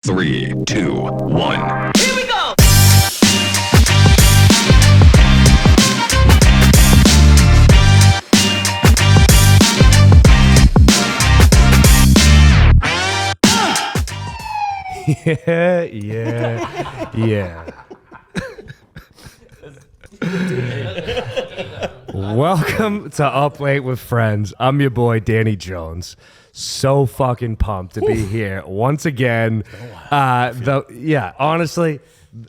3, 2, 1. Here we go! Yeah. Welcome to Up Late with Friends. I'm your boy, Danny Jones. So fucking pumped to be here once again. Honestly,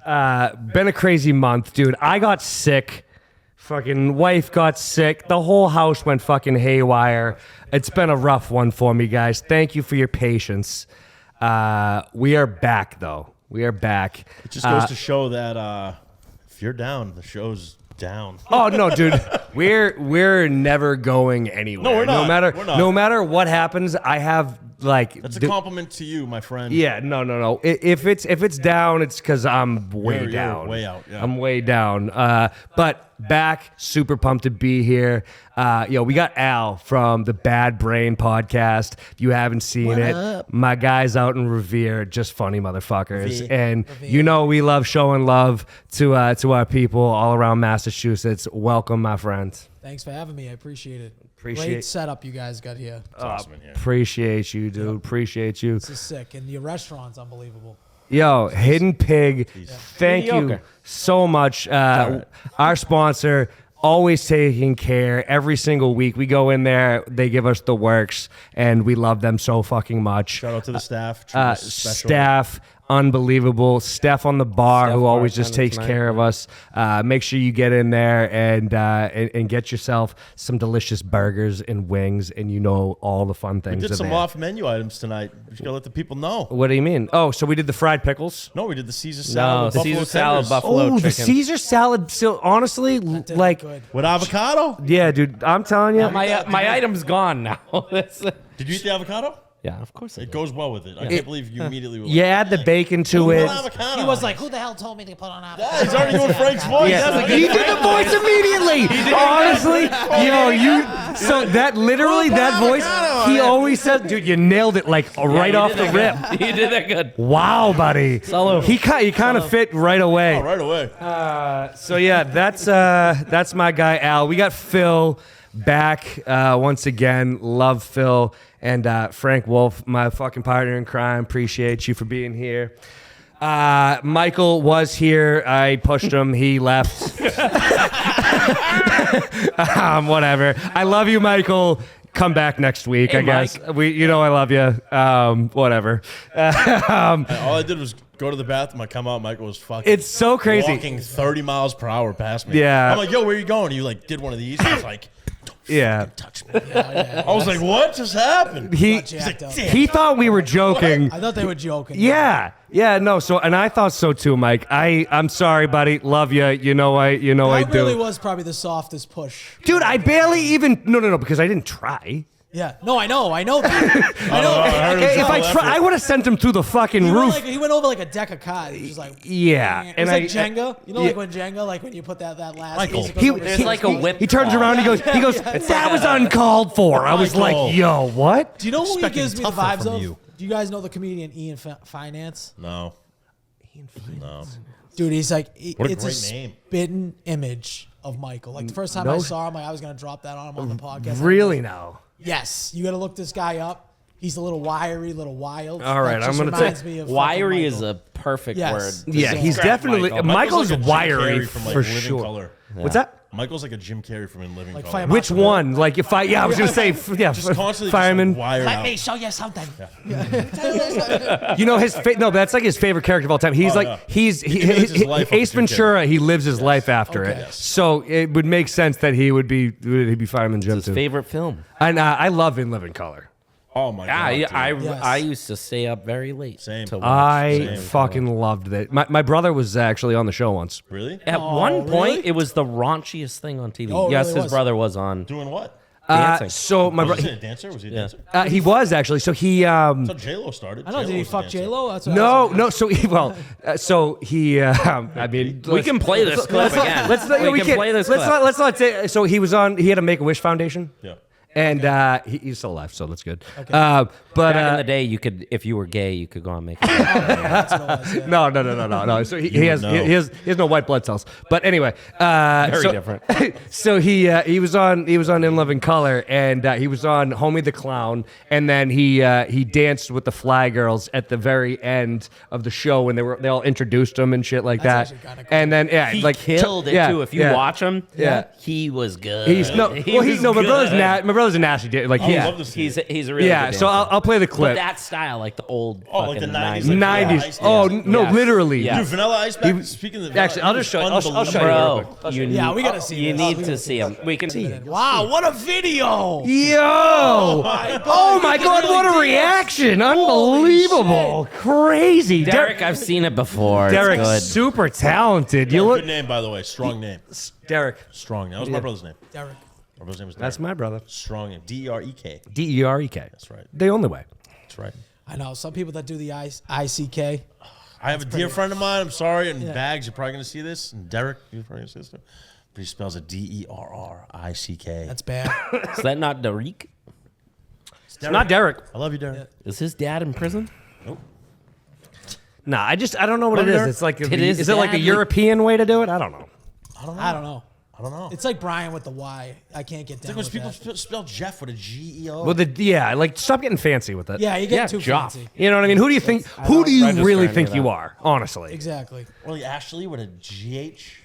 been a crazy month, dude. I got sick. Fucking wife got sick. The whole house went fucking haywire. It's been a rough one for me, guys. Thank you for your patience. We are back, though. We are back. It just goes to show that if you're down, the show's down. Oh no, dude, we're never going anywhere. No, we're not. We're not. No matter what happens, I have like. That's a compliment to you, my friend. Yeah, no. If it's down, it's because I'm way You're down. way out. Yeah. I'm way down. But back, super pumped to be here. We got Al from the Bad Brain podcast. If you haven't seen my guys out in Revere, just funny motherfuckers. And you know we love showing love to our people all around Massachusetts. Welcome, my friends. Thanks for having me. I appreciate it. Appreciate Great setup you guys got here. It's awesome in here. Appreciate you, dude. Appreciate you. This is sick. And your restaurant's unbelievable. Yo, Hidden Pig, thank you so much. Our sponsor, always taking care every single week. We go in there, they give us the works, and we love them so fucking much. Shout out to the staff. Special. Staff, unbelievable. Steph on the bar, who always just takes care of us. Make sure you get in there and get yourself some delicious burgers and wings, and you know all the fun things. We did some off-menu items tonight. We just gotta let the people know. What do you mean? Oh, so we did the fried pickles? No, we did the Caesar salad. No, Caesar salad, buffalo chicken. The Caesar salad. So honestly, like Good. With avocado? yeah, dude. I'm telling you. My item's gone now. Did you eat the avocado? Yeah, of course. It goes well with it. I can't believe you immediately were You add the bacon to it. avocado. He was like, who the hell told me to put on avocado? Yeah, he's already doing Frank's voice. Yeah. He did the voice immediately. Honestly, so that literally that voice, he always says, dude, you nailed it like right off the rip. You did that good. Wow, buddy. He kind of fit right away. Oh, right away. So yeah, that's my guy Al. We got Phil back once again. Love Phil. And Frank Wolf, my fucking partner in crime. Appreciate you for being here. Michael was here. I pushed him. He left. Whatever. I love you, Michael. Come back next week, I guess. Mike. I love you. Whatever. All I did was go to the bathroom. I come out. Michael was fucking. It's so crazy. Walking 30 miles per hour past me. Yeah. I'm like, yo, where you going? You like did one of these. I was like, Yeah. touch me. I was like, what just happened? He thought we were joking. I thought they were joking. Yeah. No. So, and I thought so too, Mike. I'm sorry, buddy. Love you. You know I do. That really was probably the softest push. Dude, I barely even. No, because I didn't try. Yeah. No, I know. I know. If I try, I would have sent him through the fucking roof. He went over like a deck of cards. He was just like, Yeah, it was like Jenga. You know, like when Jenga, like when you put that last Michael. piece. It goes over There's like a whip. He turns around. He goes. That was uncalled for. I was Michael. like, yo, what? Do you know who he Expecting gives me the tougher vibes from of? you. Do you guys know the comedian Ian Finance? No. No. Dude, he's like, What a it's great name. spitting image of Michael. Like the first time I saw him, like I was gonna drop that on him on the podcast. Really now? Yes, you got to look this guy up. He's a little wiry, little wild. All right, That I'm just gonna reminds me of Wiry fucking is Michael. a perfect Yes. word. Yeah, he's definitely. Michael's like a Jim wiry Carrey from, like, for Living sure. Color. What's that? Michael's like a Jim Carrey from In Living Like Color. Fireman. Which one? Like if I? Yeah, I was gonna say. Yeah, Just constantly fireman. just wired Let out. me show you something. You know his no, that's like his favorite character of all time. He's yeah. he lives his life off Ace Jim Carrey. Ventura. He lives his life after Okay. it. Yes. So it would make sense that he'd be Fireman Jim His too. favorite film. And I love In Living Color. Oh my god. Yeah, dude. Yes. I used to stay up very late. Same. To watch. I Same. fucking loved it. My brother was actually on the show once. Really? At one point, really? it was the raunchiest thing on TV. Oh, it yes, really his was. brother was on Doing what? dancing. So my Was brother, he a dancer? Was he a Yeah. dancer? he was actually. So he That's how J-Lo started. I know. Did he was a fuck dancer. J-Lo? That's what I was no. So he I mean, we can play this clip again. Let's not, we can play this clip. Let's not say. So he was on. He had a Make a Wish Foundation. Yeah. And he's still alive, so that's good. Okay. But Back in the day, you could, if you were gay, you could go on make. That's what it was, yeah. no. So he has no white blood cells. But anyway, Very so, different. So he was on In Living Color, and he was on Homie the Clown, and then he danced with the Fly Girls at the very end of the show when they all introduced him and shit like That's that. actually kinda cool. And then He killed it too. If you watch him, he was good. He's no, well, was my brother's good. my brother's a nasty dude. Like I would yeah, love to see it. He's a really yeah. good So dancer. I'll play the But clip. that style, like the old like the fucking 90s, 90s. like, 90s. Ice Oh Dance. no, Yes. literally. Yeah. Dude, Vanilla Ice back. Speaking of Actually, I'll just show you. I'll show you. real quick. Bro, Yeah, we gotta see You this. need We to gotta see him. We can see him. Wow, what a video! Yo! Oh my God! What a reaction! Unbelievable! Crazy, Derek, I've seen it before. It's Derek's good. super talented. You Good look, name, by the way. Strong name. Derek. Strong. That was my brother's name. Derek. My brother's name was Derek. That's my brother. Strong name. D-E-R-E-K. Derek. That's right. The only way. That's right. I know some people that do the ICK. I have a dear friend of mine. I'm sorry. And Yeah. Bags, you're probably going to see this. And Derek, you're probably going to see this too. But he spells it D-E-R-R-I-C-K. That's bad. Is that not Derek? It's not Derek. I love you, Derek. Is his dad in prison? Nah, I don't know what it is. It's like, It is is it like a badly- European way to do it? I don't know. I don't know. I don't know. I don't know. It's like Brian with the Y. I can't get down It's with like when people that. spell Jeff with a G-E-O. Well, like stop getting fancy with it. Yeah, you're getting too Joff. fancy. You know what I mean? Who do you think? Who do you register really any think of you that. are? Honestly, Exactly. Or like Ashley with a G-H.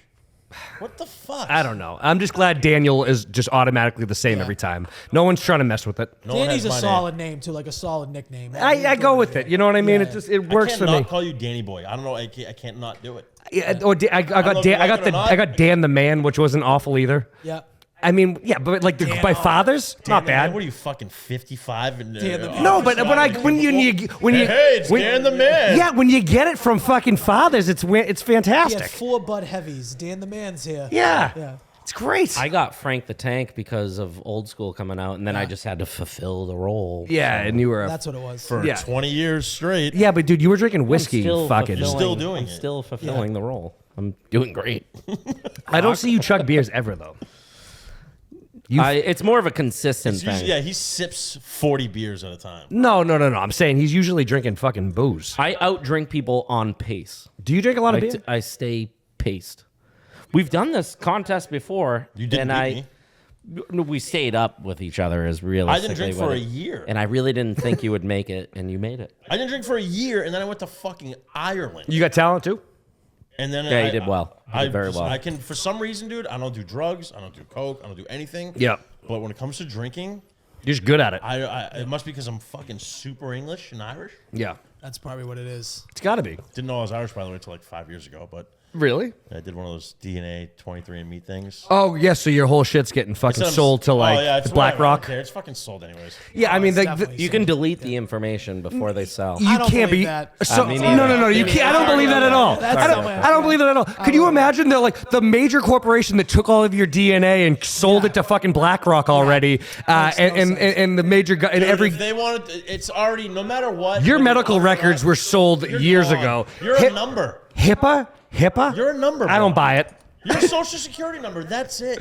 What the fuck? I don't know. I'm just glad Daniel is just automatically the same Yeah. every time. No one's trying to mess with it. No one Danny's has a my solid name too, like a solid nickname. I go with it. You know what I mean? Yeah. It works I for can't me. not call you Danny Boy. I don't know. I can't not do it. Yeah, or I got know if Dan, you like it or not. I got Dan the Man, which wasn't awful either. Yeah. I mean, yeah, but like Dan, by oh. fathers, not Dan, bad. What are you fucking 55? And, Dan the Man. No, but when you Hey, it's Dan the Man. Yeah, when you get it from fucking fathers, it's He had fantastic. 4 Bud Heavies. Dan the Man's here. Yeah. Yeah. It's great. I got Frank the Tank because of Old School coming out, and then I just had to fulfill the role. yeah, and you were That's what it was. For Yeah. 20 years straight. yeah, but dude, you were drinking I'm whiskey. still Fucking. fulfilling- Still doing I'm it. still fulfilling the role. I'm doing great. I don't see you chug beers ever though. It's more of a consistent It's thing. usually, yeah, he sips 40 beers at a time. No. I'm saying he's usually drinking fucking booze. I outdrink people on pace. Do you drink a lot of beer? I stay paced. We've done this contest before. You didn't and beat we stayed up with each other as realistically. I didn't drink for what a it- year. And I really didn't think you would make it, and you made it. I didn't drink for a year, and then I went to fucking Ireland. You got talent too? And then Yeah, you did well. You did very well. I can, for some reason, dude, I don't do drugs. I don't do coke. I don't do anything. Yeah. But when it comes to drinking, You're just good at it. it must be because I'm fucking super English and Irish. Yeah. That's probably what it is. It's got to be. Didn't know I was Irish, by the way, until like 5 years ago. But Really? I did one of those DNA 23andMe things. Oh, yes. So your whole shit's getting fucking Instead of- sold to like it's BlackRock. whatever, I don't care. It's fucking sold anyways. Yeah, I mean, it's the, definitely You can delete the information before they sell. you I don't can't be. believe that. So, me no, neither. no. You can't. I don't believe that at all. That's I so don't, much. I don't believe that at all. Could you imagine the major corporation that took all of your DNA and sold it to fucking BlackRock already, Makes no and the major and Dude, every if they wanted, it's already no matter what. your when medical you're records were sold you're years gone. ago. You're a number. HIPAA. You're a number. I don't bro. buy it. Your social security number. That's it.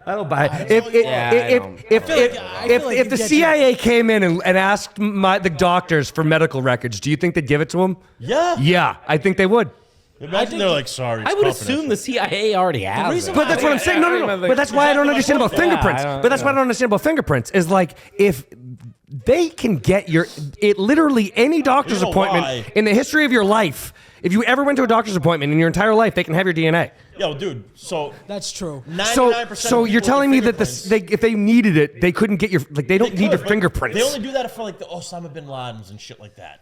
I don't buy it. don't If know. if Yeah, I if don't. if I feel like if the you get CIA came in and asked the doctors for medical records, do you think they'd give it to them? Yeah. Yeah, I think they would. Imagine they're like, sorry. I would assume the CIA already has reason it. But that's what I'm saying. No. But that's why I don't understand about fingerprints. I don't- But that's why I don't understand about fingerprints. Is like if they can get literally any doctor's You know appointment why? in the history of your life. If you ever went to a doctor's appointment in your entire life, they can have your DNA. Yo, dude. So That's true. 99% So of you're people telling me with that if they needed it, they couldn't get your they don't They need your could, but fingerprints. They only do that for like the Osama bin Ladens and shit like that.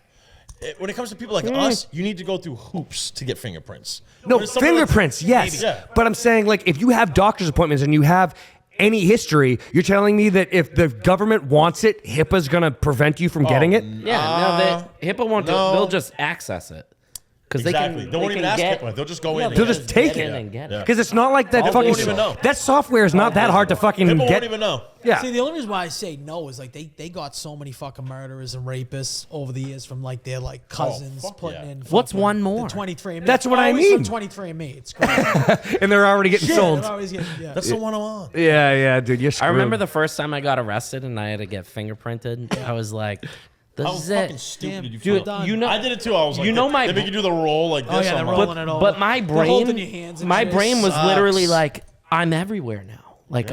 When it comes to people like us, you need to go through hoops to get fingerprints. No, When it's someone like- fingerprints, yes. Yeah. But I'm saying, like, if you have doctor's appointments and you have any history, you're telling me that if the government wants it, HIPAA's going to prevent you from getting it? Yeah, no, HIPAA won't. no. They'll just access it. Because Exactly. They won't even ask get, people. They'll just go in. They'll just take get it. in and get it. Because it's not like that People fucking. won't even know. That software is not that hard to fucking People get. won't even know. Yeah. See, the only reason why I say no is like they got so many fucking murderers and rapists over the years from like their like cousins fuck putting yeah. in. What's fucking- one more? The 23andMe. That's what I Always mean. From 23andMe. It's crazy. And they're already getting sold. They're always getting- yeah. That's the one I'm on. Yeah, dude. You're I screwed. remember the first time I got arrested and I had to get fingerprinted. I was like, this How is fucking it. stupid did you Dude, feel? you know, I did it too. I was like, you know my they make you do the roll like this. Oh yeah, I'm they're like, rolling it over. but my They're holding brain, your hands and my shit. brain was Sucks. literally like, I'm everywhere now. Like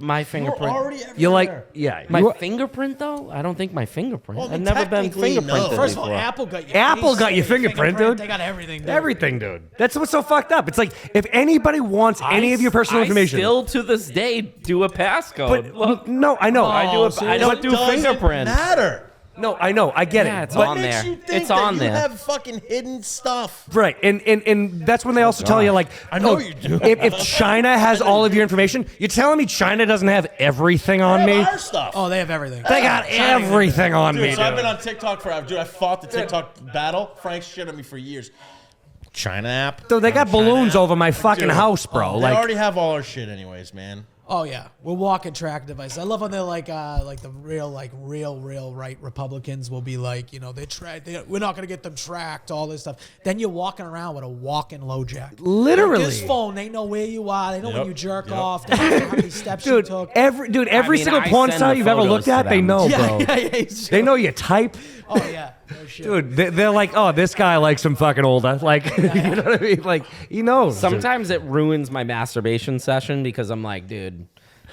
my You're fingerprint. already everywhere. You're like, yeah. My you- fingerprint though? I don't think my fingerprint. Well, I I've mean, never been technically, no. fingerprinted First of all, before. Apple got your Apple face, got your fingerprint, dude. They got everything. Dude. Everything, dude. That's what's so fucked up. It's like if anybody wants any of your personal information. I still to this day do a passcode. but Look, no, I know. I do. so I don't It do doesn't fingerprint. matter. No, I know. I get Yeah, it. it's But- on What makes there. you think It's that on you there. have fucking hidden stuff? Right, and that's when they also tell you like, I know oh, you do. If China has all of your information, you're telling me China doesn't have everything on They me? have our stuff. Oh, they have everything. They got everything on Dude, me, so I've been dude. on TikTok forever. Dude, I fought the TikTok battle. Frank shit at me for years. China app. Dude, they got China balloons app. over my fucking Dude, house, bro. They Like, already have all our shit anyways, man. Oh yeah, we're walking track devices. I love when they're like the real right Republicans will be like, you know, we're not gonna get them tracked, all this stuff. Then you're walking around with a walking low jack. Literally. This phone, they know where you are. They know when Yep, you jerk yep. off. They know how many steps you dude, took. every I mean, single I porn send site the you've ever photos looked to at, they them. know, yeah, bro. yeah. They know you type. Oh yeah. No shit. Dude, they're like, oh, this guy likes him fucking older. Like, you know what I mean? Like, he knows. Sometimes it ruins my masturbation session because I'm like, dude,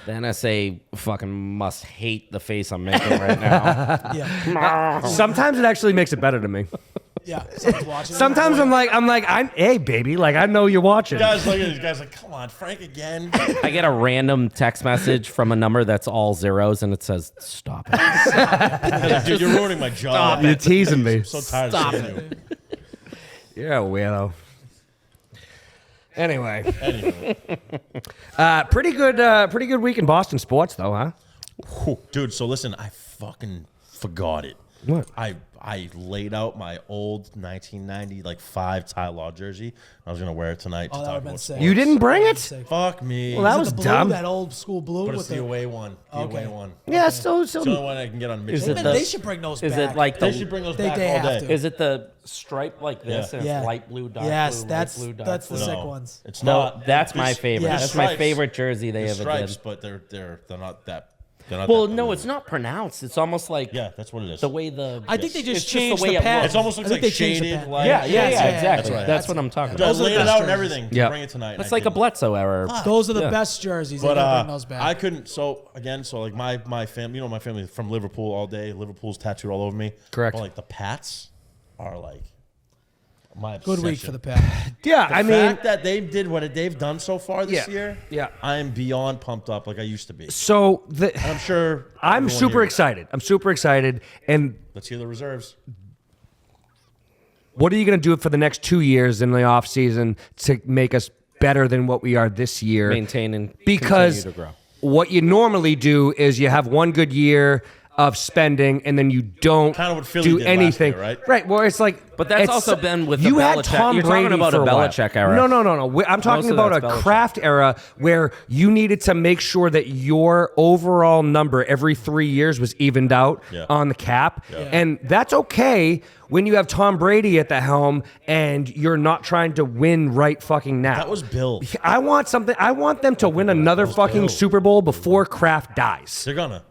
the NSA fucking must hate the face I'm making right now. Yeah. Sometimes it actually makes it better to me. Yeah. Someone's watching. Sometimes I'm hey, baby, like, I know you're watching. Guys, look at these guys. Like, come on, Frank again. I get a random text message from a number that's all zeros and it says, stop it. Dude, you're ruining my job. You're teasing me. I'm so tired Stop of seeing you. You're a weirdo. Anyway, Anyway. pretty good week in Boston sports, though, huh? Whew. Dude, so listen, I fucking forgot it. What? I laid out my old 1990 like 5 Ty Law jersey. I was gonna wear it tonight Oh, to that talk would've been about sick. sports. You didn't bring it? Sick. Fuck me. Well, that Is was it the blue, dumb. that old school blue but with it's the away one. The Okay. away one. Yeah, so It's the only one I can get on Is Michigan. it the- They should bring those Is back. it like They the, should bring those They- back they all have day. to. is it the stripe like this Yeah. and Yeah. it's light blue, dark Yes, blue, that's light blue, dark that's the blue? sick No, ones. It's No, not. that's my There's- favorite. Yeah. That's my stripes. favorite jersey they There's ever stripes, did. but they're not that. They're not Well, that no, blue. it's not pronounced. It's almost like Yeah, that's what it is. the way the. I think they It's just just the changed way the it pattern. looks. It almost looks I think like they changed the shaded, pattern. like- Yeah, Yes, exactly. That's right. That's what I'm talking Dude, I about. Those are the laid it best out and jerseys. everything. Yeah. To bring it tonight. It's I like a didn't. Bledsoe error. Those are the Yeah. best jerseys. But They gotta bring those back. I couldn't. So again, so like my family, you know, my family from Liverpool all day. Liverpool's tattooed all over me. Correct. But like the Pats are like my Good week obsession. for the Pack. yeah, The I mean, fact that they did what they've done so far this Yeah. year, Yeah. I am beyond pumped up like I used to be. so I'm sure. I'm everyone super here- excited. I'm super excited. And Let's hear the reserves. what are you going to do for the next 2 years in the off season to make us better than what we are this year? Maintain and Because continue to grow. what you normally do is you have one good year of spending and then you don't Kinda what Philly do did last anything. year, right? Right. Well, it's like. But that's it's- also been with the you had Belichick- Tom you're talking Brady about for a while. Belichick era. No. I'm talking of about a that's Belichick. Kraft era where you needed to make sure that your overall number every 3 years was evened out Yeah. on the cap, Yeah. and that's okay when you have Tom Brady at the helm and you're not trying to win right fucking now. That was Bill. I want something. I want them to win another fucking Bill. Super Bowl before Kraft dies. They're gonna.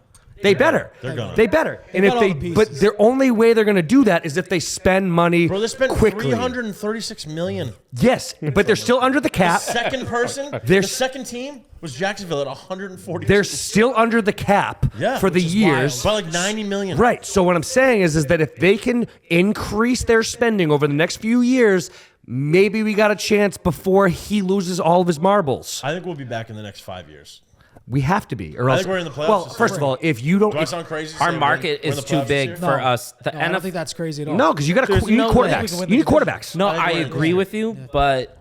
They better. They're gonna. They better. And got if all they, the but pieces. their only way they're going to do that is if they spend money Bro, they spent quickly. $336 million. Yes, but they're still under the cap. Second person, They're- the second team was Jacksonville at 140. They're still under the cap Yeah, for the which is years. by like 90 million. Right. So what I'm saying is that if they can increase their spending over the next few years, maybe we got a chance before he loses all of his marbles. I think we'll be back in the next 5 years. We have to be, or I else. think we're in the playoffs Well, this first year. of all, if you don't, Do I sound crazy? to Our say market we're in is the too playoffs this big year? for us. The No, I don't NFL think that's crazy at all. no, because you got to. There's You need no way. quarterbacks. We can You need win the quarterbacks. No, I think I we're in agree the- with you, but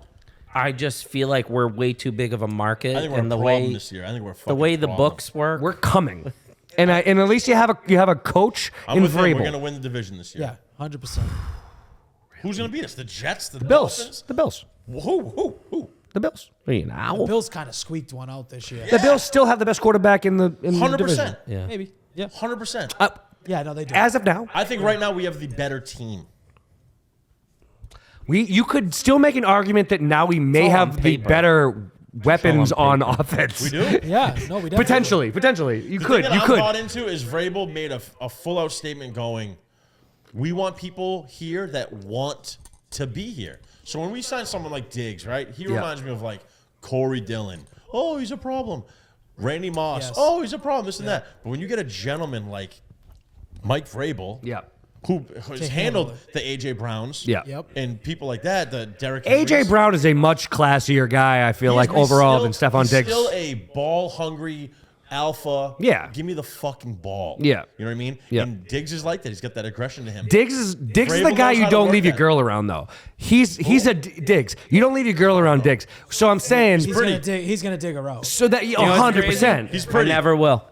I just feel like we're way too big of a market, I think we're and a the problem way this year. I think we're a the fucking way the problem. books work. We're coming, and at least you have a coach I'm in with him. We're Vrabel. going to win the division this year. Yeah, 100%. Who's going to beat us? The Jets? The Bills. Dolphins? The Bills. Who? The Bills. What are you, an owl? Bills kind of squeaked one out this year. The Bills still have the best quarterback in the division. 100%. Yeah. Maybe. Yeah. 100%. Yeah, no, they do. As of now, I think right now we have the better team. you could still make an argument that now we may all on have the paper. better weapons all on on offense. We do? Yeah, no, we definitely Potentially. You The could. thing that You I'm could. bought into is Vrabel made a full-out statement going, we want people here that want to be here. So when we sign someone like Diggs, right, he reminds me of like Corey Dillon. Oh, he's a problem. Randy Moss. Yes. Oh, he's a problem, this and that. But when you get a gentleman like Mike Vrabel, Yeah. who has handle handled the A.J. Browns Yeah. Yep. and people like that, the Derek AJ Henrys. Brown is a much classier guy, I feel like, He's overall still- than Stephon he's Diggs. still a ball-hungry alpha. Yeah. Give me the fucking ball. Yeah. You know what I mean? Yeah. And Diggs is like that. He's got that aggression to him. Diggs is the Vrabel guy knows you how to don't work leave your that. girl around though. He's a Diggs. You don't leave your girl around Diggs. So I'm saying He's gonna dig her out. so that You know what's 100%. He's I pretty. never will.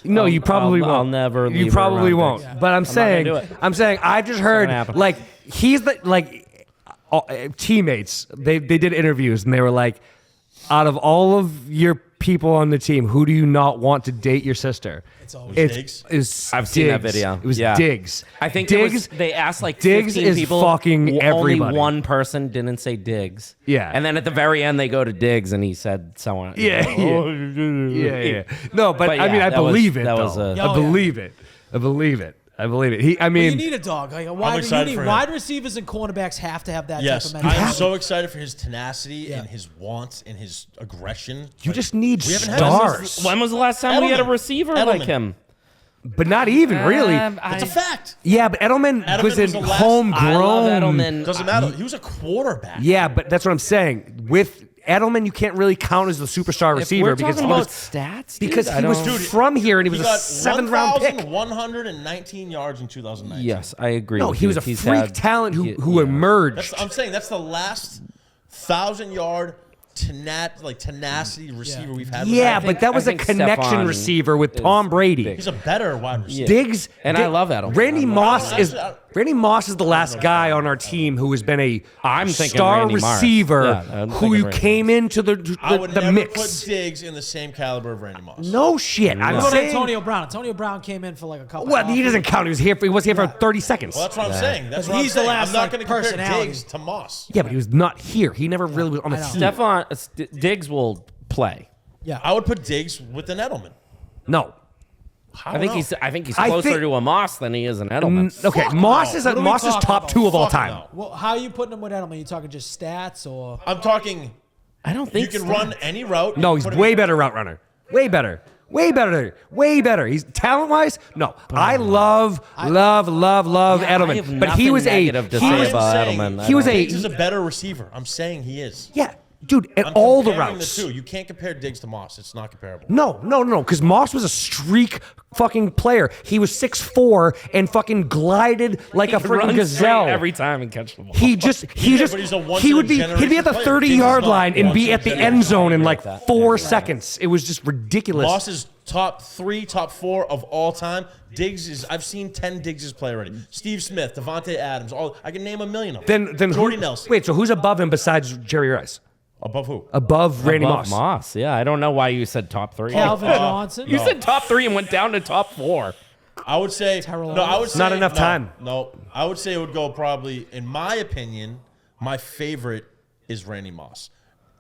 No, you probably I'll won't. never You leave probably her around won't. Diggs. But I'm not saying, gonna do it. I've just heard gonna happen. like he's the teammates. They did interviews and they were like, out of all of your people on the team, who do you not want to date your sister? It's always Diggs? I've seen that Diggs. video. It was Yeah. Diggs. I think Diggs. they asked like Diggs 15 is people. fucking everybody. Only one person didn't say Diggs. Yeah. And then at the very end, they go to Diggs, and he said someone. Yeah, Oh, yeah. No, but But I mean, yeah, I that was- believe it. that Though. was a- I Oh, yeah. believe it. I believe it. I believe it. I But you mean, need a dog. Like excited for him. wide receivers and cornerbacks have to have that Yes, type of I am mentality. so excited for his tenacity Yeah. and his wants and his aggression. you Like, just need we haven't had stars, When was the last time we had a Edelman. receiver like Edelman. him? but not even really. It's a fact. Yeah, but Edelman was was in the last- homegrown. I love Edelman. Doesn't matter. He was a quarterback. Yeah, but that's what I'm saying. With Edelman, you can't really count as the superstar If receiver we're because talking he about was, stats, because dude, he I was don't- from here and he was He a got 7th round pick. 1,119 yards in 2019. Yes, I agree. No, with he you. was a He's freak had- talent who yeah. emerged. I'm saying that's the last 1,000-yard tenacity receiver we've had. Yeah, think- but that was I a think connection Stephon receiver with is Tom Brady. big. he's a better wide receiver. Diggs And I love Edelman. Randy I love Moss Edelman. is Actually, Randy Moss is the last guy on our team who has been a I'm thinking star Randy Moss. receiver Yeah, I'm who thinking you Randy came into I would the never mix. put Diggs in the same caliber of Randy Moss. No shit. I'm What about saying. Antonio Brown? Antonio Brown came in for like a couple. Well, he doesn't count. He was here. He was here for 30 seconds. Well, that's what I'm saying. That's what He's I'm the saying. last, I'm not like, going to compare personality. Diggs to Moss. Yeah, but he was not here. He never really was on the I know. team. Diggs will play. Yeah. I would put Diggs with an Edelman. No. I think he's I closer think- to a Moss than he is an Edelman. Okay, Fuck Moss no. is What are we Moss is talking top about? 2 of all Fuck time. no. Well, how are you putting him with Edelman? You talking just stats or? I'm talking. I don't think You can so. run any route. No, he's put him way in- better route runner. Way better. Way better. Way better. He's talent wise. No, I love Yeah, Edelman. I have But he nothing was negative to he say was, about saying Edelman. I he was don't- a- Diggs is a better receiver. I'm saying he is. yeah, dude. At I'm all the comparing routes. The two. You can't compare Diggs to Moss. It's not comparable. No, because Moss was a streak fucking player. He was 6'4" and fucking glided like a He runs freaking straight gazelle. every time and catch the ball. He just but he's a once he in would a be he'd be at the generation player. 30-yard Diggs is line not and once be in a at the generation. end zone in I like agree with that. 4 seconds. It was just ridiculous. Moss is top 3, top 4 of all time. Diggs is. I've seen 10 Diggses play already. Steve Smith, Devontae Adams. All I can name a million of them. then Jordy who, Nelson. Wait, so who's above him besides Jerry Rice? Above who? Above Randy Above Moss. Yeah, I don't know why you said top 3. Calvin Johnson. You said top 3 and went down to top 4. I would say Terrell no. I would Owens. say Not enough no, time. No, I would say it would go probably. In my opinion, my favorite is Randy Moss,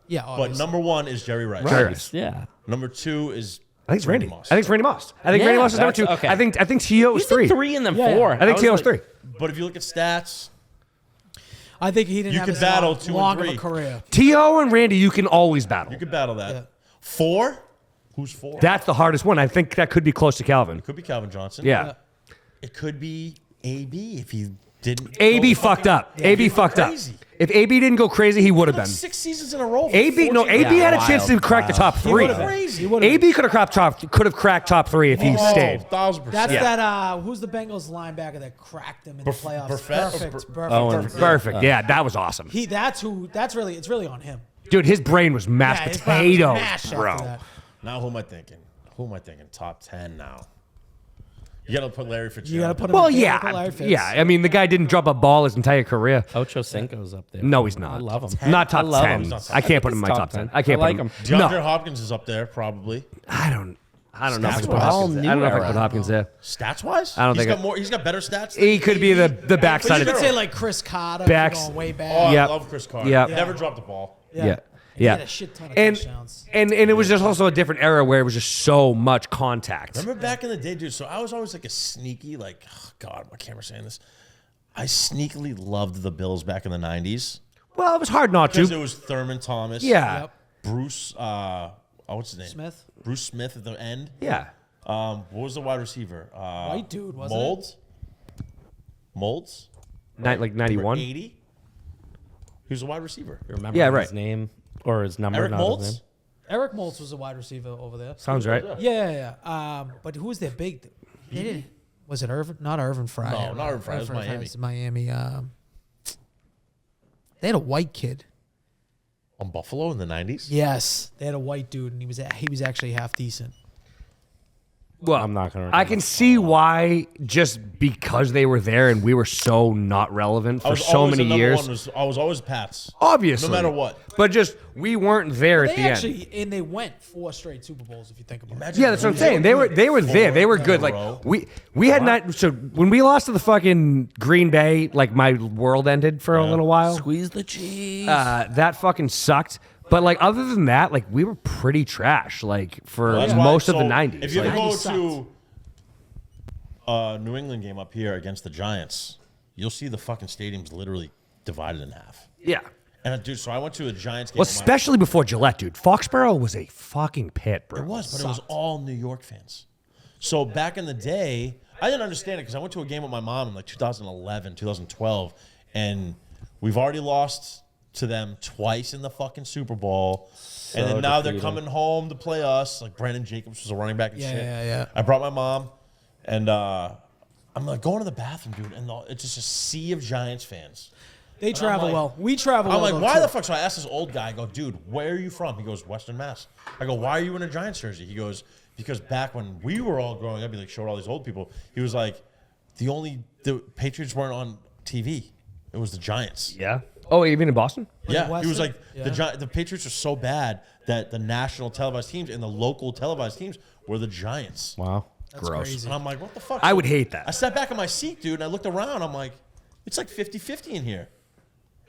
Yeah, but obviously. number 1 is Jerry Rice. Jerry Rice. Yeah. Number 2 is I think it's Randy. Moss. I think it's Randy Moss. I think Yeah, Randy Moss is number that's- 2. okay. I think T.O. is You said 3. 3 and then Yeah, 4. yeah. I think T.O. was is like- 3. But if you look at stats, I think he didn't You have could as battle long, 2 and long of 3. a career. T.O. and Randy, you can always battle. you could battle that. Yeah. 4? Who's 4? That's the hardest one. I think that could be close to Calvin. Could be Calvin Johnson. Yeah. It could be AB if he didn't. AB go fucked fucking- up. AB He'd go fucked up. crazy. If AB didn't go crazy, he would have been. 6 seasons in a row. AB no, 14 AB had a wild, chance to crack the top 3. would've been. Crazy. He would've AB could have cracked top 3 if he stayed. 1,000%. That's that. Who's the Bengals linebacker that cracked him in the playoffs? Burfett? Perfect. Oh, and- Perfect. Perfect. Yeah, that was awesome. It's really on him. Dude, his brain was mashed Yeah, his brain was potatoes, mashed after bro. that. Now who am I thinking? Top 10 now. You got to put Larry Fitzgerald. You got to put him Well, in yeah, Larry Fitz. yeah. I mean, the guy didn't drop a ball his entire career. Ocho Cinco's up there. No, he's not. I love him. Not top I love 10. him. I can't put him in my He's top 10. top I can't I put like him. him. DeAndre No, Hopkins is up there probably. I don't know if I Stats could put wise. Hopkins there. I don't know if I could New put Hopkins there. Stats wise, I don't think he's got better stats. He could be the backside You of could say like Chris Carter. Backs- Going way back. Oh, Yep. I love Chris Carter. Yep. Never dropped the ball. Yeah. He Yeah. had a shit ton of And, touchdowns. and it was just also a different era where it was just so much contact. Remember back in the day, dude? So I was always like a sneaky, like, oh God, my camera's saying this. I sneakily loved the Bills back in the 90s Well, it was hard not because to. it was Thurman Thomas. Yeah. Yep. Bruce, what's his name? Smith? Bruce Smith at the end. Yeah. What was the wide receiver? White dude, wasn't Molds? Molds? Like 91. 80? He was a wide receiver. Remember Yeah, his right. name or his number? Eric not his Molds? name? Eric Moltz was a wide receiver over there. Sounds right. Yeah. But who was their big? They didn't. Was it Irvin? Not Irvin Fryer. No, not Irvin Fryer. It was Miami. It was Miami. They had a white kid. On Buffalo in the 90s? Yes, they had a white dude, and he was actually half decent. Well, I'm not gonna I can see why, just because they were there and we were so not relevant for so many years. I was always Pats. Obviously, No matter what. But just we weren't there at They the end. actually, and they went 4 straight Super Bowls. If you think about it. Imagine Yeah, that's what I'm saying. They were there. They were good. Like row. we had not. So when we lost to the fucking Green Bay, like my world ended for a little while. Squeeze the cheese. That fucking sucked. But like other than that, like we were pretty trash. Like for That's why- most of the so '90s. If you Like, ever go 90s to a New England game up here against the Giants, you'll see the fucking stadium's literally divided in half. yeah. And dude, so I went to a Giants game. Well, with my- especially before Gillette, dude. Foxborough was a fucking pit, bro. It was, but it was all New York fans. So back in the day, I didn't understand it because I went to a game with my mom in like 2011, 2012, and we've already lost to them twice in the fucking Super Bowl. And then now they're coming home to play us. Like Brandon Jacobs was a running back and shit. Yeah. I brought my mom, and I'm like going to the bathroom, dude, and it's just a sea of Giants fans. They travel like- well. We travel I'm well. like, though, why too. the fuck? So I asked this old guy, I go, dude, where are you from? He goes, Western Mass. I go, why are you in a Giants jersey? He goes, because back when we were all growing up, he like showed all these old people. He was like, the Patriots weren't on TV. It was the Giants. Yeah. Oh, even in Boston? Yeah. He was Western? like, the Patriots are so bad that the national televised teams and the local televised teams were the Giants. Wow. That's Gross. crazy. And I'm like, what the fuck? I So would hate that. I sat back in my seat, dude, and I looked around. I'm like, it's like 50-50 in here.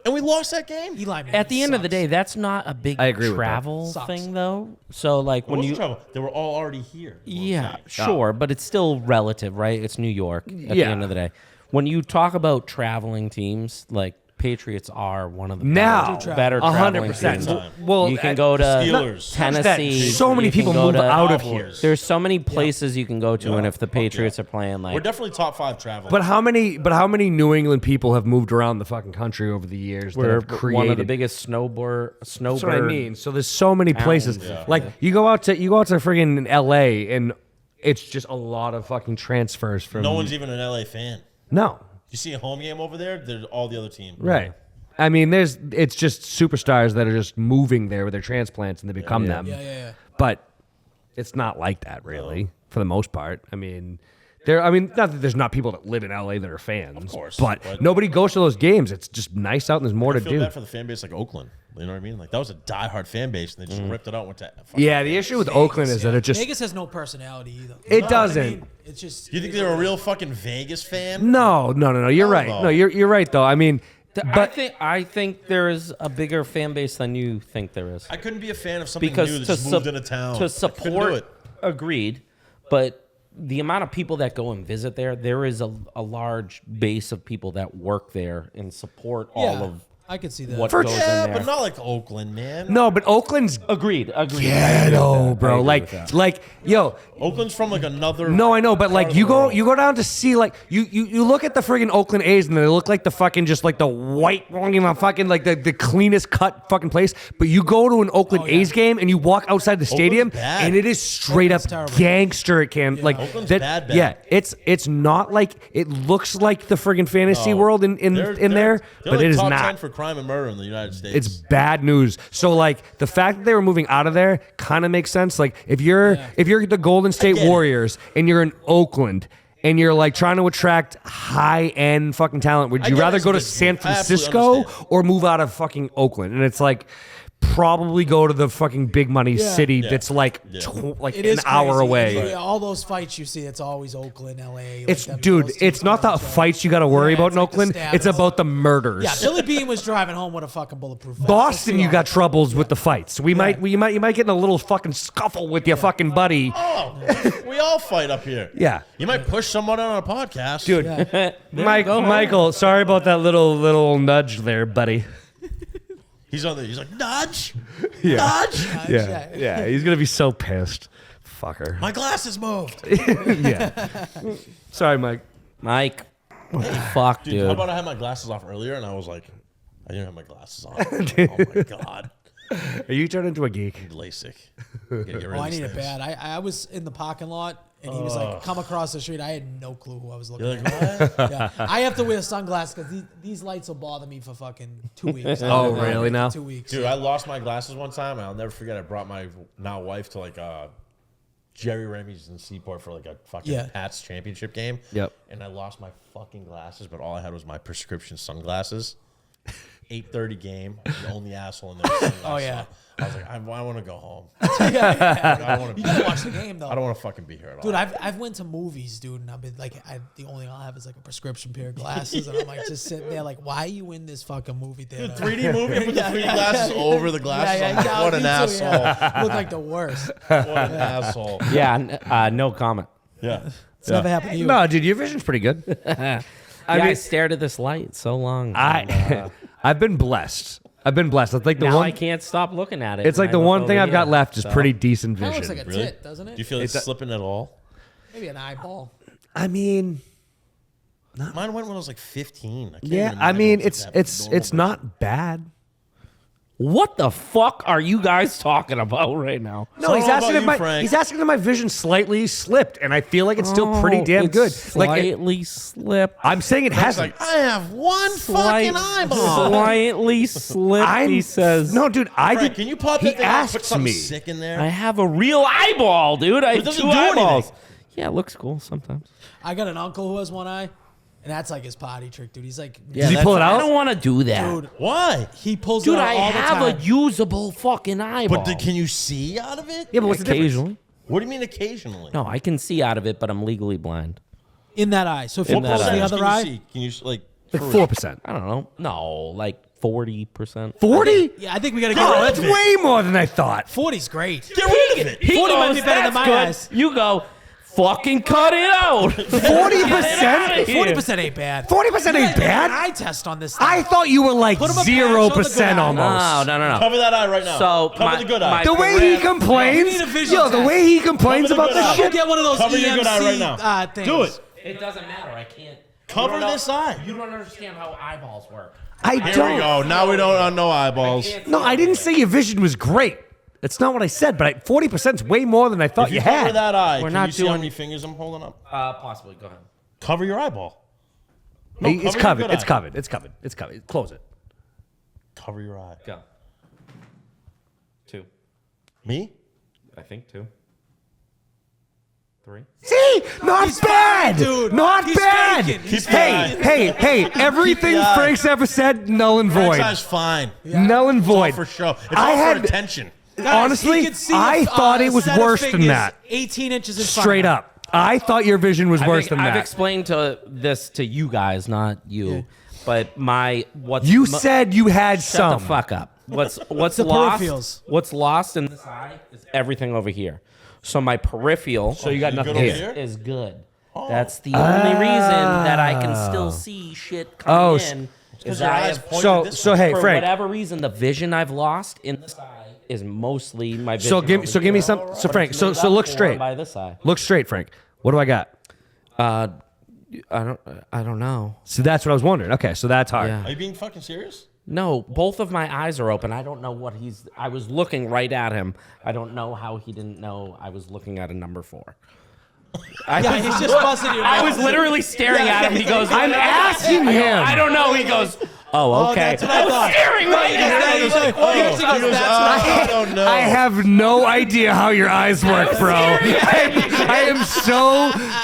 And we lost that game. Eli Manning At the end of the sucks. day, that's not a big I agree with that. travel Sucks. thing, though. So, like, It when wasn't you. trouble. They were all already here. Yeah, sure, but it's still relative, right? It's New York at the Yeah. end of the day. When you talk about traveling teams, like Patriots are one of the Now, better traveling 100%. teams. Well, You can go to Steelers. Tennessee. So many you can people go move to- out of here. Cowboys. There's so many places you can go to, Yeah, and if the fuck yeah. Patriots are playing, like We're definitely top 5 travel. But how many New England people have moved around the fucking country over the years that we're have created one of the biggest snowbird. That's what I mean. So there's so many places. Yeah. Like you go out to friggin' LA and it's just a lot of fucking transfers from no one's even an LA fan. No. You see a home game over there, there's all the other team. Right. I mean, it's just superstars that are just moving there with their transplants and they become them. Yeah. But it's not like that really, for the most part. I mean, not that there's not people that live in LA that are fans. Of course, But nobody goes to those games. It's just nice out and there's more I to feel do. bad for the fan base like Oakland. You know what I mean? Like that was a diehard fan base, and they just ripped it out. And went to fucking Yeah, the issue with Oakland is that it just Vegas has no personality either. It You know what I doesn't. mean? It's just. You think they're a real fucking Vegas fan? No. You're right. no. No, you're right though. I mean, I think there is a bigger fan base than you think there is. I couldn't be a fan of something Because new that to, just moved into town. to I couldn't do support, it. agreed, but the amount of people that go and visit there is a large base of people that work there and support all Yeah, of I could see that. what For goes Yeah, in there. but not like Oakland, man. no, but Oakland's Agreed. ghetto, bro. Like, yo, Oakland's from like another. no, I know, but part like of you the go world. down to see like you look at the friggin' Oakland A's and they look like the fucking just like the white fucking like the cleanest cut fucking place. But you go to an Oakland A's game and you walk outside the stadium bad. and it is straight Oakland's up terrible. gangster. It can like Oakland's that. bad. Yeah, it's not like it looks like the friggin' fantasy No. world in They're there, but like it is top not. 10 for crime and murder in the United States. It's bad news. So like the fact that they were moving out of there kind of makes sense. Like if you're the Golden State get it. Warriors and you're in Oakland and you're like trying to attract high end fucking talent, would you get rather it's go to business. San I absolutely Francisco understand. or move out of fucking Oakland? And it's like, probably go to the fucking big money city that's like like It an is hour crazy. away. Yeah, all those fights you see, it's always Oakland, LA. like It's them- dude, those two it's not the towns, right? fights you got to worry Yeah, about it's in like the Oakland. status. It's about the murders. Yeah, Billy Bean was driving home with a fucking bulletproof vest. Boston, Let's you be got honest. troubles with the fights. You might get in a little fucking scuffle with your fucking buddy. Oh, we all fight up here. Yeah. You might push someone on a podcast. Dude, Michael, sorry about that little nudge there, buddy. He's on there. He's like, nudge. Yeah. Nudge. Yeah, he's gonna be so pissed. Fucker. My glasses moved. Yeah. Sorry, Mike. Mike. Fuck, Dude, dude. how about I had my glasses off earlier and I was like, I didn't have my glasses on. Oh my God. Are you turned into a geek? LASIK. Get rid Oh, of I these need it things. bad. I was in the parking lot and he was like, come across the street. I had no clue who I was looking You're like, at. what? Yeah. I have to wear sunglasses because these lights will bother me for fucking 2 weeks. Oh, really now? 2 weeks. Dude, I lost my glasses one time. And I'll never forget. I brought my now wife to like Jerry Remy's in Seaport for like a fucking Pats championship game. Yep. And I lost my fucking glasses, but all I had was my prescription sunglasses. 8:30 game. I'm the only asshole in there. with sunglasses Oh, yeah. on. I was like, I want to go home. yeah. I don't want You to. gotta watch the game though. I don't want to fucking be here at all. Dude, I've went to movies, dude, and I've been like, the only thing I'll have is like a prescription pair of glasses, and I'm like just sitting there like, why are you in this fucking movie theater? 3D movie. Put the 3D glasses over the glasses. I'm like, what an me too, asshole. yeah. Look like the worst. What an asshole. Yeah, no comment. Yeah. It's never happened to you. No, dude, your vision's pretty good. I stared at this light so long. I've been blessed. It's like the now one. I can't stop looking at it. It's like when the I one look thing over I've got here, left is so. pretty decent Kind of vision. looks like a Really? tit, doesn't Do you it? feel it's slipping at all? Maybe an eyeball. I mean, Mine went when I was like 15. I can't yeah. even I imagine mean, what it's happened to it's normal it's not bad. What the fuck are you guys talking about right now? No, So he's how asking about if you, my Frank? he's asking if my vision slightly slipped, and I feel like it's still pretty damn good. Like Slightly slipped. I'm saying it It's hasn't. like, I have one fucking eyeball. Slightly slipped, he says. no, dude. I Frank, did. can you pop He that thing out and put asked something me. sick in there? I have a real eyeball, dude. I it have doesn't two do anything. eyeballs. Yeah, it looks cool sometimes. I got an uncle who has one eye, and that's like his potty trick, dude. He's like, Did he pull it I out? don't want to do that. dude, Why? he pulls Dude, it out I all the have time. a usable fucking eyeball. But can you see out of it? Yeah, but what's the difference? Occasionally. What do you mean occasionally? No, I can see out of it, but I'm legally blind. in that eye. So if In he that pulls eye. the Percentage other can you eye, see? Can you like Like for 4%. I don't know. No, like 40%. 40? yeah, I think we gotta get Oh, rid that's of it. way more than I thought. 40's great. Get rid of it. He 40 might be goes, better than "That's my good." eyes. You go, fucking cut it out. 40%? 40% ain't bad. 40% ain't An bad. eye test on this thing. I thought you were like Put him up there, show the good 0% eye. almost. No. Cover that eye right now. So, cover my- the good eye. The way he We complains, need a visual yo, the test. way he complains Cover the about good this eye. We'll shit. get one of those Cover your good eye right EMC now. things. Do it. It doesn't matter. I can't. Cover this eye. You don't understand how eyeballs work. I Here we don't. go. Now we don't know eyeballs. No, I didn't say your vision was great. That's not what I said, but 40% is way more than I thought If you you cover had. that eye, We're can not you see how doing- many fingers I'm holding up? Possibly. Go ahead. Cover your eyeball. No, It's cover your covered. good It's eye. covered. It's covered. It's covered. Close it. Cover your eye. Go. 2. Me? I think 2. 3. See, not bad, dude. Not He's bad. faking. He's Hey, everything the eye. Frank's ever said, null and Frank's void. eye's fine. Null and It's all void. for show. It's I all had- for attention. Guys, Honestly, he could see I thought it was set of worse than fingers that. 18 inches in front Straight of him. up. I thought your vision was worse than I've that. explained this to you guys, not you. But what's You said you had shut some. the fuck up. What's The lost? peripherals. What's lost in this eye is everything over here. So my peripheral. So you got You nothing good over here. here? is good. That's the only reason that I can still see shit coming in. Is your I eyes have, pointed So, this so way. hey, for Frank. whatever reason, the vision I've lost in this eye is mostly my vision. So give over me here. some. So But Frank. it's So made look up for straight. by this eye. Look straight, Frank. What do I got? I don't know. So that's what I was wondering. Okay, so that's hard. Yeah. Are you being fucking serious? No, both of my eyes are open. I don't know what I was looking right at him. I don't know how he didn't know I was looking at a number 4. Yeah, he's just busting your I balls. was literally staring at him. He goes, I'm asking him. I don't know. He goes, oh, okay. that's what I thought. Staring right at him. He's like, oh, he actually goes, He goes, that's what I I don't know. I have no idea how your eyes work, bro. I am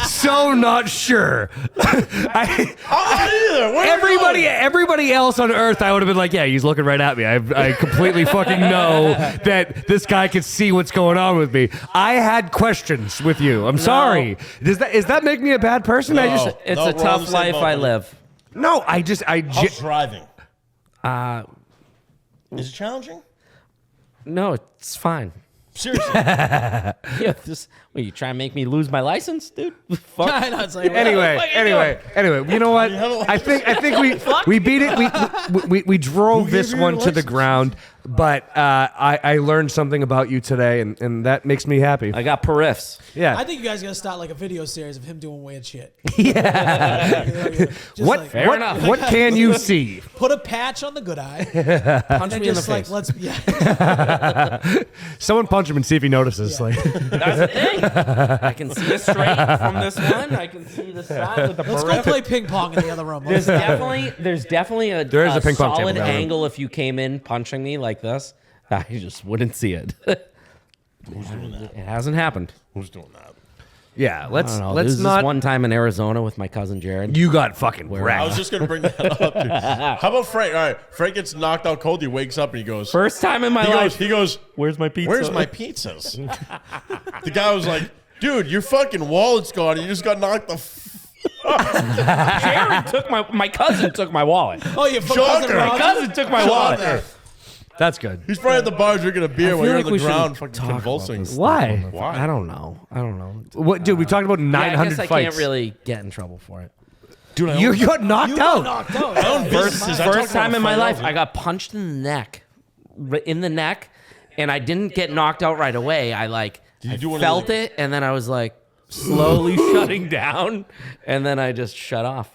so not sure. I'm not either. Where are you going? Everybody else on Earth, I would have been like, yeah, he's looking right at me. I completely fucking know that this guy can see what's going on with me. I had questions with you. I'm sorry. Does that make me a bad person? No. It's No, a we're on the tough same life boat, I buddy. live. No, How's driving? Is it challenging? No, it's fine. Seriously. Yeah, you try and make me lose my license, dude? Fuck. I know, it's like, Anyway, you know what? You have a I think we beat it. We drove this gave you one your to the license? ground, but I learned something about you today, and that makes me happy. I got periffs. Yeah. I think you guys gotta start like a video series of him doing weird shit. Just What like, Fair enough. what can you see? put a patch on the good eye Punch and me in the just like face. Someone punch him and see if he notices. Yeah. Like, That's the thing. I can see it straight from this one. I can see the side with the Let's go periff. play ping pong in the other room. There's definitely a There is a ping pong table solid down there. angle if you came in punching me like this. I just wouldn't see it. Who's doing that? It hasn't happened. Who's doing that? yeah, I let's don't know. There was not. this one time in Arizona with my cousin Jared. You got fucking I wrecked. was just gonna bring that up. Dude. How about Frank? All right, Frank gets knocked out cold. He wakes up and he goes. First time in my life. He goes. Where's my pizza? Where's my pizzas? The guy was like, "Dude, your fucking wallet's gone. You just got knocked the." Jared took my cousin took my wallet. Oh, your Shocker. cousin My Roger? cousin took my wallet. Shocker. That's good. He's probably at the bar drinking a beer while feel you're like on we the should ground, fucking talk about convulsing. this. Why? Why? I don't know. What, dude? We talked about Yeah, I 900 guess I fights. can't really get in trouble for it. Dude, You got knocked You out. got knocked out. I own Yeah, businesses. I talk First about time in my fight life, over. I got punched in the neck, and I didn't get knocked out right away. I you do one of felt the- it, and then I was like slowly shutting down, and then I just shut off.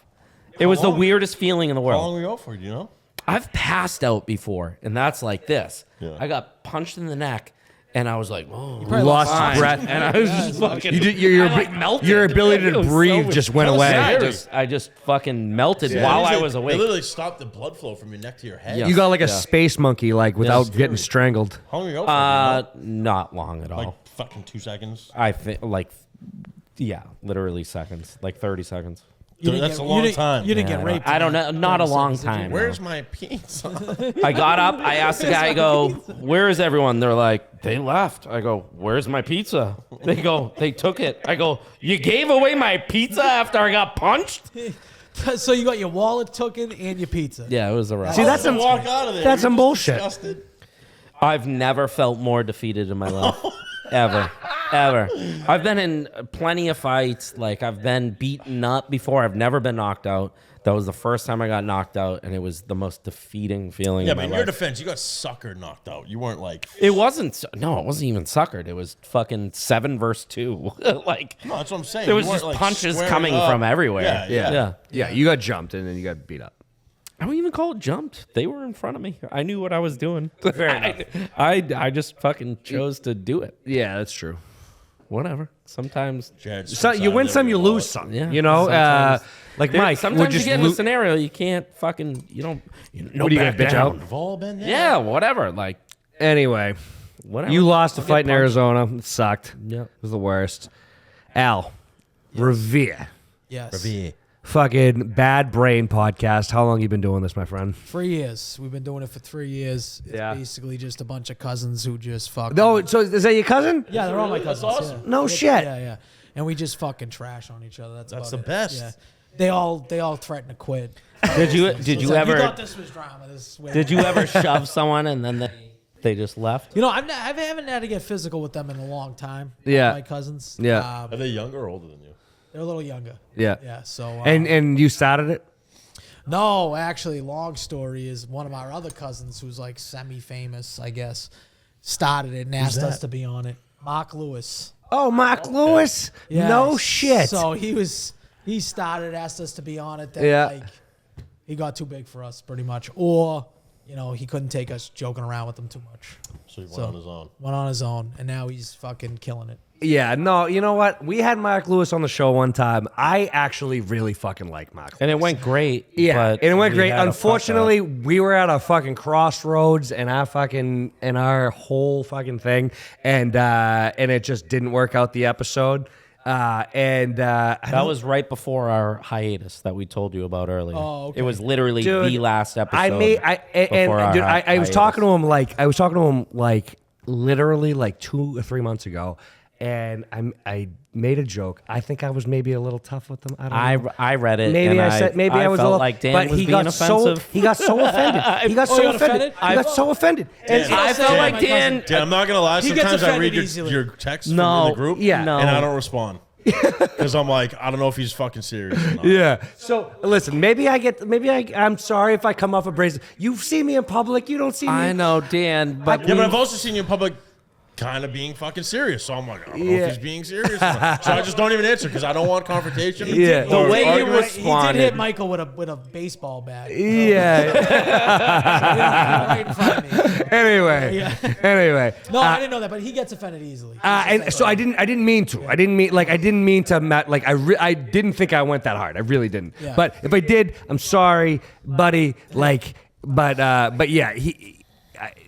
It was the long? weirdest feeling in the How world. long were you out for? Do you know? I've passed out before, and that's like this. Yeah. I got punched in the neck, and I was like, "Oh, Lost fine." breath. and I was just fucking. Your melted. ability It to was breathe so- just went Kinda away. scary. I just fucking melted while I was They awake. literally stopped the blood flow from your neck to your head. Yeah. You got like a Yeah. space monkey, like without scary. getting strangled. How long were you out for? Do you know? Not long at all. Like fucking 2 seconds. I think literally seconds, like 30 seconds. You Dude, didn't that's get- a long you didn't- time. You didn't Yeah, get raped. I don't know. Not a 30 long seconds, did you? time. Where's my pizza? I got up. I asked the guy, I go, "Where is everyone?" They're like, "They left." I go, "Where's my pizza?" They go, "They took it." I go, "You gave away my pizza after I got punched?" So you got your wallet taken and your pizza. Yeah, it was a See, that's some walk out of there. that's You're some just bullshit. disgusted. I've never felt more defeated in my life. Ever. I've been in plenty of fights. Like, I've been beaten up before. I've never been knocked out. That was the first time I got knocked out, and it was the most defeating feeling Yeah, in but my in your life. defense, you got sucker knocked out. You weren't like. It wasn't even suckered. It was fucking 7 versus 2. Like, No, that's what I'm saying. there was You weren't, just like, punches squaring coming up. from everywhere. Yeah. Yeah, you got jumped and then you got beat up. I don't even call it jumped. They were in front of me. I knew what I was doing. Fair enough. I just fucking chose to do it. Yeah, that's true. Whatever. Sometimes. Jared So you win some, you lose some. Yeah, You know, sometimes. like Mike Sometimes would you just get in a scenario you can't fucking no What are you gonna back bitch down. out? We've all been there. Yeah, whatever. Like Anyway, whatever. you lost a I'll get fight in punched. Arizona. It sucked. Yep. It was the worst. Al, Revere, Yes. fucking Bad Brain podcast. How long you been doing this, my friend? 3 years. We've been doing it for 3 years. It's Yeah. basically just a bunch of cousins who just fucking. No, so is that your cousin? Yeah, they're all my That's cousins. awesome. Yeah. No shit. Yeah, yeah. And we just fucking trash on each other. That's That's about the it. best. Yeah. They all threaten to quit. Did you It's like, You ever thought this was drama. This is way did you ever shove someone and then they just left? You know, I haven't had to get physical with them in a long time. Yeah. My cousins. Yeah. Are they younger or older than you? They're a little younger. Yeah. Yeah. So. And you started it? No, actually, long story is one of our other cousins who's like semi-famous, I guess, started it and asked us to be on it. Mark Lewis. Oh, Mark Lewis? Yeah. No shit. So he started, asked us to be on it. Then Yeah. like he got too big for us, pretty much, or he couldn't take us joking around with him too much. So he went So on his own. went on his own, and now he's fucking killing it. Yeah, no, you know what? We had Mark Lewis on the show one time. I actually really fucking like Mark Lewis. And it went great. Yeah, but and it went we great. had a Unfortunately, fuck we were at a fucking crossroads and our whole fucking thing, and it just didn't work out the episode. That was right before our hiatus that we told you about earlier. Oh, okay. It was literally Dude, the last episode. I was talking to him like literally like 2 or 3 months ago, and I made a joke. I think I was maybe a little tough with him. I don't know. I read it. Maybe and I said maybe I was a felt little, like Dan but was he being got so offensive. he got so offended. He got so got offended. offended? He got so offended. And I felt like Dan. Dan, I'm not gonna lie. He gets Sometimes I read offended easily. your texts No, from in the group, yeah. no. and I don't respond because I'm like, I don't know if he's fucking serious or not. yeah. So listen, I'm sorry if I come off abrasive. You see me in public, you don't see me. I know, Dan, but Yeah, but I've also seen you in public kind of being fucking serious. So I'm like, I don't know if he's being serious or not. So I just don't even answer because I don't want confrontation. Yeah. The or way you argument. He did responded. hit Michael with a baseball bat. Yeah. Right in front of me. Anyway. Anyway. No, I didn't know that, but he gets offended easily. And so I didn't mean to. I didn't mean to. I didn't think I went that hard. I really didn't. Yeah. But if I did, I'm sorry, buddy. But yeah,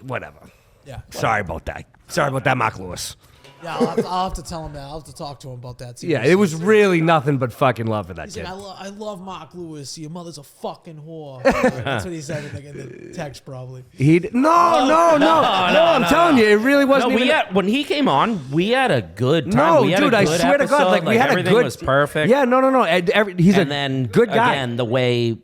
whatever. Yeah. Sorry about that. Sorry about that, Mark Lewis. Yeah, I'll have to tell him that. I'll have to talk to him about that. Yeah, it was really nothing but fucking love for that He's kid. like, I love Mark Lewis. Your mother's a fucking whore. That's what he said in the text, probably. No. I'm telling you, it really wasn't. No, even when he came on, we had a good time. No, we had dude, a I good swear to God, episode. like we had a everything good. was perfect. Yeah, no. He's and a then good guy. Again, the way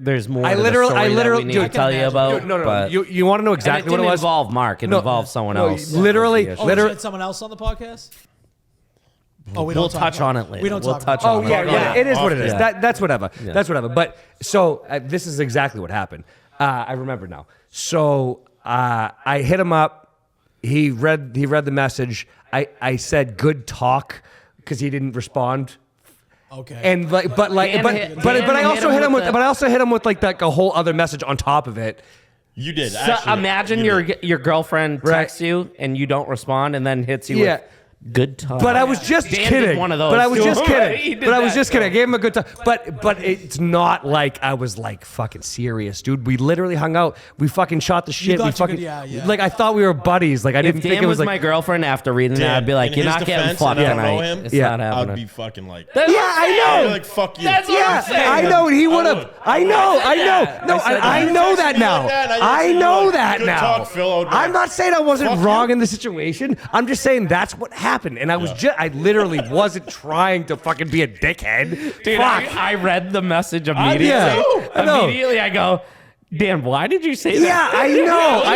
there's more. I to the literally- story I that literally- we need dude, to I can tell you imagine. about. Dude, no. But, You want to know and exactly it what didn't it was? involve Mark. It No, involved someone no, else. literally- That was the issue. Oh, Literally- you had someone else on the podcast? Oh, we We'll don't talk touch about on it later. We don't We'll talk touch about on Oh it. yeah, it is what it is. Yeah. That's whatever. That's whatever. But so this is exactly what happened. I remember now. So I hit him up. He read the message. I said good talk because he didn't respond. Okay. And but I also hit him with like a whole other message on top of it. You did. So actually, imagine you did. your girlfriend Right. texts you and you don't respond and then hits you Yeah. with good talk. But I was just Dan did kidding. one of those But I was too. just He kidding. did But I was that, just kidding. I gave him a good time. But it's not like I was like fucking serious, dude. We literally hung out. We fucking shot the shit. thought We you fuking could- yeah. like I thought we were buddies. Like I If didn't think Dan it was was my like girlfriend after reading that, I'd be like, in you're his not getting defense, fucked and I don't know tonight. him, It's Yeah. not I'd happening. be fucking like, Yeah, I know. I'd be like, fuck you. That's what I'm saying. I know he would have. would. I know. No, I said I that. know You that texted me now. like that, and I texted you know like, that good now. talk, Phil. I would be I'm like, not saying I wasn't fuck wrong you. in the situation. I'm just saying that's what happened, and I was I literally wasn't trying to fucking be a dickhead. Dude, Fuck. I read the message immediately. Yeah, I know. Immediately, I go, Dan, why did you say that? Yeah, I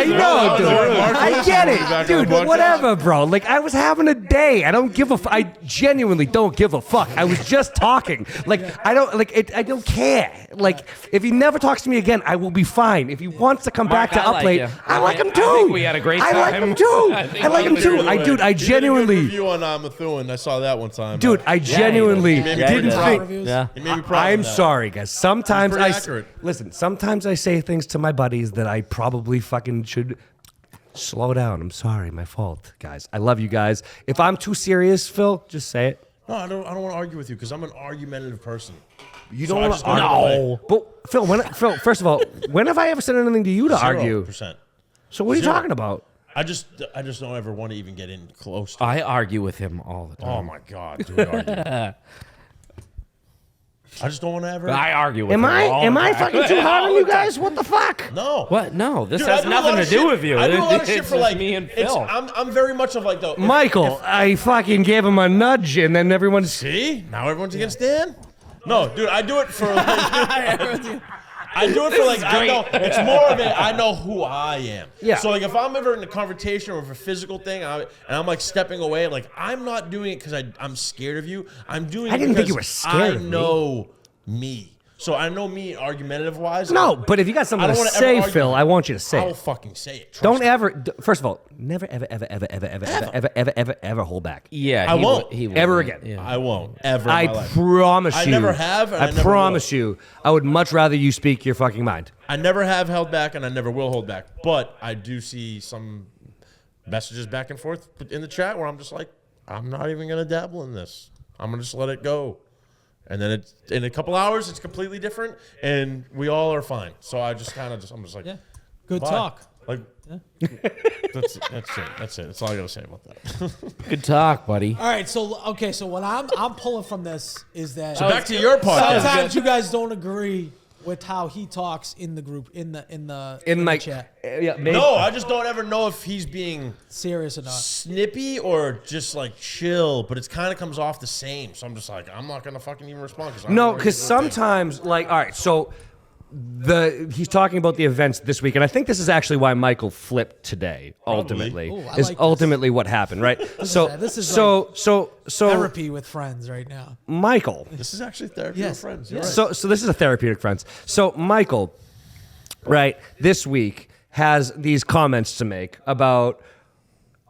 know, dude. Mark I Lewis get is back on it, dude. the podcast. Whatever, bro. Like I was having a day. I don't give a. I genuinely don't give a fuck. I was just talking. Like I don't like it. I don't care. Like if he never talks to me again, I will be fine. If he wants to come Mark, back to I up like late, you. I like him too. I think we had a great I like time. him too. I think I like him we too. did I dude. I You did a good genuinely, review on Methuen. I saw that one time. dude. I genuinely made me didn't pretty proud. think. Yeah. It made me proud. I'm of that. sorry, guys. Sometimes Pretty I accurate. listen. Sometimes I say things to my buddies that I probably fucking should slow down. I'm sorry, my fault, guys. I love you guys. If I'm too serious, Phil, just say it. No, I don't want to argue with you because I'm an argumentative person. You So don't I want just to don't argue. know. But Phil, first of all, when have I ever said anything to you to argue? 0%. So what are you Zero. talking about? I just don't ever want to even get in close to I argue with him all the time. Oh my god, dude, argue. I just don't want to ever. I argue with Am him all I the time. fucking too hard on you guys? What the fuck? No. What? No, this Dude, I has do a lot nothing of to do shit- with you. I do a lot of It's shit for just like me and it's- Phil. I'm very much of like the Michael, I fucking gave him a nudge, and then everyone's. See, now everyone's against Dan. No, dude, I do it for like. I do it for like I know it's more of it. I know who I am. Yeah. So like if I'm ever in a confrontation or a physical thing, and I'm like stepping away, like I'm not doing it because I'm scared of you. I'm doing. I it didn't think because you were scared of me. I know me. So I know me argumentative wise. No, but if you got something I to don't wanna ever say, argue. Phil, I want you to say I'll it. fucking say it. Trust Don't me. ever. First of all, never, ever hold back. Yeah, I he won't. would- he would. Ever again. Yeah. I won't ever. I in my life. promise I you. never have, and I never promise you. I would much rather you speak your fucking mind. I never have held back, and I never will hold back. But I do see some messages back and forth in the chat where I'm just like, I'm not even gonna dabble in this. I'm gonna just let it go. And then it's in a couple hours, it's completely different, and we all are fine. So I just kind of I'm just like, Yeah. Good bye. talk. Like, that's it. That's all I gotta say about that. Good talk, buddy. All right, so what I'm pulling from this is that So back to your podcast. sometimes you guys don't agree with how he talks in the group in the chat. Yeah, maybe. No, I just don't ever know if he's being Serious or not? snippy or just like chill, but it kind of comes off the same. So I'm just like, I'm not gonna fucking even respond. No, because sometimes, like, all right, so he's talking about the events this week, and I think this is actually why Michael flipped today. Ultimately, Ooh, I is like this. ultimately what happened, right? So Therapy with friends right now. Michael. This is actually therapy Yes. with friends. Yes. You're right. So this is a therapeutic friends. So Michael, right, this week has these comments to make about,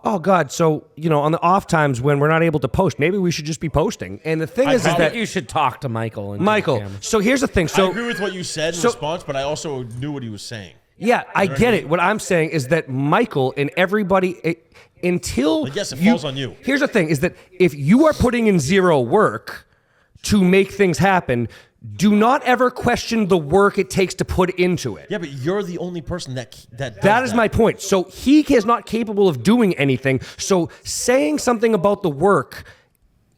oh God, so on the off times when we're not able to post, maybe we should just be posting. And the thing is I that think you should talk to Michael. And Michael. So here's the thing. I So agree with what you said in response, but I also knew what he was saying. yeah, I get it. What I'm saying is that Michael and everybody, until Like, yes, it falls on you. Here's the thing: is that if you are putting in zero work to make things happen, do not ever question the work it takes to put into it. Yeah, but you're the only person that does That is my point. So he is not capable of doing anything. So saying something about the work,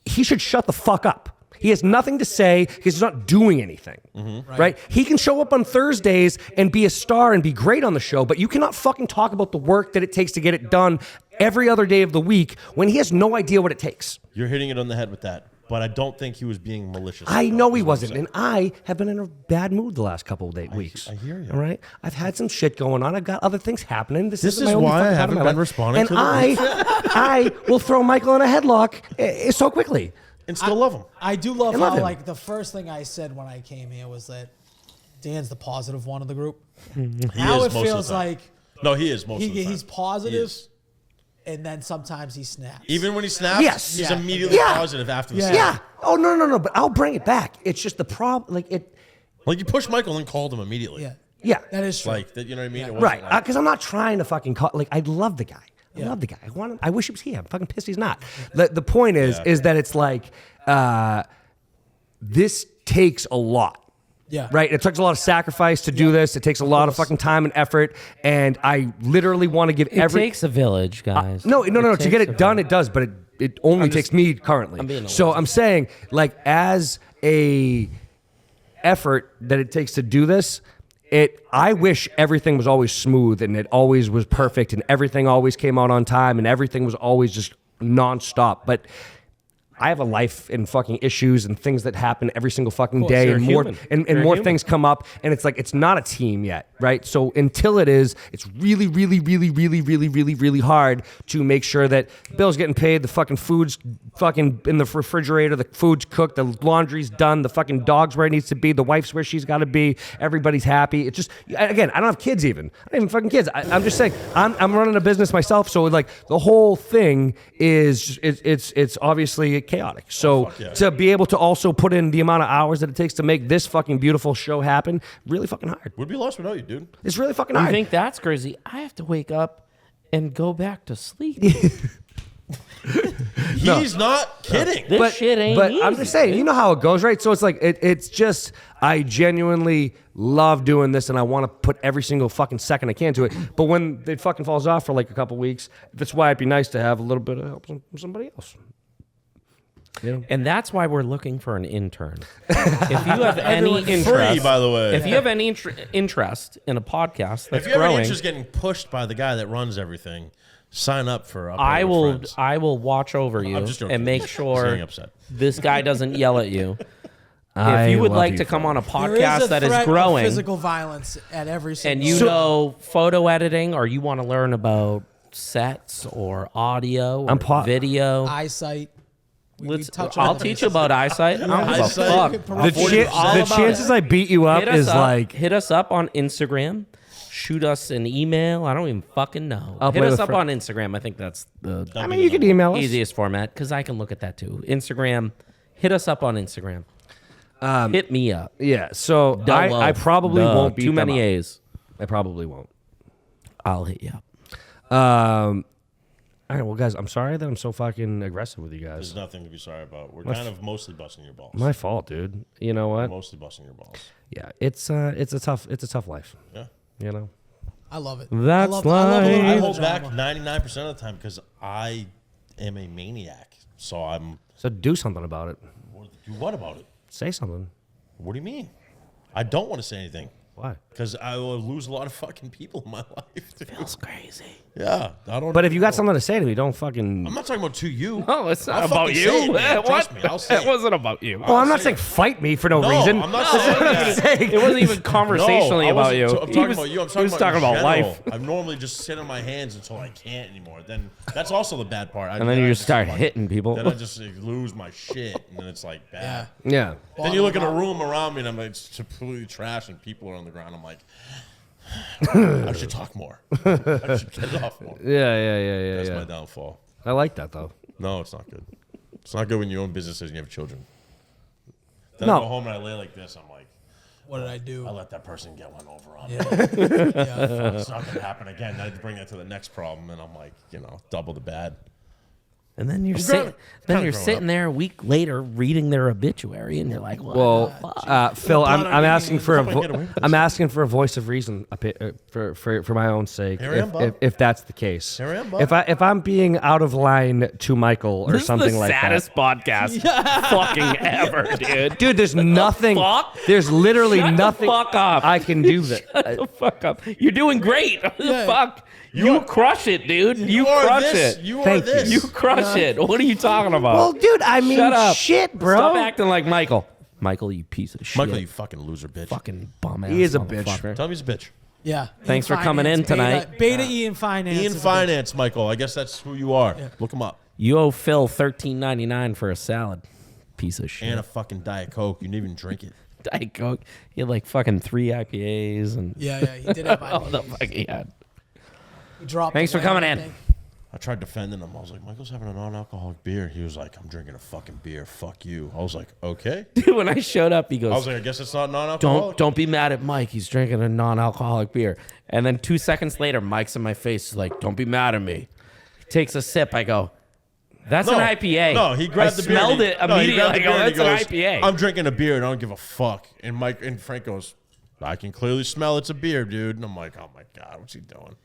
he should shut the fuck up. He has nothing to say. He's not doing anything. Right? He can show up on Thursdays and be a star and be great on the show, but you cannot fucking talk about the work that it takes to get it done every other day of the week when he has no idea what it takes. You're hitting it on the head with that. But I don't think he was being malicious. I know he wasn't, and I have been in a bad mood the last couple of weeks. I hear you. All right, I've had some shit going on. I've got other things happening. This is my only why I fucking time in haven't my been life. responding And to the I will throw Michael in a headlock so quickly. And still love him. I do love I love how him. like the first thing I said when I came here was that Dan's the positive one of the group. He Now is it most feels of the time. like No, he is most of the time. he's He positive, is. and then sometimes he snaps. Even when he snaps, Yes. he's Yeah. immediately Yeah. positive after the Yeah. snap. Yeah. Oh no. But I'll bring it back. It's just the problem. Like it. Like you pushed Michael and called him immediately. yeah, Yeah. that is true. Like that, you know what I mean? It wasn't Right. like- Because I'm not trying to fucking call. Like I love the guy. I love the guy. I wish he was here. I'm fucking pissed he's not. The point is that it's like this takes a lot. Yeah. Right? It takes a lot of sacrifice to do this. It takes a lot of fucking time and effort. And I literally want to give it takes a village, guys. No. To takes get a it done, village. it does. But it only takes me currently. I'm being a So loser. I'm saying, like, as a effort that it takes to do this, I wish everything was always smooth and it always was perfect and everything always came out on time and everything was always just nonstop. But I have a life and fucking issues and things that happen every single fucking day, you're and more human. and You're more human. things come up, and it's like it's not a team yet, right? So until it is, it's really, really, really, really, really, really, really hard to make sure that bills getting paid, the fucking food's fucking in the refrigerator, the food's cooked, the laundry's done, the fucking dog's where it needs to be, the wife's where she's got to be, everybody's happy. It's just, again, I don't have kids even. I don't even fucking kids. I'm just saying, I'm running a business myself, so like the whole thing is it's obviously chaotic. So yeah. to be able to also put in the amount of hours that it takes to make this fucking beautiful show happen, really fucking hard. We'd be lost without you, dude. It's really fucking You hard. think that's crazy? I have to wake up and go back to sleep. He's not kidding. This shit ain't But easy. I'm just saying, you know how it goes, right? So it's like it's just I genuinely love doing this, and I want to put every single fucking second I can to it. But when it fucking falls off for like a couple weeks, that's why it'd be nice to have a little bit of help from somebody else. You know? And that's why we're looking for an intern. If you have any interest, Free, by the way. if you have any interest in a podcast that's If you have growing, any interest getting pushed by the guy that runs everything, sign up for Up I With will Friends. I will watch over you I'm just joking. and make Just sure getting upset. this guy doesn't yell at you. I If you would love like you to come for on a it. There is podcast a that is threat of growing physical violence at every single. and you know photo editing or you want to learn about sets or audio or video, eyesight. We touch I'll on teach this. you about eyesight. I don't give a Eyesight. fuck. The chances I beat you up is like hit us up on Instagram. Shoot us an email. I don't even fucking know. I'll Hit play us with up Fred. on Instagram. I think that's the I mean, you could email us. easiest format because I can look at that too. Instagram. Hit us up on Instagram. Hit me up. Yeah, so Double. I probably Duh. won't beat Too them many up. A's. I probably won't. I'll hit you up. All right, well, guys, I'm sorry that I'm so fucking aggressive with you There's guys. nothing to be sorry about. We're kind of mostly busting your balls. My fault, dude. You know what? Mostly busting your balls. Yeah, it's a tough life. Yeah. You know, I love it. That's I love a little life. bit I of hold back drama. 99% of the time because I am a maniac. So I'm. So do something about it. Do what about it? Say something. What do you mean? I don't want to say anything Why? because I will lose a lot of fucking people in my life. Dude. Feels crazy. Yeah, I don't. But if you got know. something to say to me, don't fucking. I'm not talking about to you. No, it's not I'll about fucking you. say it, man. What? Trust me, I'll say That it. wasn't about you. Well, I'm not say saying it. fight me for no, No, reason. I'm not saying that. saying. It wasn't even conversationally No, I about wasn't you. I'm He talking was- about you. I'm he was talking about in life. general. I normally just sit on my hands until I can't anymore. Then that's also the bad part. And then you I just start like, hitting people. Then I just like, lose my shit, and then it's like bad. Yeah. Yeah. Then you look in a room around me, and I'm like, it's completely trash, and people are on the ground. I'm like, I should talk more. I should get it off more. Yeah. That's my downfall. I like that though. No, it's not good. It's not good when you own businesses and you have children. Then No. I go home and I lay like this. I'm like, What did I do? I let that person get one over on me. Yeah. It's not gonna happen again. I bring that to the next problem, and I'm like, double the bad. And then you're I'm sitting, growing- kinda growing up. there a week later reading their obituary, and you're like, what? Well, Phil, I'm asking for Hope I get away with this. I'm asking for a voice of reason for my own sake. Here I am, bub. If that's the case, Here I am, bub. if I'm being out of line to Michael or This something is the like saddest podcast fucking ever, dude. that, dude, there's nothing. fuck? There's literally Shut the nothing fuck up. I can do that. Shut the fuck up. You're doing great. Yeah. Fuck. You crush it, dude. You are crush this. it. You are Thank you. this. You crush it. What are you talking about? Well, dude, I mean, Shut up. shit, bro. Stop acting like Michael. Michael, you piece of shit. Michael, you fucking loser, bitch. fucking bum ass. He is a bitch. motherfucker. Tell me he's a bitch. Yeah. Thanks Ian for coming in Finance, tonight. Beta Ian Finance. Ian is a Finance, Michael. I guess that's who you are. Look him up. You owe Phil $13.99 for a salad. Piece of shit. And a fucking Diet Coke. You didn't even drink it. Diet Coke. He had like fucking 3 IPAs and bitch. Yeah, he did have all the IPAs. fuck he had. He dropped Thanks the for coming weight, I in. think. I tried defending him. I was like, Michael's having a non-alcoholic beer. He was like, I'm drinking a fucking beer. Fuck you. I was like, okay. Dude, when I showed up, he I goes, was like, I guess it's not non-alcoholic. don't be mad at Mike. He's drinking a non-alcoholic beer. And then 2 seconds later, Mike's in my face. He's like, don't be mad at me. He takes a sip. I go, that's an IPA. No, he grabbed I the beer. smelled it No, he immediately. grabbed I the go, beer and that's he an goes, IPA. I'm drinking a beer and I don't give a fuck. And Mike and Frank goes, I can clearly smell it's a beer, dude. And I'm like, oh my God, what's he doing?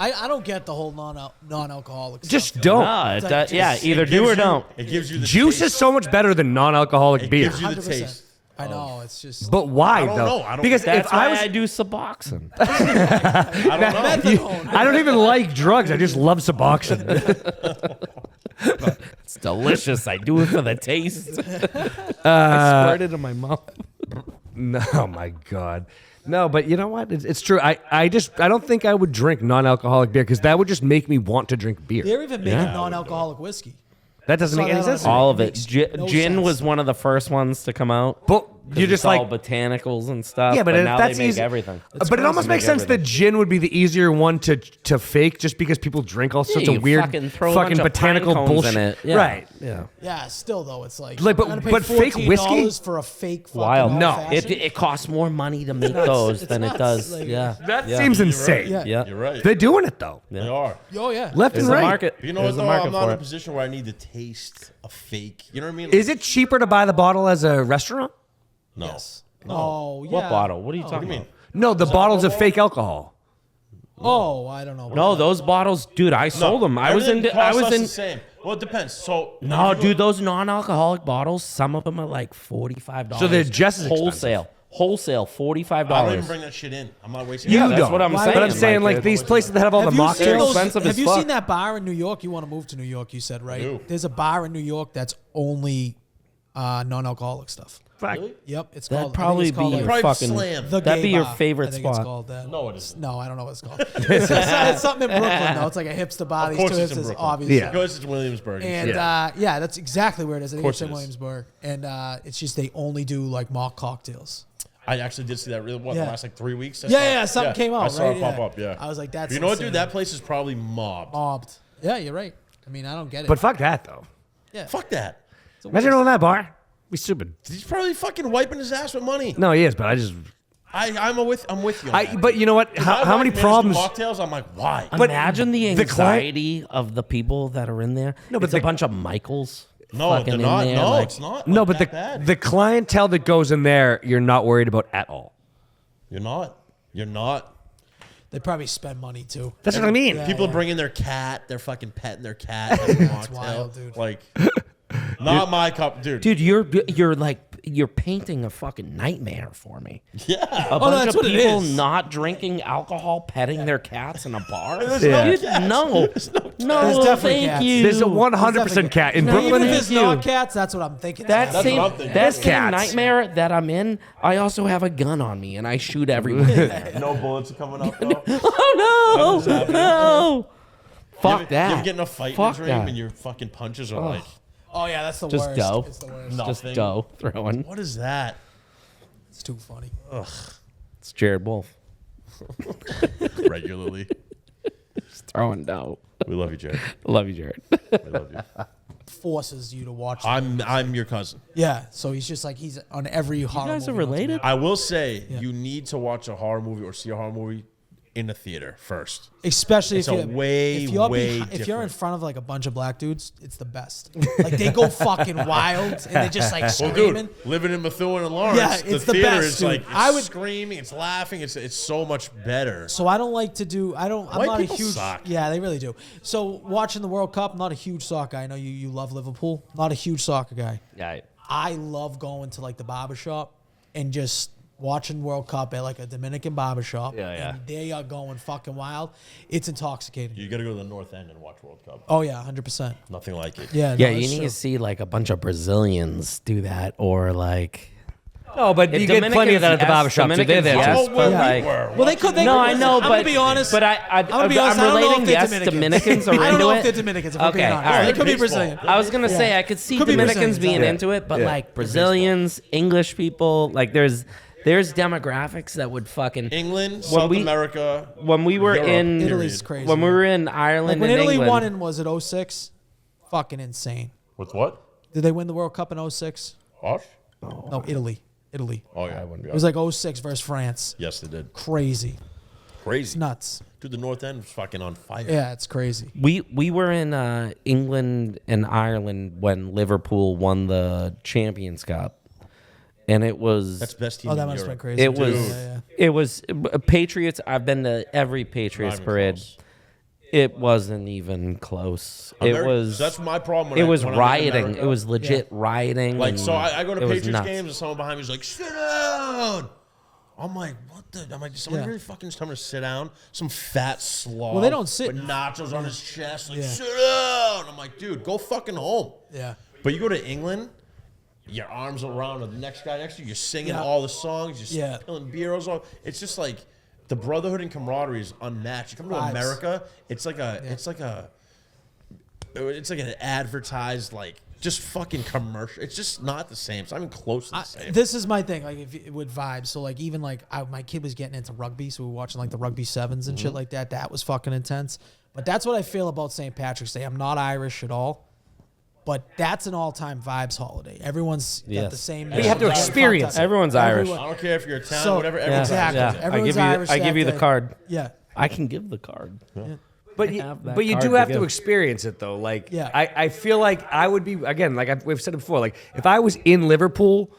I don't get the whole non-alcoholic stuff. Just don't. No, It's like that- yeah, just- either It do gives or you- don't. It gives you the Juice taste. is so much better than non-alcoholic It beer. gives you the 100%. taste. I know. It's just. But why I don't though? know. I don't- Because That's if why I was, I do Suboxone. I don't know. Methadone. I don't even like drugs. I just love Suboxone. It's delicious. I do it for the taste. I squirt it in my mouth. No, oh my God. No, but you know what? It's true. I don't think I would drink non-alcoholic beer because that would just make me want to drink beer. They're even making Yeah. non-alcoholic whiskey. That doesn't Saw make any that on sense. a- All of it. Makes no Gin sense. was one of the first ones to come out. But you're It's just all like, botanicals and stuff. yeah, but now that's they make easy. everything. But it almost makes sense that gin would be the easier one to fake, just because people drink all sorts you of weird, fucking throw a fucking bunch of pine botanical cones bullshit in it. Yeah. Right? Yeah. Yeah, still though, it's like. Like, but- I'm gonna pay but fake $14 whiskey? for a fake fucking Wild. No. old-fashioned? It costs more money to make nuts. those It's than it nuts. does. Like- Yeah. That Yeah. seems You're insane. right. Yeah. You're right. They're doing it though, Yeah. They are. Oh yeah. left There's and a right. market. But you know There's what, a though? market I'm not for in a it. position where I need to taste a fake. You know what I mean? Is it cheaper to buy the bottle as a restaurant? No. Yes. No. Oh yeah. What bottle? What are you What do talking you mean? about? No, the bottles of fake alcohol. Oh, I don't know. No, those bottles, dude. I sold them. I was in. Everything I costs was us in. the same. Well, it depends. So No, if you dude, look- those non-alcoholic bottles. Some of them are like $45. So they're just as wholesale. Wholesale, $45. I don't even bring that shit in. I'm not wasting. You time. that's don't. what I'm But saying. I'm saying like Like, these places that have all the Have you seen mocktails. those? expensive Have as you fuck. seen that bar in New York? You want to move to New York? You said right. do. There's a bar in New York that's only non-alcoholic stuff. Fuck. Yep, it's That'd called. probably I think it's called be your like, Private fucking. Slam. the that'd Gay be your Bar. favorite I think It's spot. called that. No, it isn't. No, I don't know what it's called. it's something in Brooklyn though. It's like a hipster bar. Of These course two it's in hipsters, Brooklyn. obviously. Yeah. Because it's Williamsburg. And Yeah. that's exactly where it is. I think course it's in it is. Williamsburg, and it's just they only do like mock cocktails. I actually did see that. Really, what Yeah. the last like 3 weeks? I Yeah, saw- something came out. I saw right? it pop Yeah. up. Yeah. I was like, that's. You know what, dude? insane. That place is probably mobbed. mobbed. Yeah, you're right. I mean, I don't get it. But fuck that though. yeah, Fuck that. It's a Imagine waste. owning that bar. Be stupid. He's probably fucking wiping his ass with money. No, he is, but I just. I'm with you. On that. But you know what? If How my many wife managed problems? Mocktails. I'm like, why? But Imagine the the cli- anxiety of the people that are in there. No, but it's a the- bunch of Michaels. No, fucking they're in not. there, No, like- it's not. No, like but that bad. the clientele that goes in there, you're not worried about at all. You're not. You're not. They probably spend money too. That's what I mean. Yeah, People yeah. bring in their cat. They're fucking petting their cat. Having a That's mocktail. wild, dude. Like, not my cup, dude. Dude, you're painting a fucking nightmare for me. Yeah. A bunch that's of what it people is. not drinking alcohol, petting their cats in a bar. Yeah. Dude, no, There's no, definitely thank cats. you. There's a 100% cat in No, Brooklyn. Even if Thank it's you. not cats, that's what I'm thinking. That That's same, what I'm thinking. that There's same cats. nightmare that I'm in, I also have a gun on me and I shoot everyone. No bullets are coming up, though. Oh no, no. Fuck that. You ever get in a fight Fuck in a dream that. and your fucking punches are like, Oh yeah, that's the Just worst. dough. It's the worst. Just nothing. dough throwing. What is that? It's too funny. It's Jared Wolf. Regularly. Just throwing dough. We love you, Jared. Love you, Jared. We love you. Forces you to watch. I'm your cousin. Yeah, so he's just like he's on every horror. guys are movie known to related? man. I will say you need to watch a horror movie or see a horror movie in the theater first. Especially It's if a you're way, if you're way if you're in different. front of like a bunch of black dudes, it's the best. Like they go fucking wild and they're just like Well, screaming. dude, living in Methuen and Lawrence, Yeah, the it's the theater best, is dude. like it's I would- screaming, it's laughing, it's so much better. So I don't like to do. I'm White not a people huge. suck. Yeah, they really do. So watching the World Cup, I'm not a huge soccer guy. I know you love Liverpool. Not a huge soccer guy. Yeah. I love going to like the barbershop and just watching World Cup at like a Dominican barbershop. Yeah, yeah. And they are going fucking wild. It's intoxicating. You got to go to the North End and watch World Cup. Oh yeah, 100%. Nothing like it. Yeah. Yeah, no, you it's need true. to see like a bunch of Brazilians do that, or like No, but you get plenty of that at the barbershop too. They're there too. Yes, Oh, but we like, were. Well, they could. They no, could, I know, I'm but gonna be honest. But I'm gonna be honest. I'm I don't know relating. if they're Yes, Dominicans. Dominicans are I don't into know it. if they're Dominicans. If I'm Okay, being all honest. right. They could be Baseball. Brazilian. I was gonna say I could see Could be Dominicans Brazilians, being yeah. into it, but Yeah. like Brazilians, English people, like there's demographics that would fucking England, South we- America. when we were Europe, in Italy's crazy. when we were in Ireland Like when and Italy England. won in was it 06? Fucking insane. With what? Did they win the World Cup in 06? Us? No, Italy. Oh yeah. It was like 06 versus France. Yes, they did. Crazy. It's Crazy. nuts. Dude, the North End was fucking on fire. Yeah, it's crazy. We were in England and Ireland when Liverpool won the Champions Cup, and it was That's best team Oh, that in must have been Europe. crazy. it too. was Yeah, it was Patriots. I've been to every Patriots Not even parade. close. It wasn't even close. It Ameri- was. so that's my problem. When It I- was when I'm in rioting. America. It was legit rioting. Like, and so I go to it was Patriots nuts. games and someone behind me is like, sit down. I'm like, what the? I'm like, did somebody Yeah. really fucking tell me to sit down? Some fat slob. Well, they don't sit- With nachos on his chest. Like, Yeah. sit down. I'm like, dude, go fucking home. Yeah. But you go to England, your arms around the next guy next to you, you're singing Yeah. all the songs, you're Yeah. spilling beers on. It's just like the brotherhood and camaraderie is unmatched. You come to Vibes. America, it's like an advertised like just fucking commercial. It's just not the same. It's not even close to the same. This is my thing, like with vibes. So like even like my kid was getting into rugby, so we were watching like the rugby sevens and shit like that. That was fucking intense. But that's what I feel about St. Patrick's Day. I'm not Irish at all, but that's an all-time vibes holiday. Everyone's got Yes. the same. But you have to experience it. Everyone's Irish. I don't care if you're Italian, So- whatever. Yeah. Everyone's Exactly. Irish. Everyone's Irish I that give you the day. card. Yeah. I can give the card. But have that you card do to have to give. experience it though. Like Yeah. I feel like I would be again like we've said it before. Like if I was in Liverpool,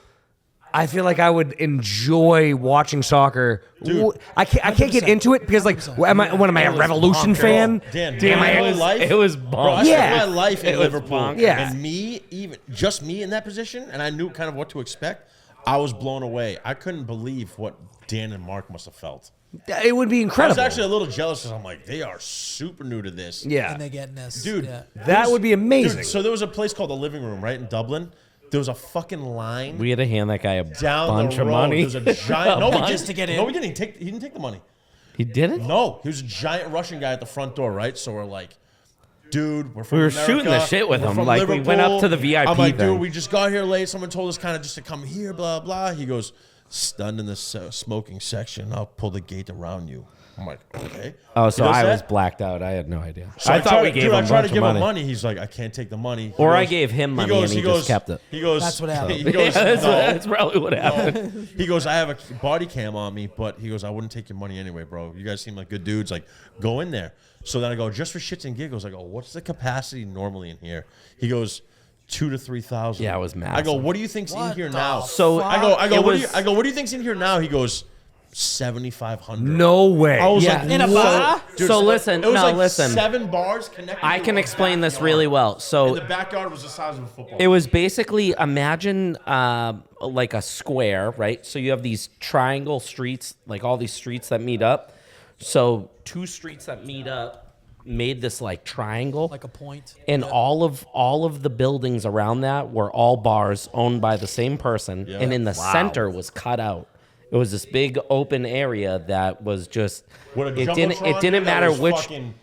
I feel like I would enjoy watching soccer. Dude. I can't get 100%. into it because like am I a Revolution fan? Dan, Damn, my I- whole life. It was Bro, I bonkers. Yeah. spent my life in It was Liverpool. bonkers. Yeah. And me, just me in that position, and I knew kind of what to expect. I was blown away. I couldn't believe what Dan and Mark must have felt. It would be I incredible. was actually a little jealous because I'm like, they are super new to this. yeah, And they getting this. Dude, Yeah. that would be amazing. Dude, so there was a place called the Living Room, right, in Dublin. There was a fucking line We had to hand that guy a down bunch the of road. money. There was a giant. No, Just to get in. No, he didn't take the money. He did it? No, he was a giant Russian guy at the front door, right? So we're like, dude, we're from We were America. shooting the shit with We're him. from Like, we went up to the VIP I'm like, thing. dude, we just got here late. Someone told us kind of just to come here, blah, blah. He goes, stunned in the smoking section. I'll pull the gate around you. I'm like, okay. Oh, so He does I that? was blacked out. I had no idea. So I thought we gave him I a tried bunch to of give money. him money. He's like, I can't take the money. He Or I goes- gave him money and he just kept it. He goes, That's what happened. He goes, Yeah, that's, no. that's probably what happened. He goes, I have a body cam on me, but he goes, I wouldn't take your money anyway, bro. You guys seem like good dudes. Like, go in there. So then I go, just for shits and giggles. I go, what's the capacity normally in here? He goes, 2,000 to 3,000. Yeah, it was I go, massive. what do you think's in What here the now? So I go, it what was- do you think?" He goes, 7,500. No way. I was Yeah. like, In a whoa. bar? Dude, So listen, it was no, like listen. 7 bars connected. I to can a explain this backyard. really well. And So the backyard was the size of a football. it was basically, imagine like a square, right? So you have these triangle streets, like all these streets that meet up. So 2 streets that meet up made this like triangle. Like a point. And all of the buildings around that were all bars owned by the same person. Yeah. And in the center was cut out. It was this big open area that was just With a it Jumbotron didn't that matter was which fucking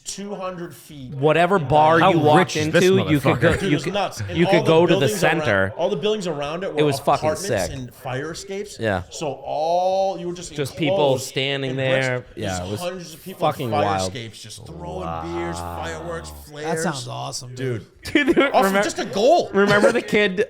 200 feet. whatever bar How you walked rich is this into, you could go motherfucker? Dude, it you was could, nuts. And you all could go to the buildings center. Around, all the buildings around it were was fucking apartments sick. and fire escapes. Yeah. So you were just people enclosed standing in there. bricks. Yeah, Just it was hundreds of people fucking in fire wild. escapes, just throwing beers, fireworks, flares. That sounds awesome, dude. Dude, off of just a goal. Remember the kid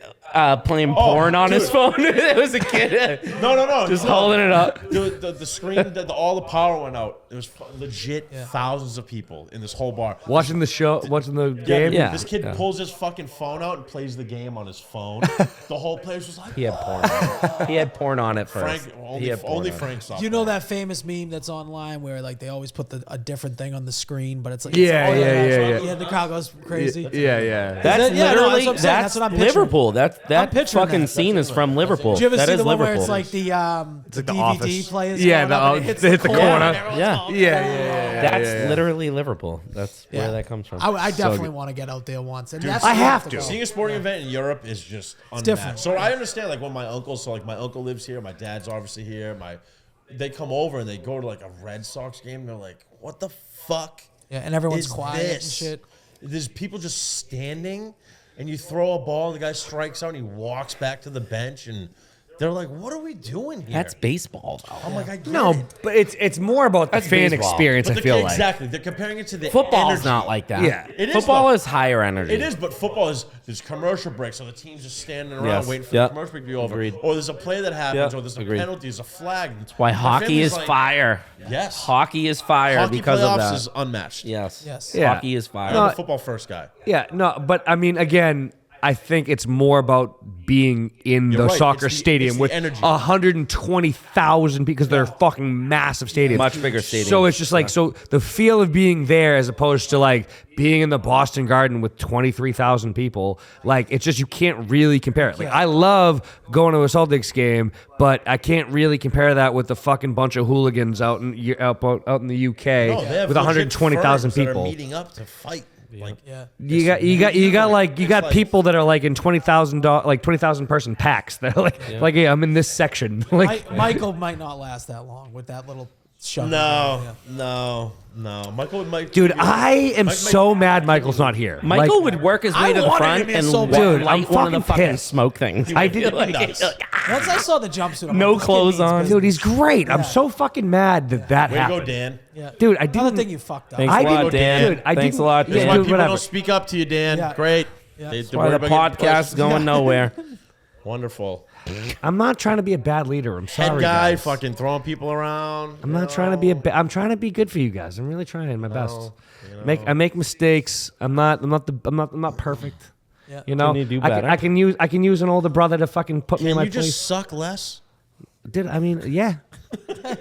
playing porn on his dude. phone? It was a kid No. just holding it up. The screen, all the power went out. There was legit thousands of people in this whole bar. Watching the show, watching the game. Yeah. This kid pulls his fucking phone out and plays the game on his phone. The whole place was like, He had porn. On it. He had porn on it first. Frank, He had porn only on it. Frank saw. You know that famous meme that's online where like they always put a different thing on the screen, but it's like Yeah, it's yeah. The crowd goes crazy. Yeah. That's Yeah, no, literally that's what I'm saying. that's That's what I'm picturing. Liverpool. That picturing fucking that. scene is from Liverpool. Did you ever That see is the one Liverpool. where it's like the like the DVD Office. players? Yeah, going up and they hit the corner. Yeah. Yeah. That's literally Liverpool. That's where that comes from. I definitely want to get out there once, and that's I where you have to. go. Seeing a sporting event in Europe is just unmatched. different. So I understand, like, when my uncle lives here, my dad's obviously here. They come over and they go to like a Red Sox game. And they're like, "What the fuck?" Yeah, and everyone's is quiet this? and shit. There's people just standing, and you throw a ball, and the guy strikes out, and he walks back to the bench, and they're like, "What are we doing here?" That's baseball. Though. I'm like, I get No, it. but it's more about the That's fan baseball. experience. But I feel like. exactly. They're comparing it to the Football's energy. not like that. Yeah. It is, Football though. is higher energy. It is, but football is there's commercial breaks, so the team's just standing around Yes. waiting for Yep. the commercial break to be over. Agreed. Or there's a play that happens, Yep. or there's a Agreed. penalty, there's a flag. Why My hockey family's is like, fire. Yes. Hockey is fire Hockey because of playoffs that. is unmatched. Yes. Yes. Yeah. Hockey is fire. I'm a football first guy. Yeah, no, but I mean, again, I think it's more about being in You're the right. soccer It's the stadium with energy. 120,000 because they're fucking massive stadiums. Much bigger stadiums. So it's just like, so the feel of being there as opposed to like being in the Boston Garden with 23,000 people, like it's just, you can't really compare it. Like I love going to a Celtics game, but I can't really compare that with the fucking bunch of hooligans out in the UK No, they have with legit 120,000 firms that are people. meeting up to fight. Like, Yeah. You got people that are like in 20,000 person packs. They're like, hey, I'm in this section. Like, Michael might not last that long with that little shove. no. Michael might. dude, I am Mike- so mad Michael's not here. Michael Like, would work his I way to the wanted front him in and so light bad. Dude, I'm one of the fucking fucking pissed. smoke things. I did Like, nuts. Once I saw the jumpsuit, I'm No like, this kid clothes means on. business. Dude, he's great. I'm so fucking mad that Way to go, happened. Dan. Yeah. Dude, I Another didn't. thing you fucked up. Thanks I a lot, didn't- Dan. dude, I Thanks a didn't- lot, yeah, That's Dan. why dude, people whatever. don't speak up to you, Dan. Yeah. Great. Yeah. They That's Why the worry about your podcast's going nowhere. Wonderful. I'm not trying to be a bad leader. I'm sorry, Head guy, guys. fucking throwing people around. I'm not trying to be I'm trying to be good for you guys. I'm really trying my best. I make mistakes. I'm not perfect. Yeah. You know, Can you do I better? can use an older brother to fucking put me in Can my you place. just suck less? I mean, yeah,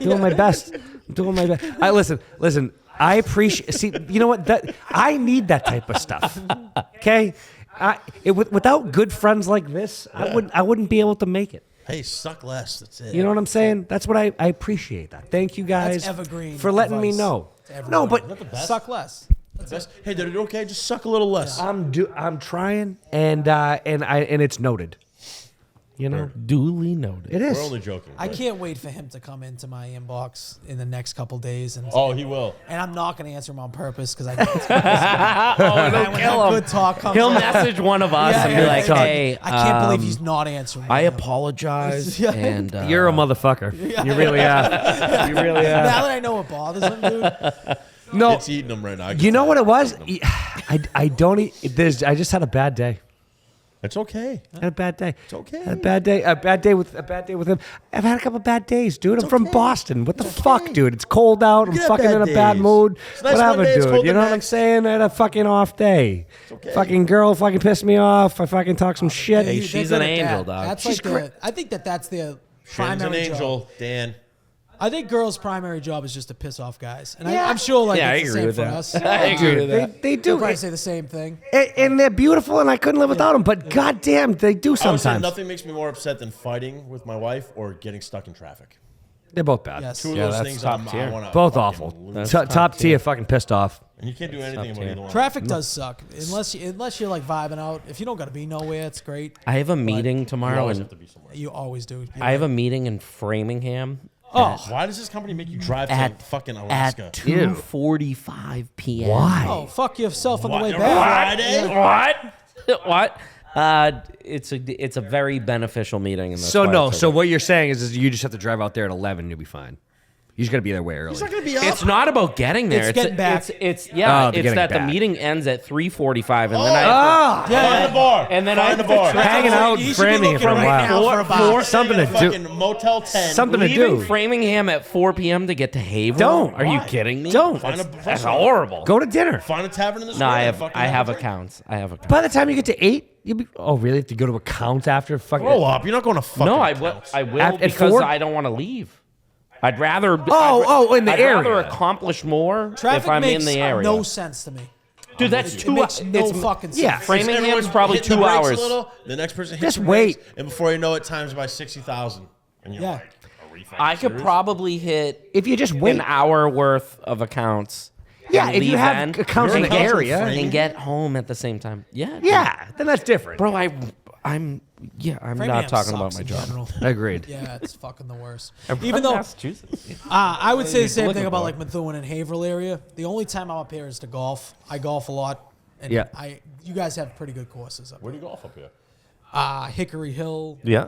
doing my best. Doing my best. Listen. I appreciate. See, you know what? That I need that type of stuff. Okay, without good friends like this, I wouldn't be able to make it. Hey, suck less. That's it. You know what I'm saying? That's what I appreciate. That. Thank you guys That's evergreen for letting me advice. know. It's No, evergreen. but Suck less. Best- Hey, did it okay? Just suck a little less. I'm trying, and it's noted. You know, Duly noted. it is. We're only joking. I but- can't wait for him to come into my inbox in the next couple days, and Oh, he will. and I'm not going to answer him on purpose because I know it's Oh, when don't that kill him. good talk comes. He'll out. message one of us Yeah, and be yeah, like, yeah. "Hey, I can't believe he's not answering. I me. apologize." Yeah. And You're a motherfucker. You really are. You really are. Now that I know what bothers him, dude. No, It's eating him right now. I can you know tell. what it was? I don't eat. I just had a bad day. It's okay. I had a bad day. It's okay. A bad day. A bad day with him. I've had a couple bad days, dude. I'm from Boston. What the fuck, dude? It's cold out. I'm can have fucking in a bad bad days. mood. It's nice Whatever, one day, it's dude. cold You the know what I'm next. saying? I had a fucking off day. okay. Fucking girl fucking pissed me off. I fucking talked some shit. Hey, They're she's good an at that. angel, dog. That's She's like I think that's their Shan's primary an angel, job. Dan. I think girls' primary job is just to piss off guys, and I'm sure like Yeah, I it's the agree same with for that. us. I agree with that. They They'll do. probably say the same thing. And they're beautiful, and I couldn't live without them. But goddamn, they do I would say sometimes. nothing makes me more upset than fighting with my wife or getting stuck in traffic. They're both bad. Yes. Two of Yeah, those that's things top I tier. want to Both awful. Top tier, fucking pissed off. And you can't do anything about tier. either one. Traffic does suck unless you're like vibing out. If you don't got to be nowhere, it's great. I have a meeting You tomorrow, always and have to be somewhere. You always do. I have a meeting in Framingham. Why does this company make you drive to At fucking Alaska? At 2:45 p.m. Why? Oh, fuck yourself on the way What? back. Friday? What? It's a very beneficial meeting. And that's So why no. it's So over. what you're saying is you just have to drive out there at 11 and you'll be fine. You just got to be there way early. He's not going to be up. It's not about getting there. It's getting back. It's Oh, yeah. they're it's getting that back. the meeting ends at 3:45, and then I Find the bar. and then Find I the bar. hanging out, You should be Framingham looking for a right while. now for a bar. Something to do. Fucking Motel 10. Something to leaving do. Framingham at 4 p.m. to get to Haverhill. Don't. Are you Why? kidding me? Don't. That's horrible. Go to dinner. Find a tavern in the No, square. I and have fucking I have a drink. accounts. I have accounts. By the time you get to 8, you'll be. Oh, really? Have to go to accounts after fucking. Grow up. You're not going to fucking No, I will. Counts. I will At because 4? I don't want to leave. I'd rather. in the I'd area. rather accomplish more Traffic if I'm makes in the area. no sense to me. Dude, that's It two. makes no it's- fucking sense. yeah. Framingham's Everyone's probably hitting the 2 brakes a hours. little, the next person hits Just the brakes, wait. and before you know it, times by 60,000. And you're Yeah. like, are we fucking I could serious? probably hit If you just wait. an hour worth of accounts. Yeah, and if you leave have then accounts in Your the accounts are area. free. and get home at the same time. Yeah. Yeah, then that's different. Bro, I'm Framingham not talking about sucks my in job. general. Agreed. Yeah, it's fucking the worst. I'm Even from though Massachusetts. I would say the same looking thing about for like it. Methuen and Haverhill area. The only time I'm up here is to golf. I golf a lot. And Yeah. you guys have pretty good courses up Where do you golf up here? here. Hickory Hill. Yeah.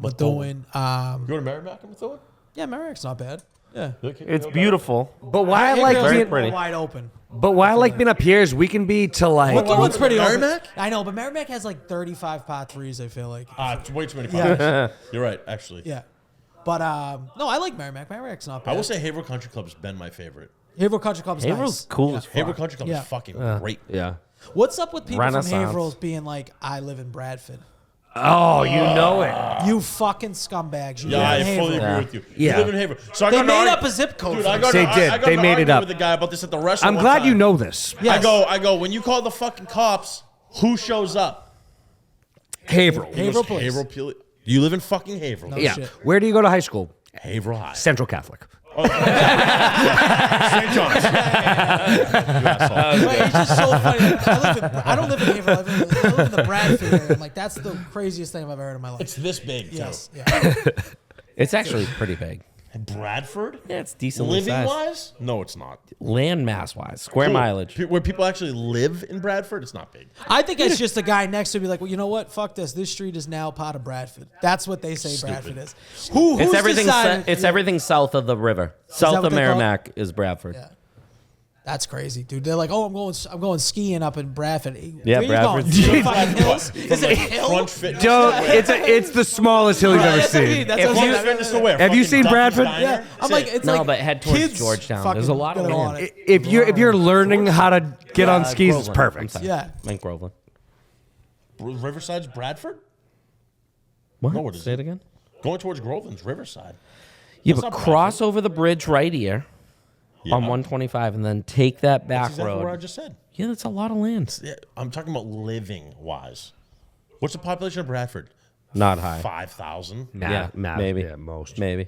Methuen. You go to Merrimack and Methuen? Yeah, Merrick's not bad. Yeah. It's beautiful. But why I like Hickory's very being, pretty. wide open. but why I like being up here is we can be to like. Methuen's pretty open. Merrimack? I know, but Merrimack has like 35 par threes, I feel like. It's way too many Yeah. cars. You're right, actually. Yeah. But no, I like Merrimack. Merrimack's not bad. I will say Haverhill Country Club's been my favorite. Haverhill Country Club's Haverhill's nice. cool Yeah. as fuck. Haverhill Country Club Yeah. is fucking great. Yeah. What's up with people Renaissance. from Haverhill being like, I live in Bradford? Oh, you know it. You fucking scumbags. You Yeah, live in I fully Haverhill. agree with you. Yeah. You live in Haverhill. So I They got made up a zip code. Dude, for I got They I did. got They in an made it argument up. with the guy about this at the restaurant. I'm one glad time. you know this. Yes. I go, when you call the fucking cops, who shows up? Haverhill. He goes, Haverhill Police. Haverhill Police. You live in fucking Haverhill. No. Yeah. shit. Where do you go to high school? Haverhill High. Central Catholic. St. John's. You asshole. But it's just so funny. I don't live in Haverhill. I live in the Bradford area. I'm like, that's the craziest thing I've ever heard in my life. It's this big, too. Yes. Yeah. It's actually pretty big. Bradford? Yeah, it's decently Living sized. wise? No, it's not. Land mass wise, square Cool. mileage. Where people actually live in Bradford, it's not big. I think it's just the guy next to me like, well, you know what? Fuck this. This street is now part of Bradford. That's what they say Stupid. Bradford is. Who's It's everything. decided? It's Yeah. everything south of the river. that South what of they call it? Merrimack is Bradford. Yeah. That's crazy, dude. They're like, oh, I'm going skiing up in Bradford. Yeah, Where Bradford's- You going? To the fucking hills? Is it a hill? Crunch Fitness. Don't. It's the smallest hill you've ever That's what I mean. seen. That's If what I'm you saying. fitness to where? Have you Fucking seen Duffy's Bradford? Diner? Yeah, I'm like, it's No, like but head towards kids Georgetown. fucking There's a lot of gonna go land. on it. If you're learning how to get on skis, it's Groveland. I'm perfect. sorry. Yeah. Meant Groveland. Riverside's Bradford? What? No, what is Say it? it again. Going towards Groveland's Riverside. Yeah, That's but not cross over the bridge right here Yeah. on 125, and then take that back That's exactly road. what I just said. Yeah, that's a lot of land. Yeah, I'm talking about living wise. What's the population of Bradford? Not high. 5,000. Yeah, maybe. Yeah, most. Maybe.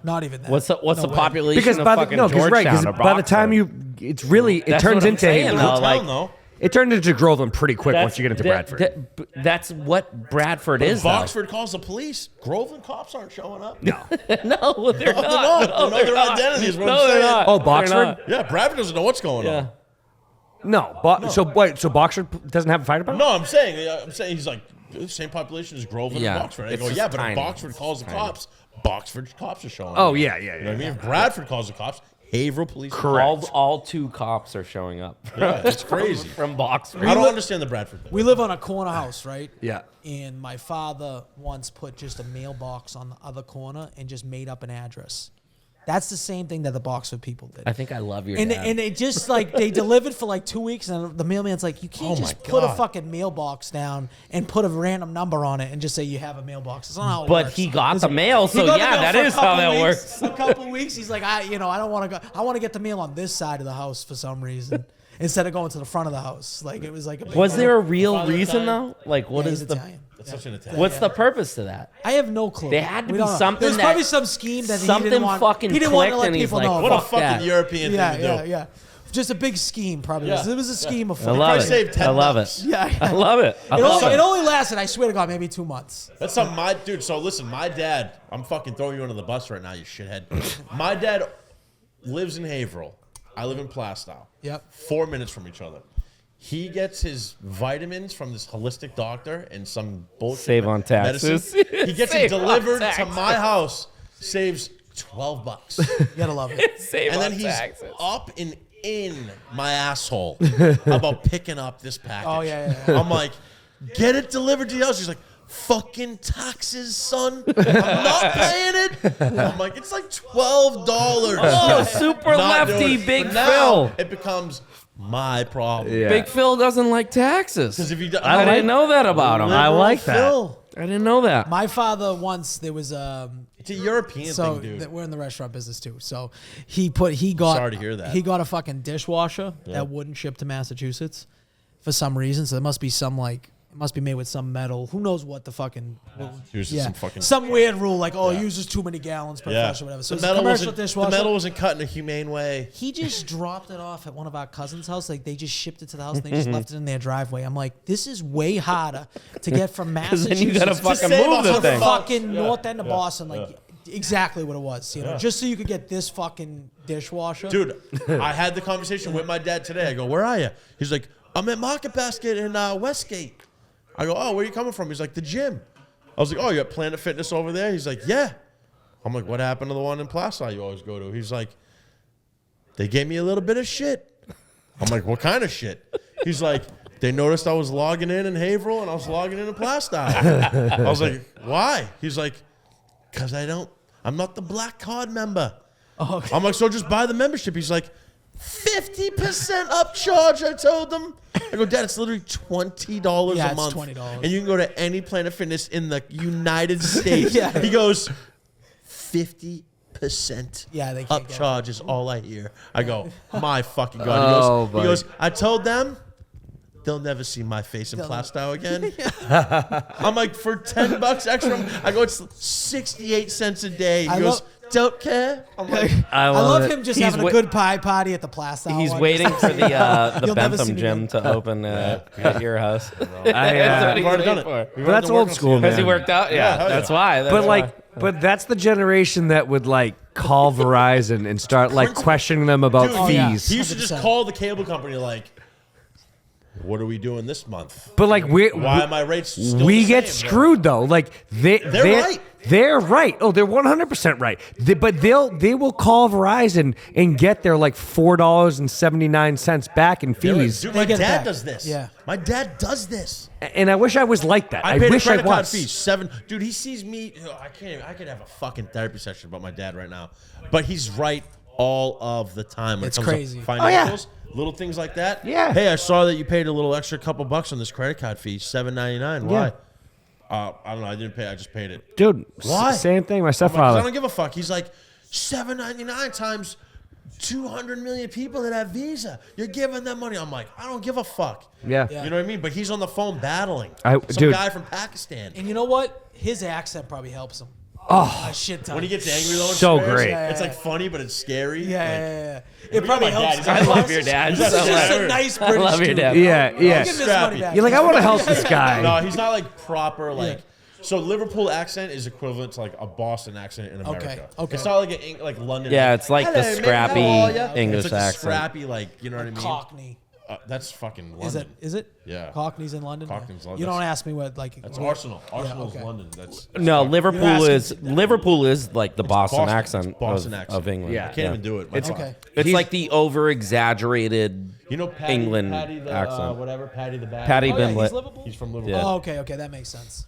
Not even that. What's the No the way. population Because of by the fucking no, because right, Georgetown because or by the time Brockton? it's really it That's turns what I'm into saying, Haverhill. though. Town, like- though. It turned into Groveland pretty quick once you get into Bradford. That's what Bradford is, though. Boxford calls the police. Groveland cops aren't showing up. No. No, they're No, not. they know their identity is what No, I'm they're saying. not. Oh, They're Boxford? not. Yeah, Bradford doesn't know what's going Yeah. on. No. So wait. So Boxford doesn't have a fire department? No, I'm saying he's like the same population as Groveland Yeah, and Boxford. And I it's go, just yeah, but tiny. if Boxford calls the cops, Boxford cops are showing Oh up. yeah. You know what I mean? If Bradford calls the cops, Haverhill police. are Correct. All two cops are showing up. Yeah, it's crazy. From Boxford. I don't understand the Bradford thing. We live on a corner house, right? Yeah. And my father once put just a mailbox on the other corner and just made up an address. That's the same thing that the Boxford people did. I think I love your And dad. and it just like they delivered for like 2 weeks, and the mailman's like, you can't Oh just my put a God. fucking mailbox down and put a random number on it and just say you have a mailbox. It's not how it But works. he got He's the like- mail, he so got the yeah, mail that for a is how couple that weeks. works. A couple weeks, he's like, I don't want to go. I want to get the mail on this side of the house for some reason instead of going to the front of the house. Like it was like a big Was deal. there a real Father reason Italian? though? Like, what Yeah, is he's the Italian. That's such an Italian. what's the purpose to that? I have no clue. There had to We be don't know. something There was that- probably some scheme that he something didn't want. fucking He didn't want to clicked let and he's people like, know. What a fuck fucking that. European yeah, thing to yeah, do. yeah. Just a big scheme, probably. Yeah. It was a scheme of I fun. love Probably it. saved 10 I love bucks. it. Yeah, I love it. I It love only, it. it only lasted, I swear to God, maybe 2 months. That's something my dude. So listen, my dad. I'm fucking throwing you under the bus right now, you shithead. My dad lives in Haverhill. I live in Plastow. Yep. 4 minutes from each other. He gets his vitamins from this holistic doctor and some bullshit. Save on taxes. medicine. He gets it Save on delivered to taxes. my house. Saves $12. You gotta love it. Save And on then he's taxes. up and in my asshole about picking up this package. Oh, yeah. I'm like, get it delivered to your house. He's like, fucking taxes, son. I'm not paying it. I'm like, it's like $12. Oh, super Not doing lefty, it. Big But now, Phil. it becomes my problem. Yeah. Big Phil doesn't like taxes. 'Cause if he do- I didn't know that about him. I like that. Phil. I didn't know that. My father once, there was It's a European so thing, dude. we're in the restaurant business too. So he got Sorry to hear that. He got a fucking dishwasher that wouldn't ship to Massachusetts for some reason. So there must be some like it must be made with some metal. Who knows what the fucking Uses some fucking weird rule like it uses too many gallons per flush or whatever. So the it's a metal commercial wasn't dishwasher. the metal wasn't cut in a humane way. He just dropped it off at one of our cousins' house. Like they just shipped it to the house and they just left it in their driveway. I'm like, this is way harder to get from Because Massachusetts then you gotta to fucking save move the $100 thing. fucking Yeah. north end of Yeah. Boston. Like exactly what it was, you know, just so you could get this fucking dishwasher. Dude, I had the conversation with my dad today. I go, where are you? He's like, I'm at Market Basket in Westgate. I go, oh, where are you coming from? He's like, the gym. I was like, oh, you at Planet Fitness over there? He's like, yeah. I'm like, what happened to the one in Plaza you always go to? He's like, they gave me a little bit of shit. I'm like, what kind of shit? He's like, they noticed I was logging in Haverhill and I was logging in Plastow. I was like, why? He's like, because I'm not the black card member. Oh, I'm like, so just buy the membership. He's like, 50% upcharge, I told them. I go, Dad, it's literally $20 Yeah, a it's month. $20. And you can go to any Planet Fitness in the United States. Yeah. He goes, 50% Yeah, they can't get it. upcharge is all I hear. I go, my fucking God. Oh, He buddy. goes, I told them they'll never see my face in Plastow again. I'm like, for $10 extra, I go, it's 68 cents a day. He I goes, love- don't care. I'm like, I I love, love it. him just He's having a wa- good pie party at the Plastow. He's one. waiting for the You'll never see Bentham me gym again. to open at your house. I, That's what we've he's already done waiting it. for. We've But already that's done old work on school, Has he man. worked out? Yeah, Yeah, hell that's yeah. why. That's But why. like, that's the generation that would like call Verizon and start like questioning them about Dude, Oh, yeah. fees. He used to just 100%. call the cable company like, what are we doing this month? But like Why are my rates still we the get same, screwed though. Like they're right. They're right. Oh, they're 100% right. But they will call Verizon and get their like $4.79 back in They're right. fees. Dude, They my get it dad back. does this. Yeah. My dad does this. And I wish I was like that. I paid wish a credit I card was. fee, $7. Dude, he sees me. I could have a fucking therapy session about my dad right now. But he's right all of the time. When It's it comes crazy. To Oh, yeah. financials, little things like that. Yeah. Hey, I saw that you paid a little extra couple bucks on this credit card fee, $7.99. Why? Yeah. I don't know. I didn't pay. I just paid it. Dude, Why? same thing. My 'Cause I stepfather. don't give a fuck. He's like, $7.99 times 200 million people that have Visa. You're giving them money. I'm like, I don't give a fuck. Yeah. Yeah. You know what I mean? But he's on the phone battling. Some dude. guy from Pakistan. And you know what? His accent probably helps him. Oh, a shit ton. When he gets angry though, and So swears, great. It's like funny, but it's scary. yeah, Like, yeah, yeah. we It probably got my helps. dad. I love your dad He's so just He's just much. a nice I British love your dude. dad. Yeah, Give him yeah. his Scrappy. money back. You're like, I want to help this guy. No, he's not like proper like. So Liverpool accent is equivalent to like a Boston accent in America. Okay. It's not like like London. Yeah, it's like the "Hello, mate, scrappy how are ya?" English it's like a accent. scrappy, like you know what I mean. Cockney. That's fucking London. Is it? Is it? Yeah. Cockney's in London. Cockney's Yeah. London. You don't ask me what like. That's what- Arsenal. Arsenal's okay. London. That's No, Liverpool asking- is like the Boston, Boston. accent, It's Boston of, accent. of England. Yeah. I can't even do it. My It's- God. Okay. It's like the over exaggerated You know Patty, England Patty the, accent. whatever, Patty the Bad. Patty Oh, yeah, Bimlet. he's Liverpool. He's from Liverpool. Yeah. Oh, okay, okay, that makes sense.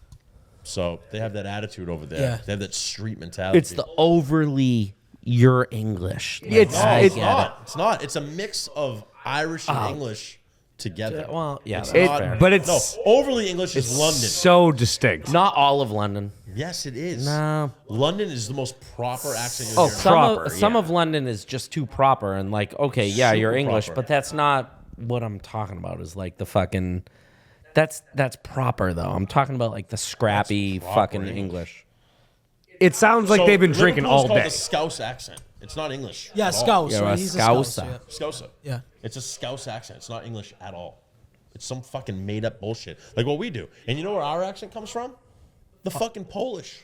So they have that attitude over there. Yeah. They have that street mentality. It's the overly you're English. Like, It's- I it's get not. It's not. It's a mix of Irish and English together. it. Well, yeah, that's It- fair. but No, it's overly English is London. so distinct. Not all of London. Yes, it is. No. London is the most proper accent you'll Oh, hear. Some proper, some yeah. of London is just too proper and like, okay, yeah, you're Super English, proper. but that's not what I'm talking about. Is like the fucking that's proper though. I'm talking about like the scrappy proper fucking English. English. It sounds like So they've been drinking Liverpool's all called day. the Scouse accent. It's not English. Yeah, at all. Scouse. You're Right? a He's a Scouse. Scouser. Scouser. Yeah. It's a Scouse accent. It's not English at all. It's some fucking made up bullshit. Like what we do. And you know where our accent comes from? The fucking Polish.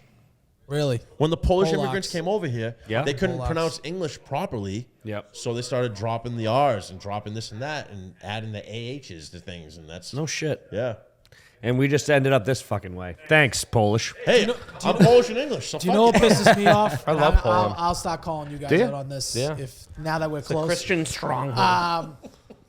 Really? When the Polish Polacks. immigrants came over here, Yeah. they couldn't Polacks. pronounce English properly. Yep. So they started dropping the R's and dropping this and that and adding the AHs to things. And that's, No shit. yeah. And we just ended up this fucking way. Thanks, Polish. Hey, I'm Polish and English. So Do you know what fuck it. pisses me off? I love Poland. I'll start calling you guys Do you? out on this. Yeah. If now that we're close. Christian stronghold.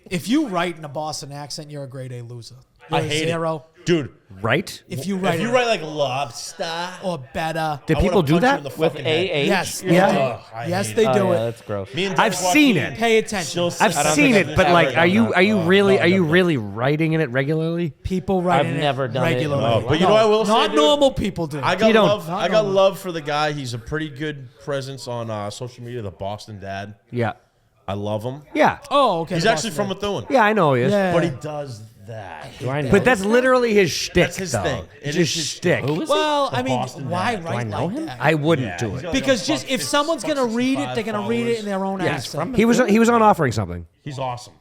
If you write in a Boston accent, you're a grade A loser. You're I a hate zero. it. Dude, Right? If you write, if you write like lobster, or better. Did I wanna people do punch you that? in the With fucking head. AH? Yes. Yeah. Ugh, I Yes, hate they it. do Oh, yeah, it. that's gross. Me and I've Dennis seen Joaquin it. Pay attention. still say- I've I don't seen think it, I've but ever like, done are you that. are you really no, are you never. really writing in it regularly? People writing I've it never done it. regularly. No, but you know what I will say, Not dude? normal people do. I got You don't- love. Not I got normal. love for the guy. He's a pretty good presence on social media. The Boston Dad. Yeah. I love him. Yeah. Oh, okay. He's the actually Boston from Methuen. Yeah, I know he is. Yeah. But he does that. Do I know? But that's literally his shtick, That's his though. thing. It's It his is his shtick. Who is he? Well, I mean, Boston why Dad. Do write I know like him? that? I wouldn't Yeah, do he's it. got Because like just if buck someone's fifty, gonna read it, buck they're gonna read it in their own Yeah, accent. He was on offering something. He's awesome.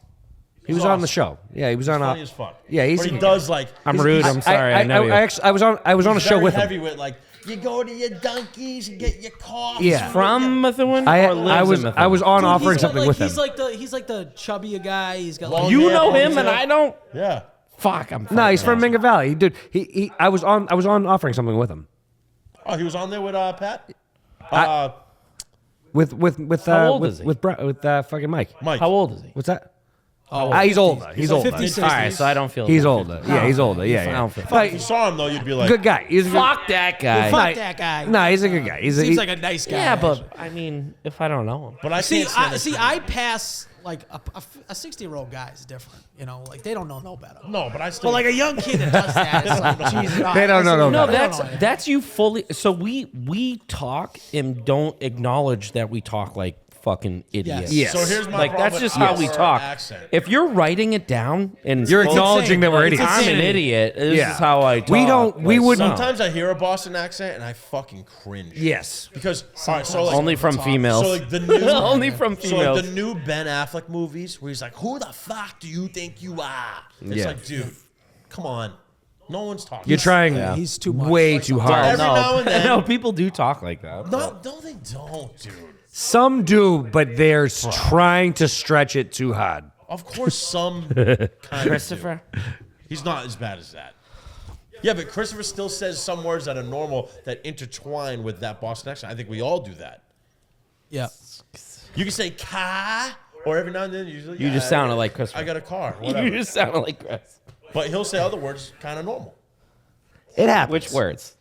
He was on the show. Yeah, he was on. Funny as fuck. Yeah, he's. But he does like. I'm he's- rude. he's- I'm sorry. I know you. actually, I was on a show very with him. heavy with like you go to your donkeys and get your coffee. Yeah. From Methuen? I or lives was in Methuen? I was on Dude, offering he's got, something like, with him. He's like the chubbier guy. He's got Long like, You hair, know him and ponytail. I don't. Yeah. Fuck, I'm. No, he's from fucking Minga Valley. Dude, he I was on offering something with him. Oh, he was on there with Pat. With How old is he? with fucking Mike. Mike. How old is he? What's that? oh, He's older. He's like older. 50, 60s. All right, so I don't feel. He's bad. older. Yeah, he's older. Yeah, I yeah. don't feel- But If you saw him though, you'd be like, good guy. He's a good, Fuck that guy. Fuck that guy. No, he's a good guy. He's a, Seems he- like a nice guy. Yeah, but I mean, if I don't know him, But I See, can't stand I, this see, shit. I pass like a 60-year-old guy is different. You know, like they don't know no better. No, but I still. But like a young kid that does that, it's like, Jesus, They don't know no no, better. that's you fully. So we talk and don't acknowledge that we talk like fucking idiots. Yes. So here's my Like problem that's with just how we our talk. Accent. If you're writing it down and You're fully- acknowledging that we're It's idiots. I'm an insanity. idiot. This Yeah. is how I talk. We don't- we Like, wouldn't- no. Sometimes I hear a Boston accent and I fucking cringe. Yes. Because all right, so like, Only from females. So like the new Only from So females. like the new Ben Affleck movies where he's like, "Who the fuck do you think you are?" It's Yeah. like, dude, come on, no one's talking. You're trying He's too much. way too hard. Every now and then. no, people do talk like that. No, they don't, dude. Some do, but they're trying to stretch it too hard. Of course, some kind of Christopher. do. He's not as bad as that. Yeah, but Christopher still says some words that are normal that intertwine with that Boston accent. I think we all do that. Yeah. You can say car, or every now and then you just sounded like Christopher. I got a car, You whatever. just sounded like Chris. But he'll say other words kind of normal. It happens. Which words?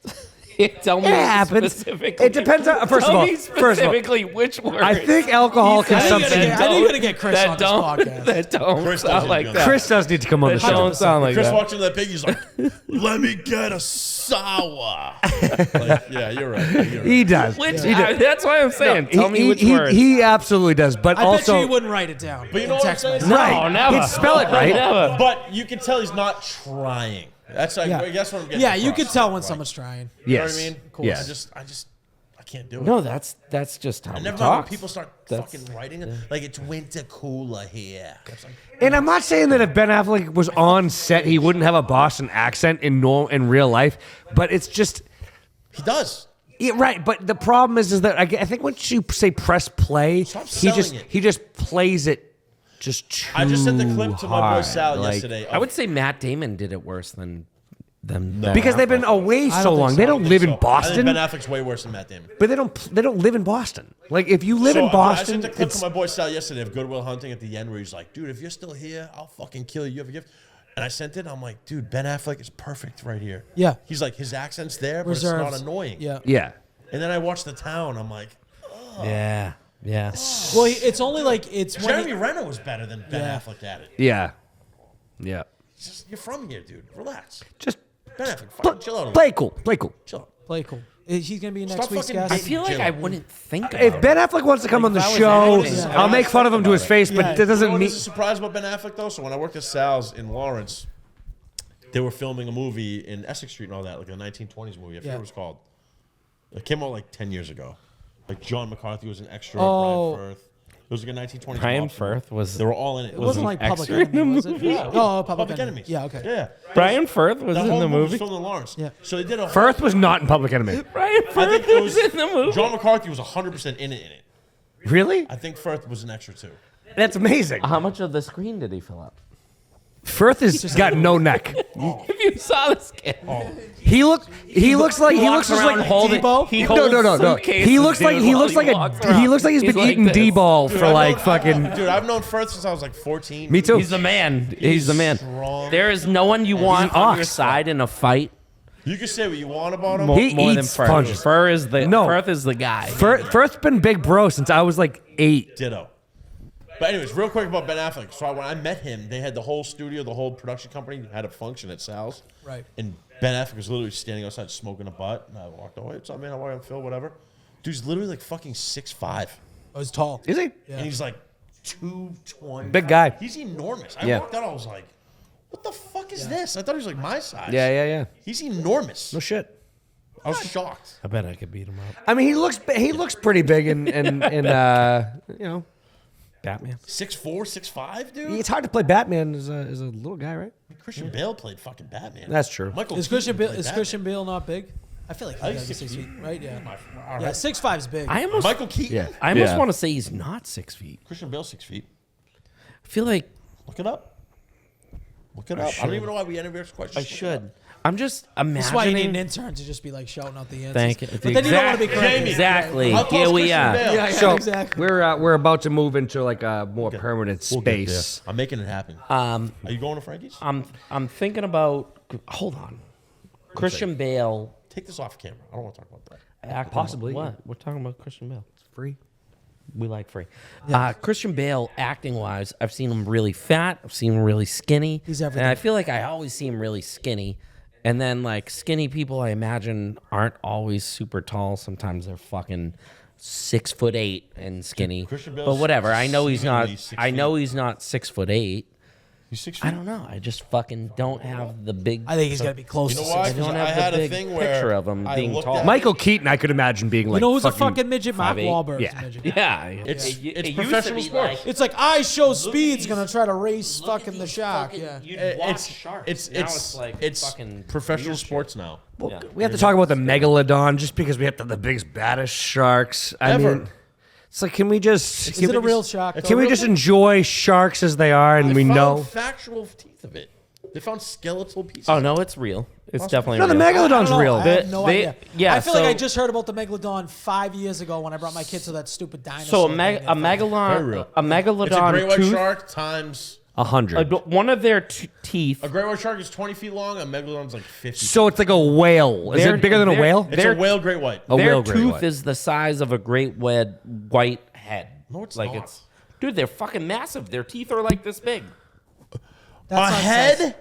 Tell me It happens. specifically. It depends on- first of Tell all- me first of all, specifically which words. I think alcohol I think consumption. you're gonna get Chris that on this don't, podcast. That don't Chris sound doesn't like do that. Chris does need to come on the That show. don't sound like Chris that. walks into that pig, he's like, "Let me get a sour." Like, yeah, you're right. You're right. He does. Which, He does. that's why I'm saying. Tell me he, which he, words. he absolutely does. But I bet also, you he wouldn't write it down. But you know in what I'm text saying? message. right? No, never. He'd spell it right. Never. But you can tell he's not trying. That's like, Yeah. that's what I'm getting. Yeah, you across. can tell when Like, someone's trying. You Yes. know what I mean? course. Yes. I can't do it. No, that's just how I we never know when talk. people start That's- fucking writing it. Like, it's winter cooler here. It's like, And I'm not saying that if Ben Affleck was on set, he wouldn't have a Boston accent in real life. But it's just he does. yeah, right. But the problem is that I think once you say press play, Stop he just selling it. he just plays it just too I just sent the clip to my boy hard. Sal Like, yesterday. I would say Matt Damon did it worse than them. because they've been away don't so think long. so. They I don't I live think in so. I think Boston. Ben Affleck's way worse than Matt Damon. But they don't live in Boston. Like if you live in I Boston, sent the clip it's to my boy Sal yesterday of Goodwill Hunting at the end where he's like, "Dude, if you're still here, I'll fucking kill you. You have a gift." And I sent it. I'm like, "Dude, Ben Affleck is perfect right here." Yeah. He's like, his accent's there, but Reserves. it's not annoying. Yeah. yeah. And then I watched The Town. I'm like, Yeah. Yeah. Well, it's only like it's when Jeremy Renner was better than Ben Yeah. Affleck at it. Yeah. Yeah. You're from here, dude. Relax. Just Ben Affleck, fucking chill out. play cool. Play cool. Chill out. play cool. He's gonna be next Stop week's fucking guest. I feel like I wouldn't think about If it. Ben Affleck wants to come on the if I was show, acting, Yeah. I'll make fun of him to his face, but Yeah. that You doesn't know what mean. is a surprise about Ben Affleck though? So when I worked at Sal's in Lawrence, they were filming a movie in Essex Street and all that, like a 1920s movie. I forget Yeah. what it was called. It came out like 10 years ago. Like John McCarthy was an extra. Oh. Brian Firth. It was like a 1920s. Brian mobster movie. Firth was. They were all in it. It wasn't like Public extra in the Enemy, was it? movie? Yeah. Oh, Public Enemy. Enemies. Yeah. Okay. Yeah. Brian Firth was That in whole the movie was movie. filmed in Lawrence. Yeah. So they did a. Firth was not in Public Enemy. Brian I Firth think it was was in the movie. John McCarthy was 100% in it. Really? I think Firth was an extra too. That's amazing. How much of the screen did he fill up? Firth has got no neck. If you saw this kid, He looks like he looks walks just around like holding. Debo? He no, holds no. suitcases, He looks like dude, he while looks like walks he around. looks like he's been like eating this. D-ball for I've like known- fucking. Dude, I've known Firth since I was like 14. Me too. He's the man. He's the man. strong. There is no one you want an on your ox. side in a fight You can say what you want about him. He more than eats Firth. sponges. Firth is the guy. Firth's been big bro since I was like 8. Ditto. But anyways, real quick about Ben Affleck. So when I met him, they had the whole studio, the whole production company had a function at Sal's. Right. And Ben Affleck was literally standing outside smoking a butt. And I walked away. What's up, man? How are you? I'm Phil, whatever. Dude's literally like fucking 6'5". Oh, he's tall. Is he? Yeah. And he's like 220. Big guy. He's enormous. I Yeah. walked out, I was like, what the fuck is this? I thought he was like my size. Yeah. He's enormous. No shit. I was shocked. I bet I could beat him up. I mean, he looks pretty big in you know. Batman. 6'4", 6'5", dude? It's hard to play Batman as a little guy, right? Christian Bale played fucking Batman. That's true. Michael Is Keaton Christian Bale played is Batman. Christian Bale not big? I feel like I he's think 6 6 feet, right? Yeah. All Yeah, right. 6'5" is big. I almost, Michael Keaton? Yeah. I almost Yeah. want to say he's not 6 feet. Christian Bale 6 feet. I feel like Look it up. Look it up. I don't even know why we interviewed this question. I Just look it should. I'm just imagining. That's why you need an intern to just be like shouting out the answers. Thank you. But then you don't want to be Exactly. corrected. Exactly. How tall's Here we Christian are. Bale? Yeah, So exactly. we're about to move into like a more permanent We'll get space. there. I'm making it happen. Um, Are you going to Frankie's? I'm thinking about. Hold on. Christian Bale. Take this off camera. I don't want to talk about that. Acting, Possibly, What? yeah. We're talking about Christian Bale. Free. We like free. Christian Bale, acting wise, I've seen him really fat. I've seen him really skinny. He's everything. And I feel like I always see him really skinny. And then like skinny people, I imagine aren't always super tall. Sometimes they're fucking 6'8" and skinny. Christian Bale's But whatever. I know he's not. seemingly 6 I know he's not 6'8". He's 6 feet. I don't know. I just fucking don't have the big. I think he's gonna be close. You know to why? 6 I don't Because have I the had a big thing picture where of him I being looked tall. at- Michael Keaton, I could imagine being like. You know who's a fucking, fucking midget? Mark 5'8". Wahlberg's Yeah. a midget. Yeah, It's it used to professional be sports. like- It's like I show speed's gonna try to race fucking the shark. Yeah. You'd watch It's sharks. it's Now it's like it's fucking professional weird shit. sports now. Yeah. We have to talk about the megalodon just because we have the biggest, baddest sharks. I Ever. mean, it's like, can we just Is it a real shark? it's though? can we real just thing. enjoy sharks as they are and They we found know? factual teeth of it. They found skeletal pieces. Oh no, it's real. It's definitely No, the real. megalodon's I don't know. real. I have no They- idea. yeah, I feel like I so- just heard about the megalodon 5 years ago when I brought my kids to that stupid dinosaur. So a, thing. meg- a Very megalodon, real. a megalodon It's a great white tooth, shark times 100. one of their teeth. a great white shark is 20 feet long. A megalodon's like 50. So it's like a whale. Is They're- it bigger than a they're- whale? it's their- a whale great white. A Their whale great tooth white. is the size of a great white head. No, it's like not. it's, dude. They're fucking massive. Their teeth are like this big. That's A not head? size.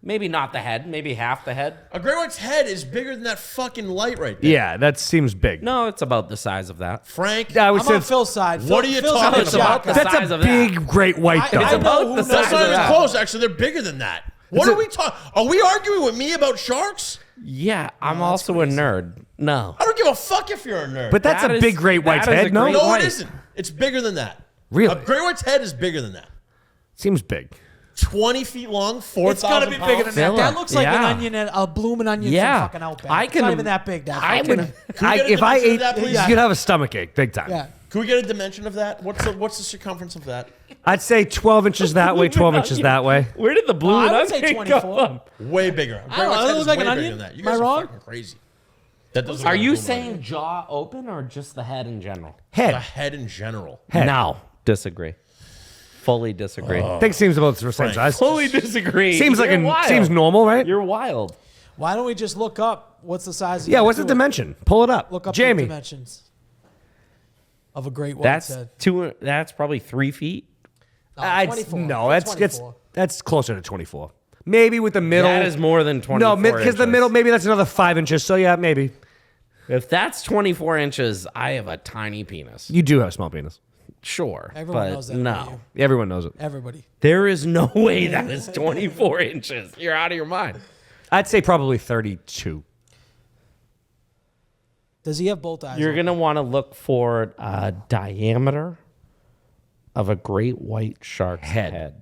Maybe not the head. Maybe half the head. A great white's head is bigger than that fucking light right there. Yeah, that seems big. No, it's about the size of that. Frank, I would I'm say on Phil's side. What are you Phil's talking a It's about? about the shark guy. that's size a of that. big great white though. I know about who the knows size that's not of even that. close. Actually, they're bigger than that. What are we talking? Are we arguing with me about sharks? Yeah, I'm also a nerd. No. I don't give a fuck if you're a nerd. But that's That a is- big great white's that is head, a no? great no, white. it isn't. It's bigger than that. Really? A great white's head is bigger than that. Seems big. 20 feet long, 4,000 It's gotta be bigger than that. Philip, That looks like an yeah. onion, a blooming onion Yeah. from fucking Outback. I It's can- not even that big. That I fucking- can- If I ate, that, please? you'd have a stomach ache, big time. Yeah. Can we get a dimension of that? What's the circumference of that? I'd say 12 inches that way, 12 inches that way. Where did the blue I would onion say come 24. from? Way bigger. A I great don't white's know, head it is looks like way an bigger onion. than that. You Am I guys wrong? are fucking crazy. That doesn't look Are like a you blue saying onion. jaw open or just the head in general? the Head. head in general? Head. No, disagree. Fully disagree. I think seems about the same size. Fully disagree. Seems like You're wild. seems normal, right? You're wild. Why don't we just look up what's the size of Yeah, your what's the foot? dimension? Pull it up. Look up the Jamie. dimensions. of a great That's whitehead. That's probably 3 feet. I'd- 24. no, It's that's 24. that's closer to 24. Maybe with the middle. That is more than 24 No, because the inches. middle, maybe that's another 5 inches. So yeah, maybe. If that's 24 inches, I have a tiny penis. You do have a small penis. Sure, Everyone but knows that about no. you. Everyone knows it. Everybody. There is no way that is 24 inches. You're out of your mind. I'd say probably 32. Does he have both eyes? You're open? going to want to look for a diameter of a great white shark's head.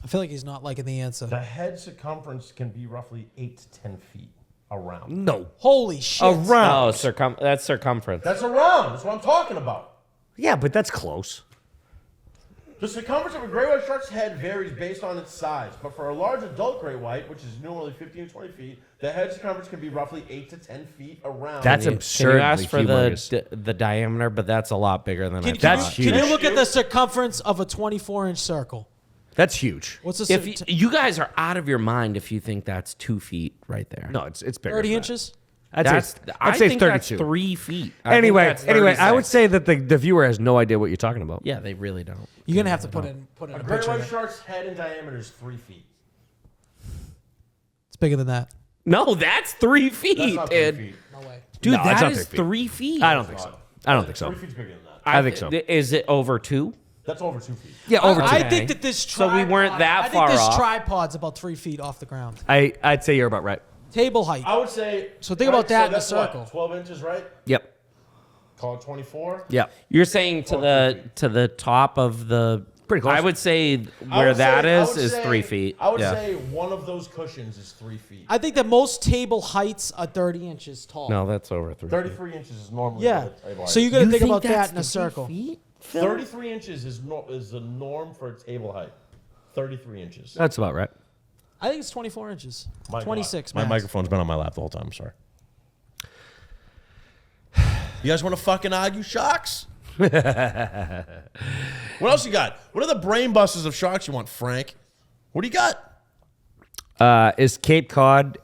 I feel like he's not liking the answer. The head circumference can be roughly 8 to 10 feet around. No. Holy shit. Around. Oh, that's circumference. That's around. That's what I'm talking about. Yeah, but that's close. The circumference of a great white shark's head varies based on its size, but for a large adult great white, which is normally 15 to 20 feet, the head circumference can be roughly 8 to 10 feet around. That's Can absurdly you ask for humongous. the diameter? But that's a lot bigger than I That's thought. huge. Can you look at the circumference of a 24-inch circle? That's huge. What's the If you guys are out of your mind if you think that's 2 feet right there. No, it's bigger. 30 than that. inches? I'd That's, say I it's think that's 32. 3 feet. I think Anyway, that's I would 36. say that the viewer has no idea what you're talking about. Yeah, they really don't. You're going to have to put in A a great picture. white there. shark's head in diameter is 3 feet. It's bigger than that. No, that's 3 feet, That's not 3 dude. feet. No way. Dude, No, it's that not is 3 feet. 3 feet. I don't think so. I don't think so. 3 feet's bigger than that. I think so. Is it over 2? That's over 2 feet. Yeah, over 2. I think that this So we tripod, weren't that I think far this off. tripod's about 3 feet off the ground. I'd say you're about right. Table height. I would say. So think about that in a that's what, circle. 12 inches, right? Yep. Call it 24. Yep. You're saying to the top of the. Pretty close. I would say I where would that say- I is would say- 3 feet. I would Yeah. say one of those cushions is 3 feet. I think that most table heights are 30 inches tall. No, that's over 3 feet. 33 inches is normally Yeah. the table height. So you got to You think think about that's that in a 3 circle. feet, Phil? 33 inches is the norm for a table height. 33 inches. That's about right. I think it's 24 inches. My God. 26. My max. microphone's been on my lap the whole time. I'm sorry. You guys want to fucking argue sharks? What else you got? What are the brain busters of sharks you want, Frank? What do you got? Is Cape Cod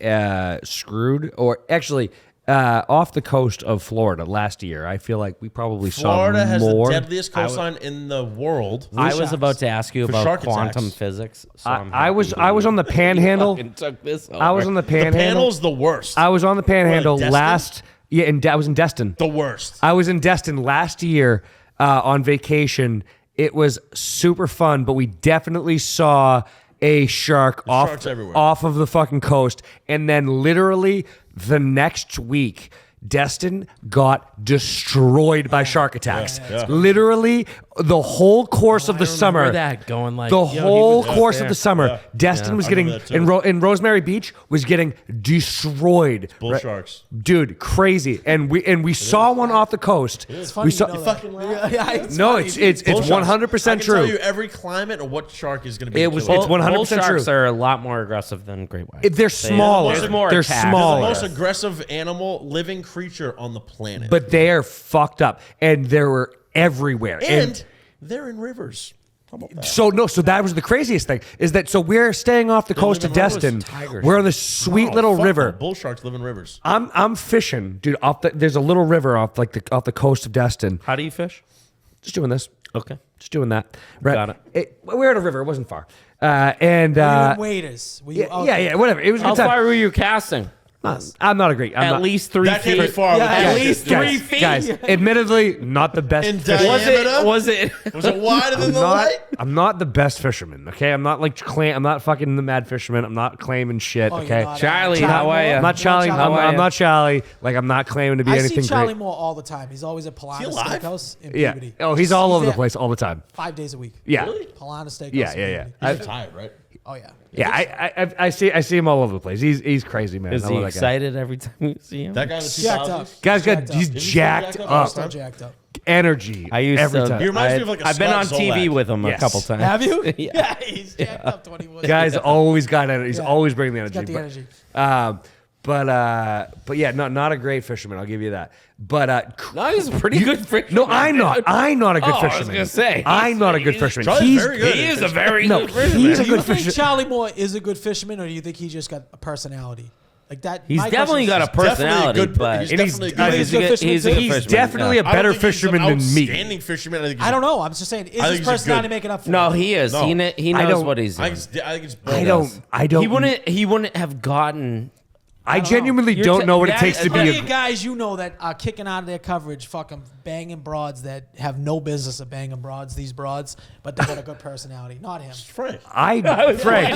screwed? Or actually, off the coast of Florida last year, I feel like we probably Florida saw has more. the deadliest coastline in the world. I was about to ask you For about shark quantum attacks. physics. So I was on the Panhandle. Took this I was on the The Panhandle. panel's the worst. I was on the Panhandle Destin? last. Yeah, I was in Destin. The worst. I was in Destin last year on vacation. It was super fun, but we definitely saw a shark Sharks everywhere. off of the fucking coast. And then literally the next week, Destin got destroyed by shark attacks. Yeah. Literally the whole course of the summer. that going like The yo, he whole was just course there. of the summer, Yeah. Destin was I getting remember that too. in Rosemary Beach was getting destroyed. Bull Right? sharks. Dude, crazy. And we saw one off the coast. It's funny We saw, you know fucking that. laugh. Yeah, it's no, funny. it's Bull sharks. 100% I can tell you true. every climate or what shark is going to be. It the was- killer. it's 100% Bull sharks true. are a lot more aggressive than great whites. They're smaller. There's more They're attacks. the smaller. most aggressive animal, living creature on the planet. But they are fucked up. And they were everywhere. and they're in rivers. How about that? So that was the craziest thing is that so we're staying off the coast live of in rivers. Destin. Tigers. We're on this sweet No, little fuck river. them. Bull sharks live in rivers. I'm fishing, dude. There's a little river off the coast of Destin. How do you fish? Just doing this. Okay. Just doing that. Right. Got it. We're at a river. It wasn't far. And Were you in waders? Were you out yeah, there? whatever. It was a How good time. far were you casting? I'm not a great. At least 3 That can't be feet. far. Yeah, At guys, least guys, 3 feet. Guys, admittedly, not the best. In fisherman. Was diameter? Was it? Was it wider than the Not- light? I'm not the best fisherman. Okay, I'm not like I'm not fucking the mad fisherman. I'm not claiming shit. Oh, you're okay, not, Charlie, how are ya? I'm not Charlie. Charlie. I'm not Charlie. Like I'm not claiming to be I anything see Charlie great. Moore all the time. He's always at Polana he alive? Steakhouse in Yeah. Peabody. Oh, he's all over the there place all the time. 5 days a week. Yeah. Really? Polana Steakhouse. Yeah, in yeah, Peabody. yeah. He's retired, right? Oh yeah. Yeah, I see him all over the place. He's crazy, man. Is I he love that guy. excited every time you see him? That guy in the Jacked up. 2000s? Guy's got Jacked up. he's Isn't he jacked jacked up? up. Still jacked up. Energy. I used every to. time. He reminds me of like a I've been on Scott TV Zolak. with him a Yes. couple times. Have you? Yeah. He's jacked up 21. Guy's always got energy. He's Yeah. always bringing the energy. got the but, energy. But yeah, not a great fisherman. I'll give you that. But No, he's a pretty good fisherman. no, I'm not. I'm not a good Oh, I was fisherman. gonna say, I'm not a good fisherman. Charlie's He's very good. He is a very No, good fisherman. he's a Do you good think fisherman. Charlie Moore is a good fisherman, or do you think he just got a personality? Like that. He's my definitely question got a is- personality, but he's And he's- definitely I a think good. he's a good fisherman, too. a He's fisherman, definitely yeah. a better I don't think he's an fisherman than me. outstanding fisherman. I think he's I don't know. I'm just saying, is I think his he's a personality good- making up for No, it? he is. No. He I knows don't- what he's I doing. think it's. I don't. He wouldn't have gotten. I don't know. genuinely You're don't know what it that- takes to How be many a. guys you know that are kicking out of their coverage, fucking banging broads that have no business of banging broads, these broads, but they got a good personality? Not him. Frank. Frank.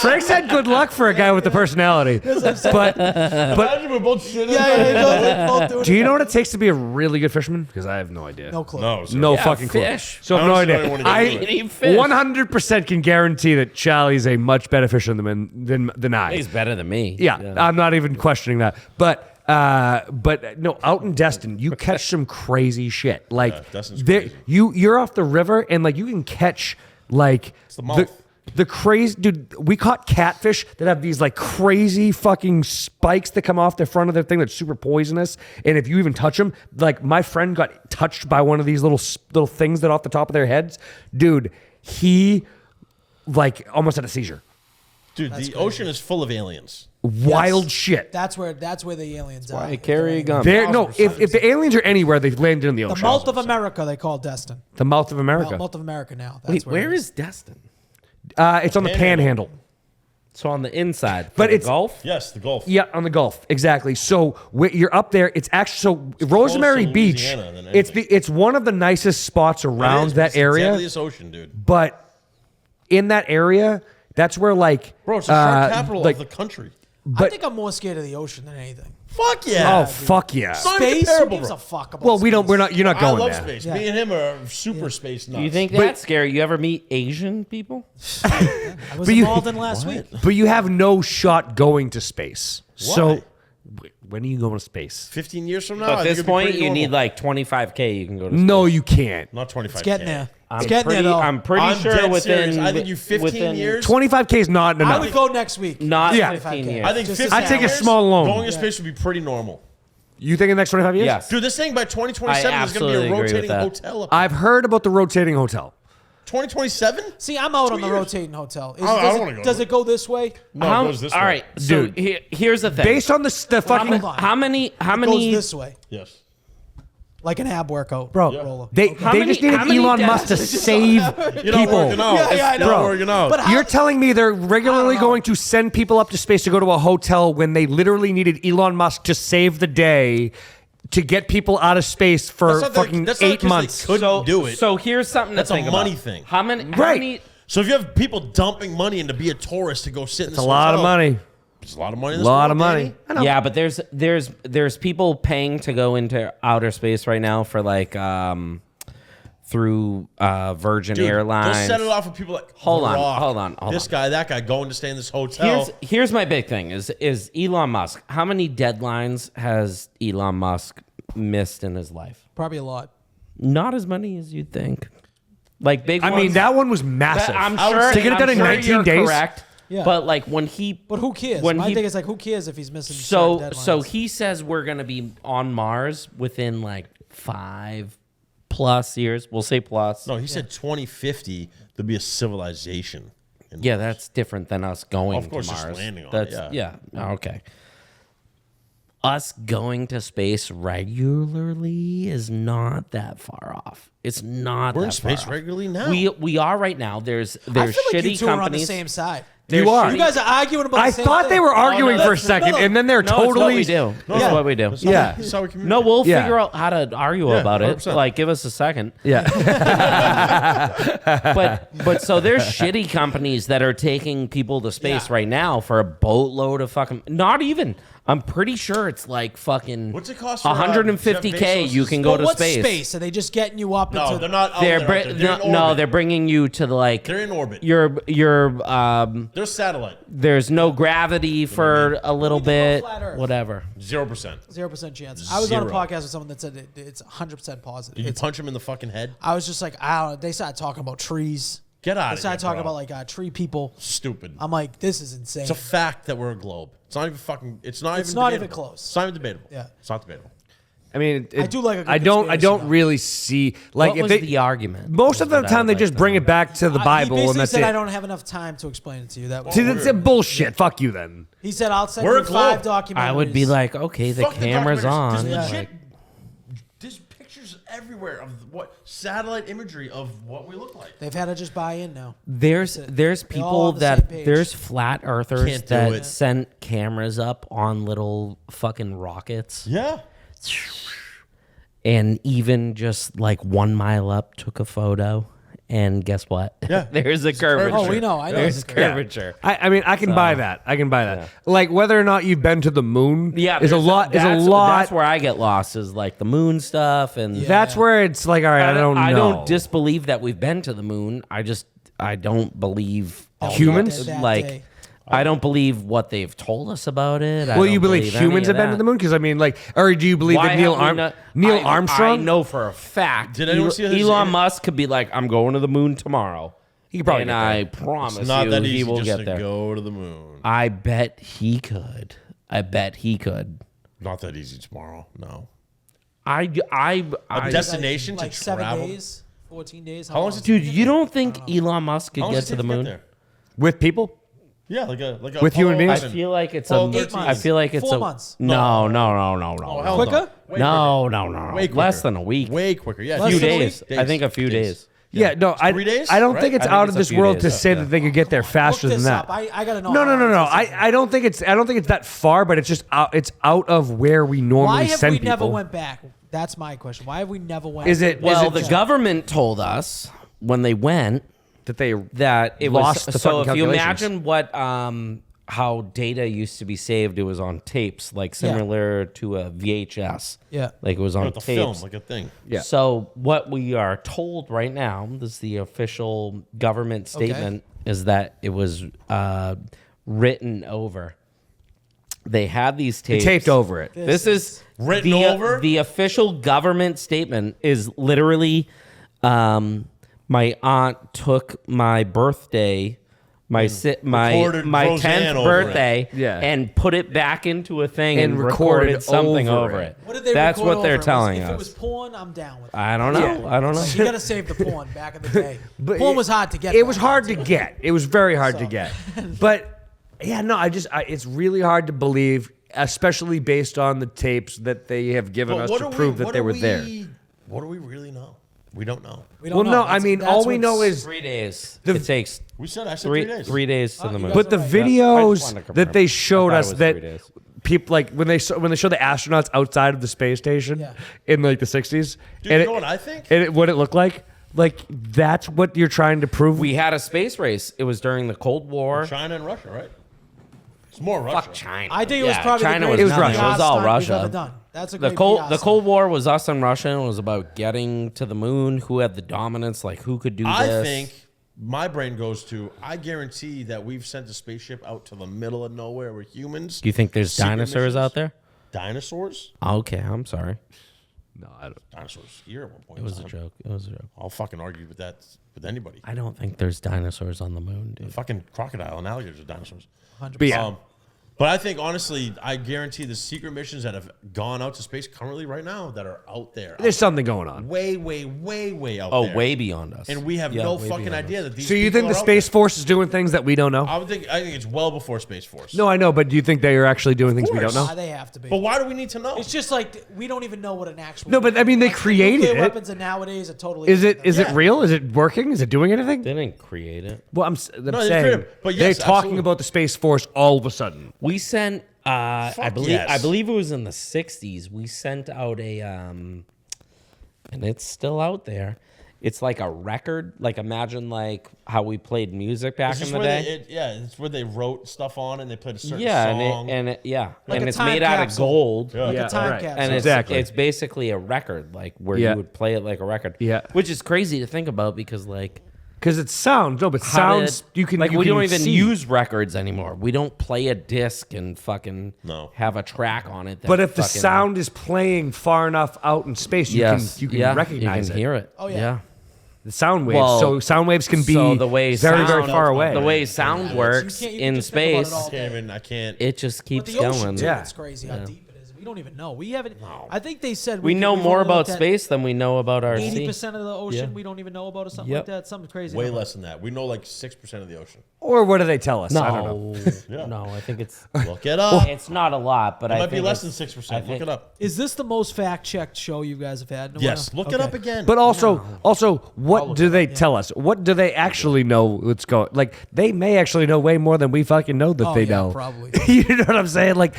Frank's had good luck for a guy with the personality. But Imagine we're both shitting. Yeah, both doing do you know what it takes to be a really good fisherman? Because I have no idea. No clue. No, sir. No Yeah, fucking fish. clue. So I have no Honestly, I idea. don't wanna get into it. Eat fish. 100% can guarantee that Charlie's a much better fisherman than I. He's better than me. Yeah, I'm not even questioning that. But no, out in Destin, you catch some crazy shit. Like Destin's there, crazy. you're off the river and like you can catch like the mouth. the crazy dude. We caught catfish that have these like crazy fucking spikes that come off the front of their thing that's super poisonous. And if you even touch them, like my friend got touched by one of these little things that off the top of their heads, dude. He like almost had a seizure. Dude, the ocean is full of aliens. Wild shit. That's where the aliens are. I carry a gun. There, no. If the aliens are anywhere, they've landed in the The ocean. mouth of America, they call Destin. The mouth of America. Mouth of America now. That's Wait, where where it is Destin? It's on the Panhandle. panhandle. So on the inside, But for the it's- Gulf. Yes, the Gulf. Yeah, on the Gulf, exactly. So you're up there. It's actually so Rosemary to Beach. Louisiana than anything. It's one of the nicest spots around It's that the area. deadliest ocean, dude. But in that area, that's where like Bro, it's the shark capital like, of the country. I think I'm more scared of the ocean than anything. Fuck yeah. oh fuck yeah. It's not Space? Who comparable, gives bro. a fuck about Well, we don't. space? We're not. You're not I going love there. space. Yeah. Me and him are super space nuts. You think But- that's scary? You ever meet Asian people? I was But you- involved in last week. But you have no shot going to space. So Why? when are you going to space? 15 years from now, At I this think it'd be point, pretty you normal. need like 25K. You can go to. No, you can't. Not 25. It's getting there. I'm It's getting there, though. I'm pretty I'm sure dead within. serious. I think you 15 within years. 25K is not I enough. would go next week. Not Yeah. 15 I years. I think Just 15 I'd take a years, small loan. Going to space would be pretty normal. You think in the next 25 years? Yes. Dude, this thing by 2027 I is going to be absolutely a agree with rotating that. hotel. Up I've heard about the rotating hotel. 2027? See, I'm out on the years. rotating hotel. I don't Does, wanna it, go. does it go this way? No, How- it goes this all way. right, so Dude. here's the thing. Based on the fucking Hold on. how many? It goes this way, Yes. like an ab workout, bro, roller. they How they many- just needed how many Elon days- Musk to save You're not people. working out. Yeah, I know. You're not Bro. working out. But how- You're telling me they're regularly going to send people up to space to go to a hotel when they literally needed Elon Musk to save the day to get people out of space for That's not fucking that's not 8 'cause months? They couldn't do it. So here's something That's to a think money about. thing. How many? How Right. many? So if you have people dumping money in to be a tourist to go sit in this It's a lot of hotel, money. It's a lot of money. In A this lot world, of money. Danny. Yeah, but there's people paying to go into outer space right now for like through Virgin Dude, Airlines. They'll set it off with people like Hold The on, Rock, hold on, hold this on. guy, that guy, going to stay in this hotel. Here's my big thing is Elon Musk. How many deadlines has Elon Musk missed in his life? Probably a lot. Not as many as you'd think. Like big. I mean, ones- that one was massive. I'm I would sure say- To get it done I'm in sure 19 you're days? Correct. Yeah. But like when he. But who cares? When My he- thing is like, who cares if he's missing? So certain so deadlines? he says we're gonna be on Mars within like 5+ years. We'll say plus. No, he said 2050 there'll be a civilization. in Yeah, Mars. that's different than us going Of course, to just Mars. landing on it, That's, yeah. Oh, okay. Us going to space regularly is not that far off. It's not. We're that in space far off. regularly now. We are right now. There's I feel like shitty you two are on the companies. same side. There's You are. You guys are arguing about. I the same thought thing. they were arguing no, for a that's- second, no, no. and then they're No, it's what totally. we do. It's Yeah. what we do. That's how Yeah. That's how we communicate. No, we'll Yeah. figure out how to argue Yeah, about it. 100%. Like, give us a second. Yeah. But so there's shitty companies that are taking people to space Yeah. right now for a boatload of fucking. Not even. I'm pretty sure it's like fucking. What's it cost for, 150K. Jeff You Bezos' can go But to what's space. space? Are they just getting you up No, into? they're not. Out They're there, br- out there. They're in no, orbit. they're bringing you to the like. They're in orbit. Your They're satellite. there's no gravity for a little What do you think bit. about flat Earth? Whatever. 0%. 0% chance. I was on a Zero. podcast with someone that said it's 100% positive. Did you It's- punch him in the fucking head? I was just like, I don't know. They started talking about trees. Get out They of here. started talking bro. about like tree people. Stupid. I'm like, this is insane. It's a fact that we're a globe. It's not even fucking. It's not It's even. not debatable. even close. It's not even debatable. Yeah. It's not debatable. I mean, I do like a good I don't conspiracy, though. really see like What if was they, the argument? most of the Is what I time they would just like to bring know. it back to the Bible He and basically that's said, it. I don't have enough time to explain it to you. That was See, that's bullshit. Fuck you then. He said, I'll send We're you a 5 globe. documentaries. I would be like, okay, the Fuck camera's documentaries. on. There's like- legit, there's pictures everywhere of what satellite imagery of what we look like. They've had to just buy in now. There's all people on the same that page. there's flat earthers Can't do that it. sent cameras up on little fucking rockets, Yeah. and even just like 1 mile up took a photo. And guess what? Yeah. There's a curvature. Oh, we know. I know. There's it's a curvature. I mean, I can buy that. I can buy that. Like whether or not you've been to the moon, Yeah, is a there's lot. Is a that's- lot. That's where I get lost. Is like the moon stuff, and That's where it's like, all right, I don't know. I don't disbelieve that we've been to the moon. I don't believe Humans? That like. day. I don't believe what they've told us about it. Well, you believe humans have been to the moon? Because I mean, like, or do you believe that Neil Armstrong? I know for a fact. Did anyone see his Elon interview? Musk could be like, I'm going to the moon tomorrow. He could probably and get there. I promise It's not you, that easy he will just get to there. go to the moon. I bet he could. I bet he could. Not that easy tomorrow. No. I A destination like to 7 travel. days, 14 days. How long does it dude, you don't think Elon Musk could How long get does to it the take moon? there? With people? Yeah, like a With human Apollo beings? I 11. feel like it's Well, a. 8 I months. feel like it's 4 a. months. No. Oh, hell Quicker? No. Way No. Way Less quicker. than a week. Way quicker. Yeah, A few than a days. week? I think a few days. Yeah, no, 3 days, I don't right? think it's I think out it's of a this few world days. to say that they could get there faster Look than this that. up. I gotta know. No, how long it takes to I don't think it's that far, but it's just it's out of where we normally Why have send we people. never went back? That's my question. Why have we never went? Is it- Well, is it the government told us when they went that they that it lost was the so. fucking If you calculations? imagine what how data used to be saved, it was on tapes, like similar to a VHS. Yeah. like it was on With the tapes. film, like a thing. Yeah. So what we are told right now, this is the official government statement, is that it was written over. They had these tapes. taped over it. This is Written the, over? The official government statement is literally, my aunt took my birthday, my recorded my Roseanne 10th over it. birthday, Yeah. and put it back into a thing and, And recorded recorded something over over it. it. What did they That's record what they're over? telling If us. it was porn, I'm down with it. I don't know. I don't know. You gotta save the porn back in the day. But Porn was hard to get. It back was hard to then, too. get. It was very hard to So- get. But yeah, no, it's really hard to believe, especially based on the tapes that they have given us to prove that they were there. What do we really know? We don't know. We don't Well, know. no, I That's- mean, that's all we what's- know is 3 days. The- It takes I said 3 days. 3 days to the moon. But the Right. I just videos wanted to that they confirm. showed I thought us it was that 3 days. people like when they show the astronauts outside of the space station Yeah. in like the 60s, Dude, and you know what I think? what it looked like that's what you're trying to prove. We had a space race. It was during the Cold War. China and Russia, right? It's more Russia. Fuck China. I think it was Yeah, probably China the was It was greatest Russia. PR It was all stunt we've Russia. ever done. That's a The great Cold PR the stunt. Cold War was us and Russia. And it was about getting to the moon. Who had the dominance? Like who could do I this? think my brain goes to, I guarantee that we've sent a spaceship out to the middle of nowhere with humans. Do you think there's Secret dinosaurs missions. out there? Dinosaurs? Okay, I'm sorry. no, I don't. Dinosaurs here at one point. It was a in time. joke. It was a joke. I'll fucking argue with that with anybody. I don't think there's dinosaurs on the moon, dude. Fucking crocodile and alligators are dinosaurs. 100%. But yeah, But I think honestly, I guarantee the secret missions that have gone out to space currently right now that are out there, there's something going on. way out Oh, there. way beyond us. And we have Yeah, no way fucking beyond idea us. that these. So you people think the are out Space there. Force is doing things that we don't know? I think it's well before Space Force. No, I know, but do you think they are actually doing things we don't course. know? They have to be. But why do we need to know? It's just like we don't even know what an actual. No, but I mean, they like, created nuclear it. Weapons and nowadays are totally. Is it different. is it real? Is it working? Is it doing anything? They didn't create it. Well, I'm they saying created it, but they're yes, talking absolutely. about the Space Force all of a sudden. We sent. I Fuck believe. yes. I believe it was in the '60s. We sent out a, and it's still out there. It's like a record. Like imagine like how we played music back Is in this the where day. it's where they wrote stuff on and they played a certain Yeah, song. and Like a it's time made out of capsule. gold. Yeah. Like Yeah, a time right. capsule. And Exactly. it's basically a record, like where Yeah. you would play it like a record. Yeah. Which is crazy to think about because like Because it sounds no, but how sounds did- you can like you we can don't even see. use records anymore. We don't play a disc and fucking No. have a track on it. That But if the fucking- sound is playing far enough out in space, you yes, can yeah, recognize you can it. hear it. Oh, yeah. The sound waves. Well, so sound waves can be so the way very sound, very far away. The way sound works You can't in just think about space, it all. I can't. it just But keeps the ocean going. too, Yeah. it's crazy how deep it is. We don't even know. We haven't. I think they said We know we've more only about looked at space than we know about our 80% sea. of the ocean Yeah. we don't even know about or something Yep. like that. Something crazy. Way number. less than that. We know like 6% of the ocean. Or what do they tell us? I don't know. No, no, I think it's Look it up. it's not a lot, but It I might be think less than it's- 6%. I Look think- it up. Is this the most fact-checked show you guys have had? Yes. Look it Okay. up again. But also, what do they tell us? What do they actually know what's going? Like, they may actually know way more than we fucking know that Oh, they yeah, know. probably. You know what I'm saying? Like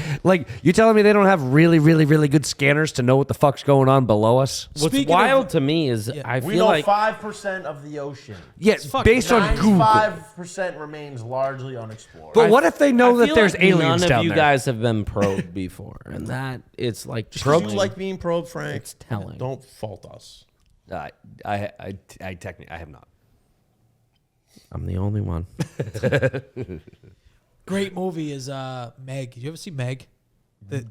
you telling me they don't have really, really, really good scanners to know what the fuck's going on below us? What's Speaking wild of- to me is I we feel know like 5% of the ocean. Yeah, fucking based on Google. 95% remains largely unexplored. But what if they know I that feel there's like aliens none down of you there? guys have been probed before, and that it's like Just 'cause telling. you like being probed, Frank. It's telling. Don't fault us. I technically I have not. I'm the only one. Great movie is Meg. Did you ever see Meg?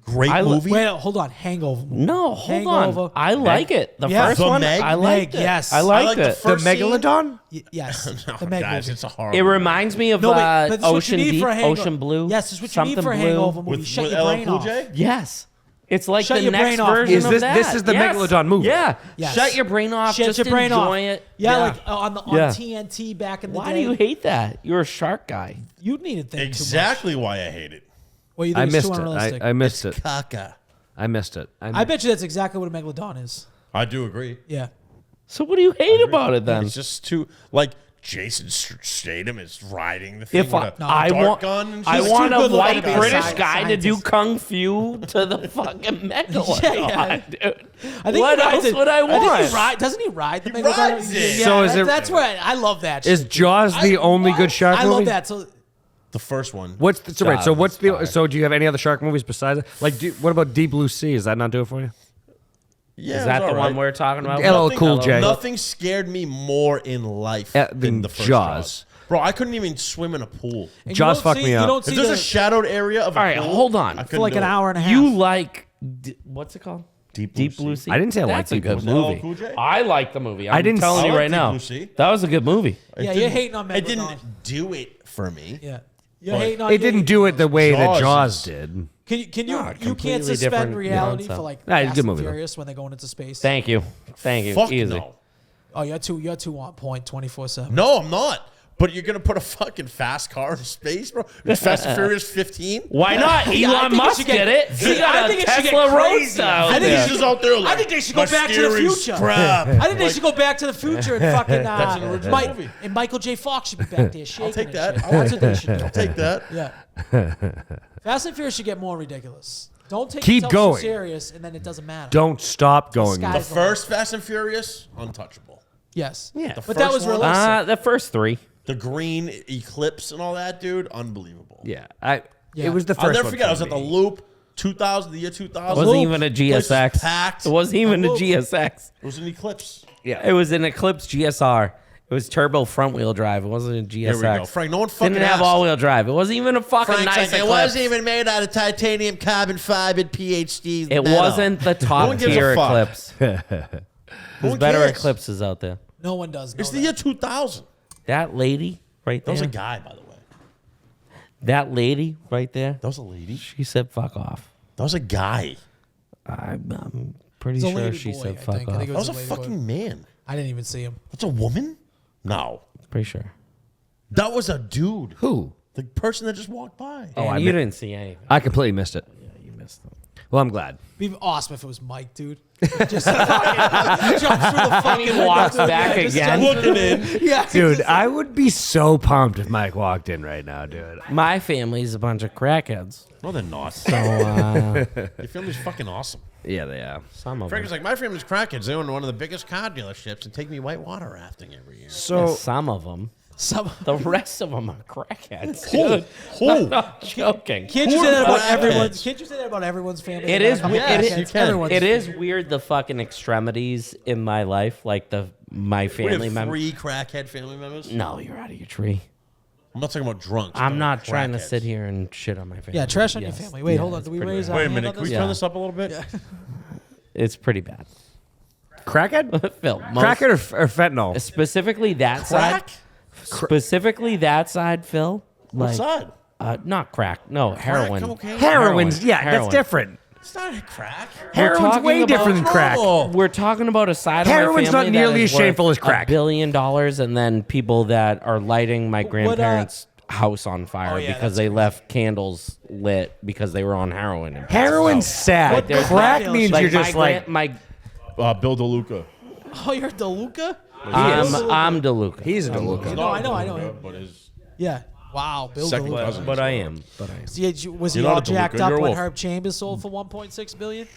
Great I movie. Wait, hold on. Hangover movie. No, hold Hangover. on. I like it. The Yeah. first The one, Meg? I liked Meg, it. yes. I I liked like the it. first- The scene? Megalodon? Yes. No, the Meg guys, movie. it's a horrible. It reminds me of No, but this is what Ocean you need Deep, for a hangover. Ocean Blue. Yes, this is what you need something for a blue. hangover movie. with, Shut with your LL brain Cool off. J. Yes. It's like Shut the your next brain off. version Is of this- that. this is the Yes. Megalodon movie? Yeah. Yes. Shut your brain off. Shut Just your brain off. enjoy it. Yeah, like on Yeah. TNT back in the Why day. do you hate that? You're a shark guy. You need to think too much. Exactly why I hate it. Well, you I think it's missed too it. unrealistic. I missed it. Caca. I missed it. I bet you that's exactly what a megalodon is. I do agree. Yeah. So what do you hate about it then? It's just too like Jason Statham is riding the thing If with a I dart want, gun. And I shit. want too a good looking white to be a British scientist. guy to do kung fu to the fucking megalodon, Yeah. dude. I think What he rides else it. would I I think want? he doesn't he ride the He megalodon? rides it. Yeah, So is it- that's where I love that. Is shit. Jaws the only good shark I movie? love that. So The first one. What's the, so right? So Jaws what's is the? fire. So do you have any other shark movies besides it? Like, what about Deep Blue Sea? Does that not do it for you? Yeah, Is it that was the all one right. we're talking about? LL Cool J. Nothing scared me more in life Than than the first Jaws. Bro, I couldn't even swim in a pool. and you Jaws don't fucked see- me You up. don't If see there's the, a shadowed area of a All right, pool, hold on. I for couldn't like do an it. hour and a half. You like what's it called? Deep Blue Blue Sea. Sea. I didn't say I liked That's a Deep good Blue Sea. movie. LL Cool J? I like the movie. I'm didn't telling see- you I like right Deep now. Blue Sea. That was a good movie. It Yeah, you're didn't- hating on It Megalodon. didn't do it for me. Yeah. You're But hating on It didn't do it the way that Jaws Jaws is- did. Can you No, you can't completely suspend different reality concept. for like Nah, it's a Fast good and movie, though. Furious when they're going into space? Thank you. Fuck Easy. no. Oh, you're too on point 24/7. No, I'm not. But you're gonna put a fucking fast car in space, bro? Fast and Furious 15? Why not? Yeah, I Elon think it Musk should get- did it. He I got think a it should get Tesla crazy. Roadster I out think there. it He's just out there like, I think they should go "My back to the steering future." strap." I think they Like, should go back to the future and fucking That's an original movie. and Michael J. Fox should be back there shaking. I'll take and that. shit. That's what they should do. I'll take that. Yeah. Fast and Furious should get more ridiculous. Don't take Keep yourself going. so serious, and then it doesn't matter. Don't stop going. sky- The first Fast and Furious, untouchable. Yes. Yeah. But that first was one? realistic. The first three. The green eclipse and all that, dude, unbelievable. Yeah, Yeah. It was the 1st I'll never one forget. I for was at the me. Loop, 2000, the year 2000. Wasn't Loop. even a Place was GSX. packed. It wasn't even a Loop. GSX. It was an eclipse. Yeah, It was an Eclipse GSR. It was turbo front wheel drive. It wasn't a GSX. Here we go. Frank, no one fucking Didn't have asked. all wheel drive. It wasn't even a fucking Frank's nice like, it Eclipse. wasn't even made out of titanium carbon fiber PhD. It metal. wasn't the No top one gives a tier fuck. Eclipse. No There's one better cares. Eclipses out there. No one does. Know It's the that. year 2000. That lady right That was there. a guy, by the way. That lady right there. That was a lady. She said fuck off. That was a guy. I'm pretty It's a sure lady she boy, said I fuck think. I off. think it That was a lady boy. fucking man. I didn't even see him. That's a woman? No. Pretty sure. That was a dude. who? The person that just walked by. Oh, I you mi- didn't see anything. I completely missed it. Yeah, you missed them. Well, I'm glad. It'd be awesome if it was Mike, dude. Just fucking jump through the fucking He walks window. back Just again. jump through Looking the- in. Yeah, Dude, just- I would be so pumped if Mike walked in right now, dude. My family's a bunch of crackheads. No, they're not. So, Your family's fucking awesome. Yeah, they are. some of Frank them. was like, my family's crackheads. They own one of the biggest car dealerships and take me whitewater rafting every year. So Some of them. Some, The rest of them are crackheads. Who? Dude. Who? I'm not joking. can't you Who say that are about crackheads? everyone's? Can't you say that about everyone's family? It is. Yes, it you is. can. Everyone's It is weird the fucking extremities in my life, like my We family have members. 3 crackhead family members. No, you're out of your tree. I'm not talking about drunks. I'm not trying to crackheads. sit here and shit on my family. Yeah, trash on Yes. your family. Wait, Yeah, hold on. it's Do we pretty raise bad. our Wait a hand minute. on Can we this? turn this up a little bit? It's pretty bad. crackhead, Phil, most- crackhead or fentanyl? specifically that Crack? side. Specifically that side, Phil. What Like, side? not crack. No, heroin. cocaine? Heroin's, yeah, Heroin. that's different. It's not a crack. Heroin's talking way about different than crack. normal. We're talking about a side of my Heroin's family not nearly that as is worth shameful as crack. $1 billion, and then people that are lighting my grandparents' house on fire yeah, because that's they crazy. left candles lit because they were on heroin. And Heroin's sad. there's Crack that means dealership. you're just like Bill DeLuca. Oh, you're DeLuca? I'm DeLuca. he's a DeLuca. No, I know him. But his Yeah. Wow, Bill Second DeLuca. cousin. But I am. Was he You're all not a DeLuca, jacked you're up a when wolf. Herb Chambers sold for 1.6 billion?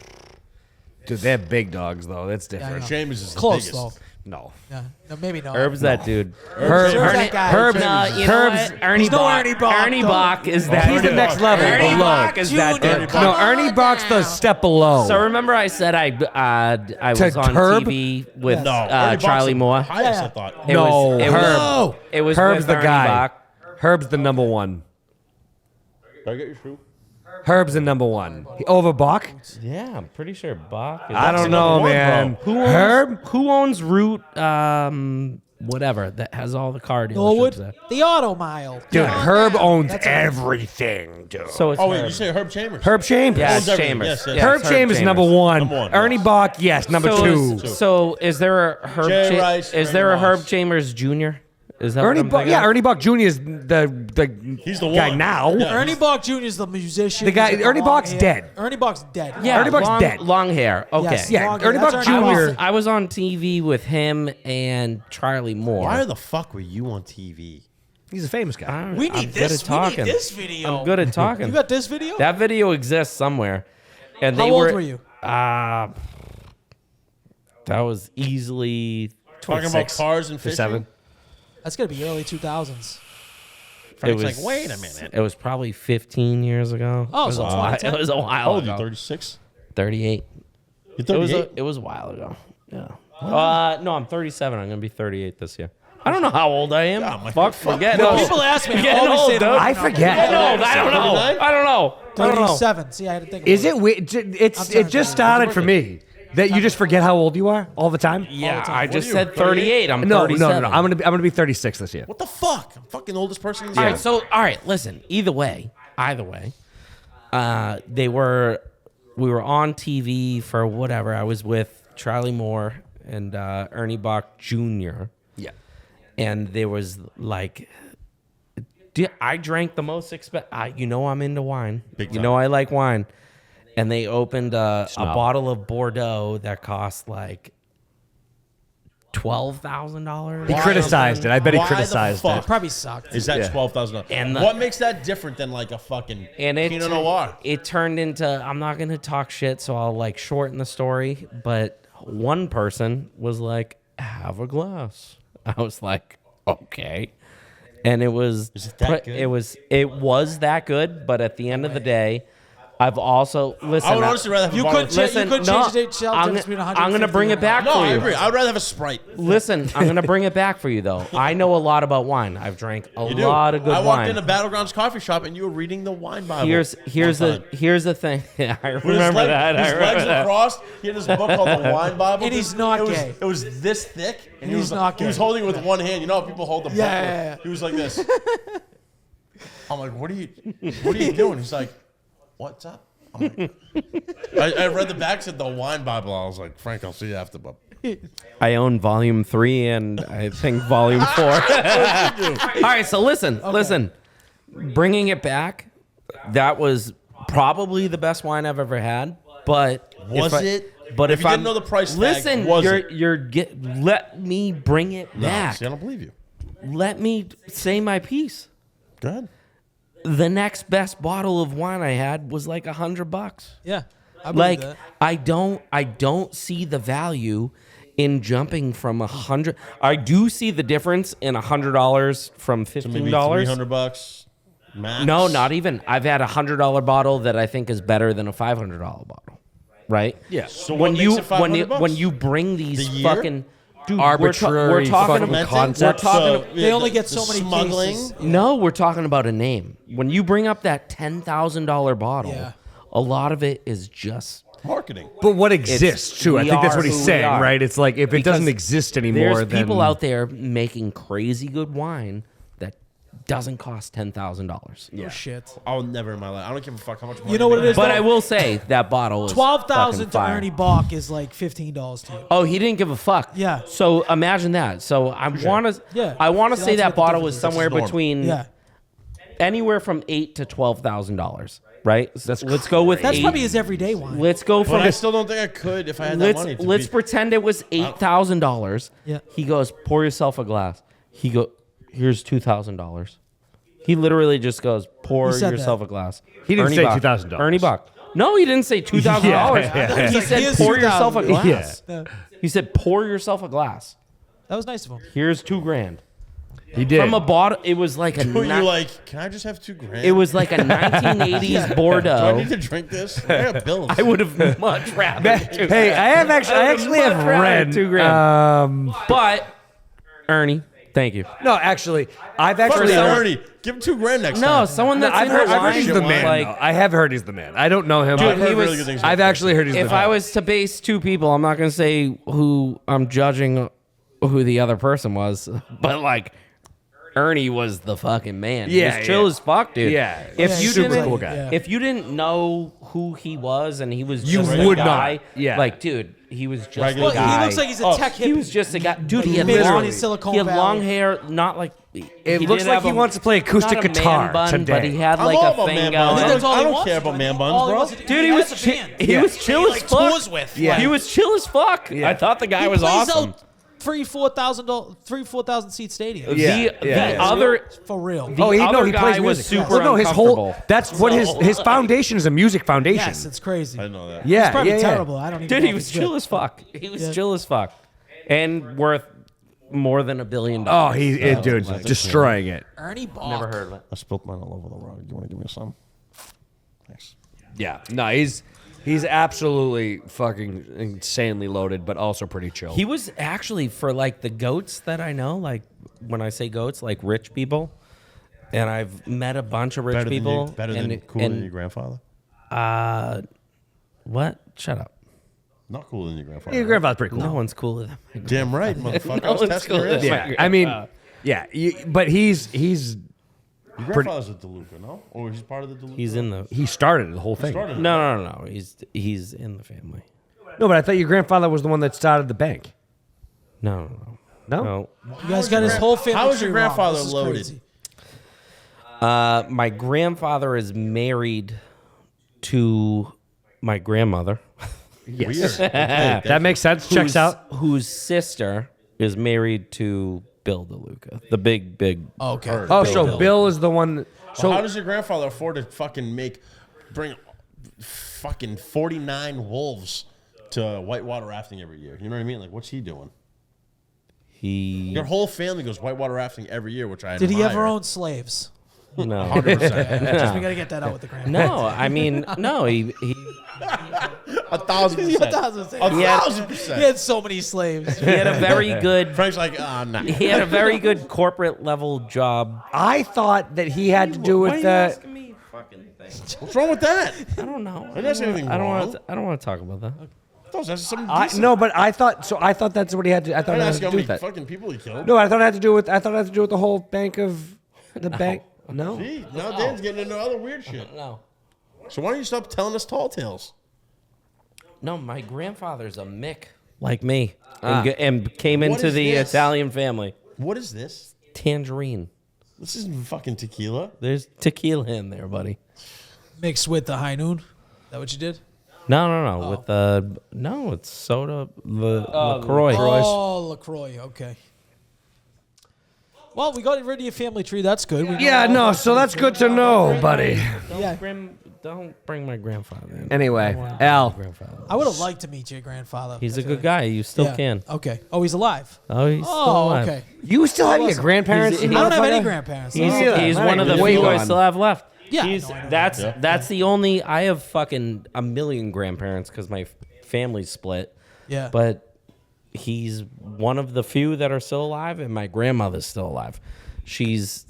Dude, they're big dogs though. That's different. know. Chambers is the Close biggest. though. No. Yeah. No, maybe not. Herb's that dude. Herb, Herb's that guy. Herb's, No, you know Herb's, what? Ernie He's no Bach. Ernie Bach, Ernie though. Bach is that. He's the dude. next level. Ernie below. Bach is that Junior. dude. No, Ernie Bach's the step below. So remember I said I To was on Herb? TV with No, Ernie Bach's Charlie the Moore. highest, I Yeah. thought. It No, was, it Herb. Was, it was Herb's with the Ernie guy. Bach. Herb's the number one. Can I get your shoe? Herb's the number one. Over Bach? Yeah, I'm pretty sure Bach. Is I don't know, number one, man. bro. Herb? Who owns Route whatever that has all the car dealerships Norwood? there? The Auto Mile. Dude, Come on Herb now. owns That's a- everything, dude. So it's Oh wait, Herb. you say Herb Chambers? Herb Chambers. Yeah, Owns it's everything. Chambers. Yes, yes. Yeah, Herb it's Chambers is number Chambers. one. Number one, Ernie yes. Bach, yes, number two. So is there a Herb? Jay Rice, Is there a Randy Herb Moss. Chambers Jr.? Is that Ernie what I'm Bach, thinking yeah, of? Ernie Bach Jr. is the He's the guy one. now. Yeah. Ernie Bach Jr. is the musician. The guy- He's got Ernie long Bach's hair. dead. Ernie Bach's dead. Yeah, Ernie Bach's long, dead. long hair. Okay. Yes, Yeah, long Ernie hair. Bach That's Ernie Jr. Bach. I was on TV with him and Charlie Moore. Why the fuck were you on TV? He's a famous guy. I'm We need good this. at We talking. need this video. I'm good at talking. You got this video? That video exists somewhere. And How they old were you? That was easily Talking 26 about cars and to fishing. 7. That's gonna be early 2000s. Frank's was- like, wait a minute. It was probably 15 years ago. Oh, it was so a it's while. 2010. It was a while How old are you? ago. 36? 38. You're It was 38? it was a while ago. Yeah. No, I'm 37. I'm gonna be 38 this year. I don't know how old I am. Yeah, my- Fuck, forget Well, old. people ask me. I Getting always old, say dude. that. I forget. No, I don't know. 39? I don't know. I don't know. 37. See, I had to think. Is about it weird? It turning just 38. started for me that you just forget how old you are all the time. Yeah, time. I What just are you, said 38. I'm No, 37. no. I'm gonna be 36 this year. What the fuck? I'm fucking oldest person in the All world. right, so all right, listen. Either way, we were on TV for whatever. I was with Charlie Moore and Ernie Bach Jr. Yeah. and there was like, I drank the most you know I'm into wine. Big You time. know I like wine, and they opened a Snob. bottle of Bordeaux that cost like $12,000. He criticized it. I bet he Why the criticized fuck? it. Probably sucked. Is that Yeah. $12,000? And the- what makes that different than like a fucking And it Pinot Noir? it turned into, I'm not gonna talk shit, so I'll like shorten the story. But one person was like, "Have a glass." I was like, "Okay," and it was Is it that good? it was that good. But at the end of the day, I've also listen. I would honestly rather have You a bottle could of- cha- listen. you could no, change the shelf I'm, difference between I'm gonna 150 bring it and back No, for I you. agree. I would rather have a Sprite. Listen, I'm gonna bring it back for you though. I know a lot about wine. I've drank a You do. lot of good I walked wine. into Battlegrounds coffee shop and you were reading the wine Bible. Here's one time. the thing. Yeah, I With his remember leg- that. I His remember legs that. were crossed. He had this book called the Wine Bible. And he's not it was, gay. It was this thick, and And he he's was not He was gay. holding it with one hand. You know how people hold the book? Yeah, with- yeah, yeah. He was like this. I'm like, what are you doing? He's like, what's up? I'm like, I read the back, said the Wine Bible. I was like, Frank, I'll see you after, bub. I own volume 3 and I think volume 4. All right, so listen. Bringing it back, that was probably the best wine I've ever had. But Was if I- it? But If if you I didn't know the price tag, listen, was it? let me bring it No, back. see, I don't believe you. Let me say my piece. Go ahead. The next best bottle of wine I had was like $100. Yeah. I believe Like that. I don't see the value in jumping from 100. I do see the difference in $100 from So maybe $15. $300 max. No, not even. I've had a $100 bottle that I think is better than a $500 bottle. Right? Yeah. So When what you makes it $500? when you bring these The year? fucking dude, Arbitrary we're talking fucking about concepts. We're talking So, They only the- get the so many smuggling. cases. No, we're talking about a name. When you bring up that $10,000 bottle, Yeah. a lot of it is just Marketing. But what exists too? I we think that's are what he's who we saying, are. right? It's like if it Because doesn't exist anymore, there's then people out there making crazy good wine that doesn't cost $10,000. Oh shit. I'll never in my life. I don't give a fuck how much money. You know what it is? But though? I will say that bottle is 12,000 to fucking fire. Ernie Bach is like $15 to you. Oh, he didn't give a fuck. Yeah. So imagine that. So I want to. Yeah. I want to See, say that's that what the bottle difference was is. somewhere That's the norm. between Yeah. anywhere from $8,000 to $12,000. Right. Let's go with That's eight. probably his everyday wine. Let's go But from. I still don't think I could if I had that money. Let's pretend it was $8,000. Yeah. He goes, pour yourself a glass. He go, here's $2,000. He literally just goes, pour He said yourself that. a glass. He didn't Ernie say Bach. $2,000. Ernie Bach. No, he didn't say $2,000. Yeah. He He's said, like, pour "Here's yourself a $2,000." glass. Yeah. He said, pour yourself a glass. That was nice of him. Here's $2,000. He did. From a bottle, it was like a. You're ni- like, can I just have $2,000? It was like a 1980s Do I Bordeaux. need to drink this? I got bills. I would have much rather. Hey, I actually have much rather read $2,000. But Ernie, thank you. no, actually, I've Fuck actually that, heard. Ernie. Give him $2,000 next No, time. someone that's I've in heard, the I've heard line, he's the man. like, though. I have heard he's the man. I don't know him. Dude, I've he heard- was- really good things about I've actually heard he's the if man. I was to base two people, I'm not going to say who I'm judging who the other person was, but like Ernie was the fucking man. He Yeah, was chill yeah. as fuck, dude. Yeah, If yeah, you super didn't, cool guy. Yeah. if you didn't know who he was and he was You just would a guy, not. Yeah. like dude, he was just Regular a guy. guy. He looks like he's a tech He hippie. was just a guy, dude. He had Made it on long, his Silicon he had Valley. long hair, not like. It he looks did like have he a- wants to play acoustic not a man guitar bun, today. but he had I'm like all a about thing man going. buns. I think that's all I he don't wants care to do. about man All buns, he bro. wants to do- Dude, he was has a chi- band. he Yeah. was chill He, as like, fuck. tours with. Yeah. He was chill as fuck. Yeah. I thought the guy He was plays awesome. out 3,000-4,000 seat stadium. Yeah. The other For real. Oh, he other he guy plays was music. super Well, no, his whole uncomfortable. that's what his foundation is a music foundation. Yes, it's crazy. I didn't know that. yeah, It's probably yeah, terrible. I don't even dude, know he if was it's chill good. as fuck. He was Yeah. chill as fuck, and worth more than $1 billion. Oh, dude, destroying it. Ernie Bach. never heard of it. I spilt mine all over the rug. You want to give me some? Thanks. Yeah, no, he's absolutely fucking insanely loaded, but also pretty chill. He was actually for like the goats that I know. Like when I say goats, like rich people, and I've met a bunch of rich people. Better and, than cooler than and, your grandfather? what? Shut up. Not cooler than your grandfather. Your grandfather's pretty cool. No one's cooler than my Damn right, motherfucker. No I was one's testing your cooler. ass. Yeah, I mean, yeah, but he's Your grandfather's a DeLuca, no? Or he's part of the DeLuca? He's in the. he started the whole thing. Started. No. He's in the family. No, but I thought your grandfather was the one that started the bank. No. No, You guys got his whole family. How is your tree wrong. grandfather This is loaded? crazy. My grandfather is married to my grandmother. Weird. Okay, that makes sense. Checks out. Whose sister is married to Bill DeLuca, the big. Okay. Oh, so Bill is the one. So how does your grandfather afford to bring fucking 49 wolves to whitewater rafting every year? You know what I mean? Like, what's he doing? He Your whole family goes whitewater rafting every year, which I Did he admire. ever own slaves? no. 100%. Just we got to get that out with the grandpa. No, I mean no. He 1,000%. He had 1,000%. so many slaves. he had a very good. Frank's like, nah. He had a very good corporate level job. I thought that he had to do with the. me fucking things? What's wrong with that? I don't know. Didn't ask anything I don't wrong. want. I don't want to talk about that. I thought that's something I, decent. no, but I thought so. I thought that's what he had to. I thought I it didn't had ask to how do many with that. fucking people he killed. No, I thought it had to do with. I thought it had to do with the whole bank of the bank. No. See, now Dan's getting into other weird shit. No. So why don't you stop telling us tall tales? No, my grandfather's a Mick like me, Ah. and came What into is the this? Italian family. What is this? Tangerine. This isn't fucking tequila. There's tequila in there, buddy. Mixed with the high noon. Is that what you did? No. With the no, it's soda. LaCroix. Oh, LaCroix. Okay. Well, we got rid of your family tree. That's good. We know Yeah, all no. about So that's good to know, buddy. Yeah. Don't bring my grandfather in. Anyway, Al. Grandfather. I would have liked to meet your grandfather. He's a good guy. You still Yeah. can. Okay. Oh, he's alive. Oh, he's still Oh, alive. okay. You still have your grandparents? He's- I don't have any motherfucker? grandparents. He's, Me neither. he's Mine one of the way few I gone. still have left. Yeah, He's, no, I know that's the only. I have fucking a million grandparents because my family's split. Yeah. But he's one of the few that are still alive, and my grandmother's still alive. She's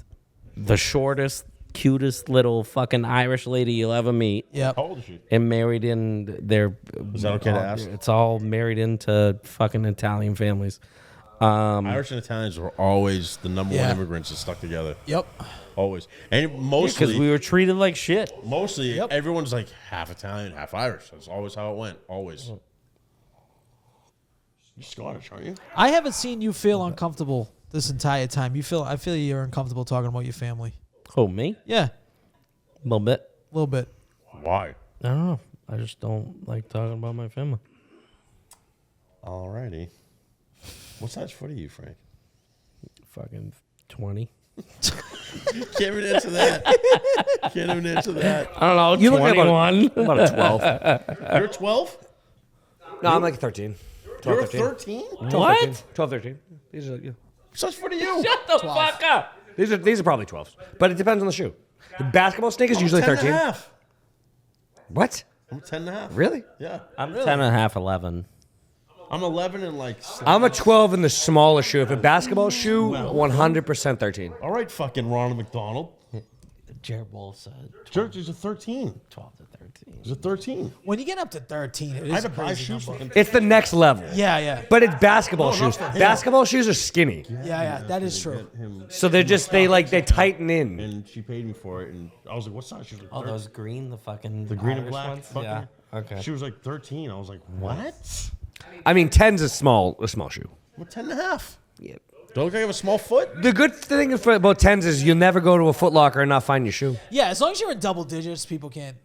the shortest, cutest little fucking Irish lady you'll ever meet. Yep. How old is she? And married in their. Is that okay to ask? It's all married into fucking Italian families. Irish and Italians were always the number one Yeah. immigrants that stuck together. Yep. Always. And Because mostly, we were treated like shit. Yep. everyone's like half Italian, half Irish. That's always how it went. Always. You're Scottish, aren't you? I haven't seen you feel uncomfortable this entire time. I feel you're uncomfortable talking about your family. Oh, me? Yeah, A little bit. a little bit. Why? I don't know. I just don't like talking about my family. Alrighty. What size foot are you, Frank? Fucking 20. Can't even answer that. Can't even answer that. I don't know. You look like 21. About a 12. You're 12? No, I'm like 13. 12, You're 13. 13? 12, 13. 12, 13. These are, yeah. What size foot are you? Shut the fuck up. These are probably 12s. But it depends on the shoe. The basketball stick is usually 10 13. and a half. What? I'm 10 and a half. Really? Yeah. I'm 10 and a half, 11. I'm 11 and like... I'm a 12 in the smaller shoe. If a basketball shoe, 100% 13. All right, fucking Ronald McDonald. Jared Bull said Church is a 13. 12 to 13. He's a 13. When you get up to 13, it I is had a to buy crazy shoes for number. him. It's the next level. Yeah. But it's basketball No, not shoes. for him. Basketball shoes are skinny. Yeah, that is true. Him, So they're just, they tighten in. and she paid me for it, and I was like, "What size?" She was like, Oh, those green, the fucking the green and Irish black. ones? Fucking, Yeah. Okay. She was like 13. I was like, "What? I mean, 10's a small shoe. I'm 10 and a half. Yeah. Do I look like I have a small foot?" The good thing about 10s is you'll never go to a Foot Locker and not find your shoe. Yeah, as long as you're in double digits, people can't,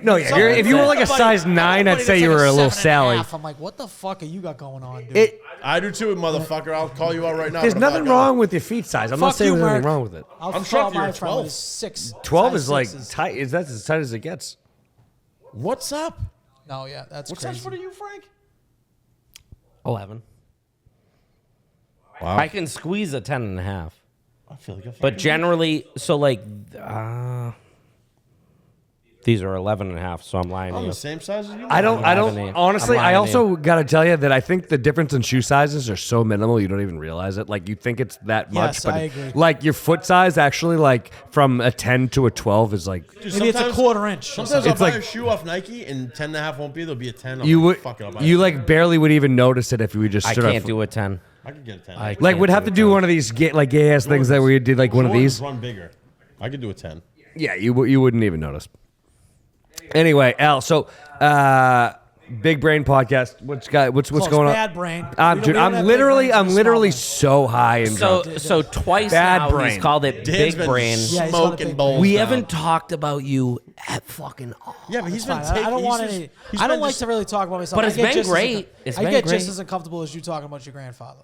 No, yeah. Some- If you were like a size 9, I'd everybody say that's you like were a little 7.5, Sally. I'm like, what the fuck are you got going on, dude? It, I do too, motherfucker. I'll call you out right now. there's but I'm nothing not wrong with your feet size. I'm not Fuck saying you, there's anything Mark. wrong with it. I'll I'm throw shocked my you're friend 12. with 6. 12 size is like sixes. tight. That's as tight as it gets. gonna- What's up? No, yeah, that's What crazy. size foot are you, Frank? 11. Wow. I can squeeze a 10 and a half. I feel like But generally, so like, these are 11 and a half, so I'm lying to I'm you. the same size as you. I don't. lying. Honestly, I'm I lying to also gotta tell you that I think the difference in shoe sizes are so minimal you don't even realize it. Like you think it's that much, Yes, but I agree. like your foot size actually, like from a 10 to a 12 is like Dude, Maybe it's a sometimes- quarter inch. or Sometimes something. I'll It's buy like- a shoe off Nike and 10 and a half won't be. There'll be a 10. I'm you like, would fuck it, I'll buy you it. like barely would even notice it if we just I stood can't up. do a 10. I could get a 10. I Like can't we'd do have a to do 10. one of these like gay ass things that we did like one of Jordans these. run bigger. I could do a 10. Yeah, you wouldn't even notice. Anyway, Al, so Big Brain Podcast. What's Close, going on? Bad brain. We I'm don't- dude, we don't I'm have big literally brains, we're small brains. so high and So, drunk. so twice Bad now brain. he's called it Dan's big been brain. Yeah, he's got a smoking big bowls. We down. haven't talked about you at fucking all. Yeah, but he's Fine. been I taking. don't want he's any. just- he's I don't been like just- to really talk about myself. But I it's get been just as great. It's I been get great. just as uncomfortable as you talking about your grandfather.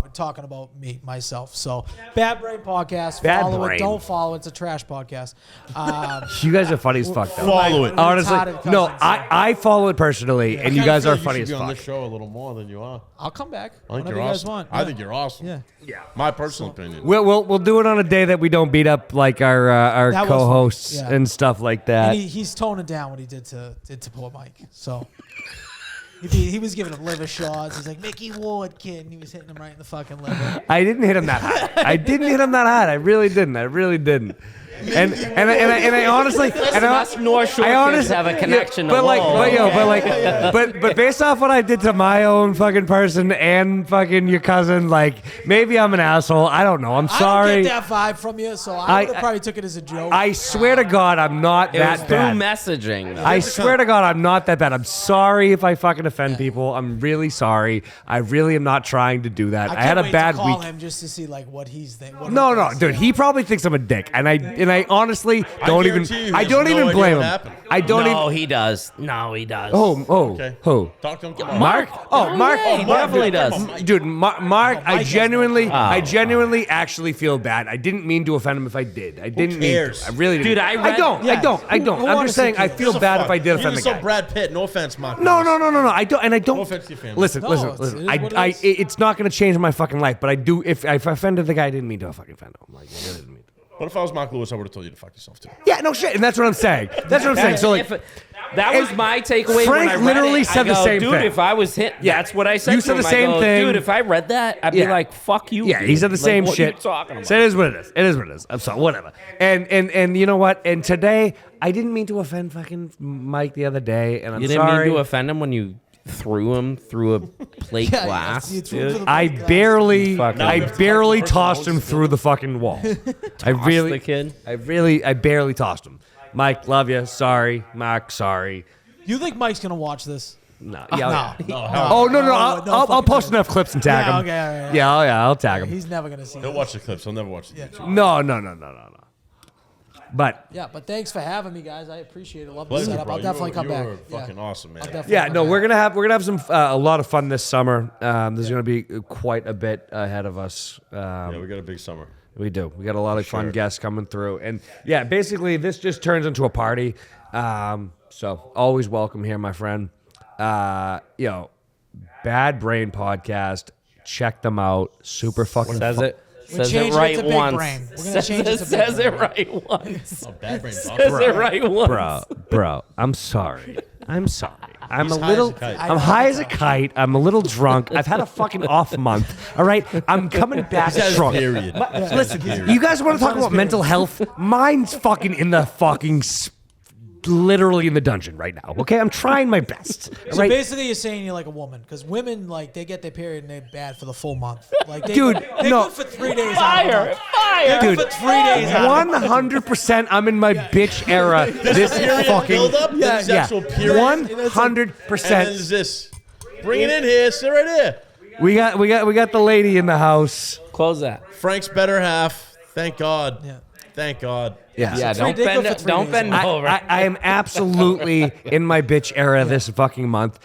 We're talking about me, myself. So, Bad Brain Podcast. Bad Follow Brain. it. Don't follow it. It's a trash podcast. You guys are funny as fuck though. Follow it. Honestly, Retarded no, cousins. I follow it personally, and you I guys feel are like funny you as should be on fuck. this show a little more than you are. I'll come back I think whenever you're you guys awesome. want. I think you're awesome. Yeah. My personal opinion. We'll do it on a day that we don't beat up like our That was funny. co-hosts Yeah. and stuff like that. And he's toning down what he did to poor Mike. So he was giving him liver shots. He's like, Mickey Ward, kid. And he was hitting him right in the fucking liver. I didn't hit him that hard. I didn't hit him that hard. I really didn't. And I honestly, and us North Shore I kids honestly have a connection But like, alone. but based off what I did to my own fucking person and fucking your cousin, like maybe I'm an asshole. I don't know. I'm I sorry. don't get that vibe from you, so I would have probably took it as a joke. I swear to God, I'm not It was that through bad. messaging. though. I swear to God, I'm not that bad. I'm sorry if I fucking offend people. I'm really sorry. I really am not trying to do that. I, can't had a wait bad to call week. him just to see like what he's thinking. No, dude. He probably thinks I'm a dick, and I honestly don't even. guarantee you he I has don't no even idea blame what him. happened. I don't no, even. he does. No, he does. Okay. Who? Talk to him. Come on. Mark? Oh, Mark. yeah, he definitely does. Dude, Mark, I genuinely, Oh. I genuinely actually feel bad. I didn't mean to offend him if I did. I didn't mean cares? to. I really didn't. Dude, I don't. Yeah. I don't. Who I'm honestly just saying I cares? feel bad if I did offend the so guy. Brad Pitt. No offense, Mark. No. I don't, and I don't. No offense to your family. Listen, No, listen. it is what it is. It's not going to change my fucking life, but I do. If I offended the guy, I didn't mean to fucking offend him. Like, I really didn't mean to. What if I was Mark Lewis? I would have told you to fuck yourself too. Yeah, no shit, and that's what I'm saying. That's what I'm saying. So like, that was my takeaway. Frank when I read literally it. said I the go, same dude, thing. if I was hit, Yeah. that's what I said. You to said him. the I same go, thing. dude. If I read that, I'd be Yeah. like, "Fuck you." yeah, dude. he said the Like, same what shit. Are you talking about? So it is what it is. It is what it is. I'm sorry, whatever. And you know what? And today, I didn't mean to offend fucking Mike the other day, and I'm You didn't sorry. mean to offend him when you threw him through a plate Yeah, glass. you threw him through dude. the I plate glass. barely, Fucking- I Now we have to barely talk to the tossed person him who through the fucking wall. I really, the kid. I barely tossed him. Mike, love you. Sorry, Mark. Sorry. You think Mike's gonna watch this? No. Yeah. No. Oh no. I'll fucking post chance. enough clips and tag Yeah, him. okay, all right, Yeah. I'll tag him. He's never gonna see He'll it. watch the clips. He'll never watch the YouTube. No. But Yeah, but thanks for having me, guys. I appreciate it. Love the Pleasure, setup. bro. I'll definitely come back. You were fucking awesome, man. I'll definitely yeah, come no, back. we're gonna have some a lot of fun this summer. There's gonna be quite a bit ahead of us. Yeah, we got a big summer. We do. We got a lot of fun Sure. guests coming through, and yeah, basically this just turns into a party. So always welcome here, my friend. Bad Brain Podcast. Check them out. Super fucking. Says it. We're Says it changing it right to Big once. Brain. We're gonna Says change it it. to Big Says it Brain. right once. Oh, bad brain. Says it right once. Bro, I'm sorry. I'm sorry. I'm He's a high little. as a kite. I'm high as a kite. I'm a little drunk. I've had a fucking off month. All right, I'm coming back He's had his strong. period. Listen, you guys want to talk about mental health? Mine's fucking in the fucking. Literally in the dungeon right now. Okay, I'm trying my best. all So right? basically, you're saying you're like a woman because women like they get their period and they're bad for the full month. Like, Dude, they're no. good for 3 days. out of the Fire! month. Fire! They're good Dude, for 3 days. out of the month. 100%. I'm in my bitch era. This Period fucking build up. Then there's actual period. And then 100%. there's this. Bring it in here. Sit right here. We got the lady in the house. Close that. Frank's better half. Thank God. Yeah. Thank God. Yeah. Yeah, Three- don't they go bend. for 3 Don't days. bend over. I am absolutely in my bitch era this fucking month.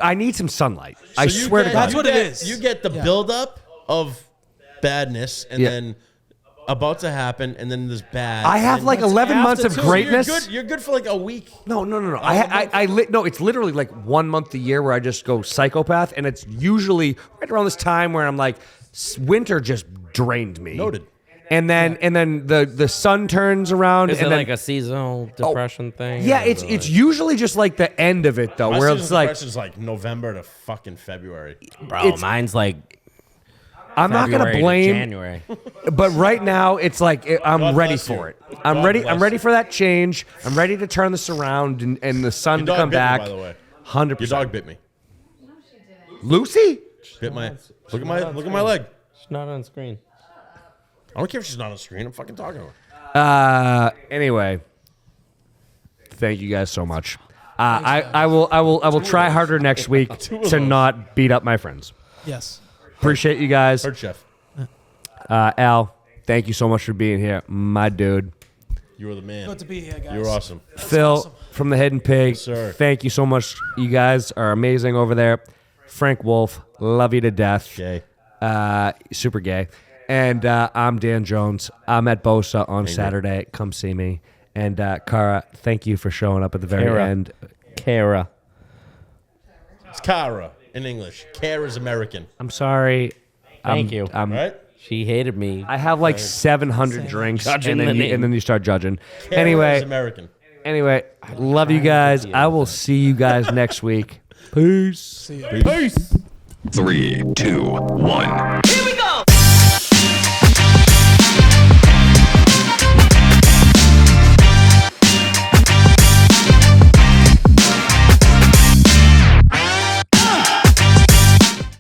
I need some sunlight. I So you swear to get- God. That's what it get- is. You get the Yeah. buildup of badness and Yeah. then about to happen and then there's bad. I have and like then- 11 months of after, too. greatness. You're good for like a week. No. No, it's literally like 1 month a year where I just go psychopath, and it's usually right around this time where I'm like, winter just drained me. Noted. And then the sun turns around, Is and it then like a seasonal depression thing? yeah, or it's is it it's usually just like the end of it though, My where season it's of like, depression's like November to fucking February. bro, it's- mine's like I'm not gonna February to blame, January. but right now it's like I'm God ready bless for you. it. I'm God ready. bless I'm ready you. for that change. I'm ready to turn this around and the sun Your to dog come bit me, back. by the way. 100%. Your dog bit me. Lucy? Bit my. Look at my leg. It's not on screen. I don't care if she's not on screen. I'm fucking talking to her. Anyway, thank you guys so much. I will try harder next week to not beat up my friends. Yes. Appreciate you guys. Hurt chef. Al, thank you so much for being here, my dude. You were the man. Good to be here, guys. You were awesome. Phil awesome. from the Hidden Pig. Yes, sir. Thank you so much. You guys are amazing over there. Frank Wolf, love you to death. Gay. Super gay. And I'm Dan Jones. I'm at Bosa on Saturday. Come see me. And Kara, thank you for showing up at the very Kara. end. Kara. It's Kara in English. Kara's American. I'm sorry. Thank you. Right? She hated me. I have like 700 drinks, Judging and then, the you, name. and then you start judging. Kara's Anyway, American. love you guys. I will see you guys next week. Peace. See ya. Peace. 3, 2, 1.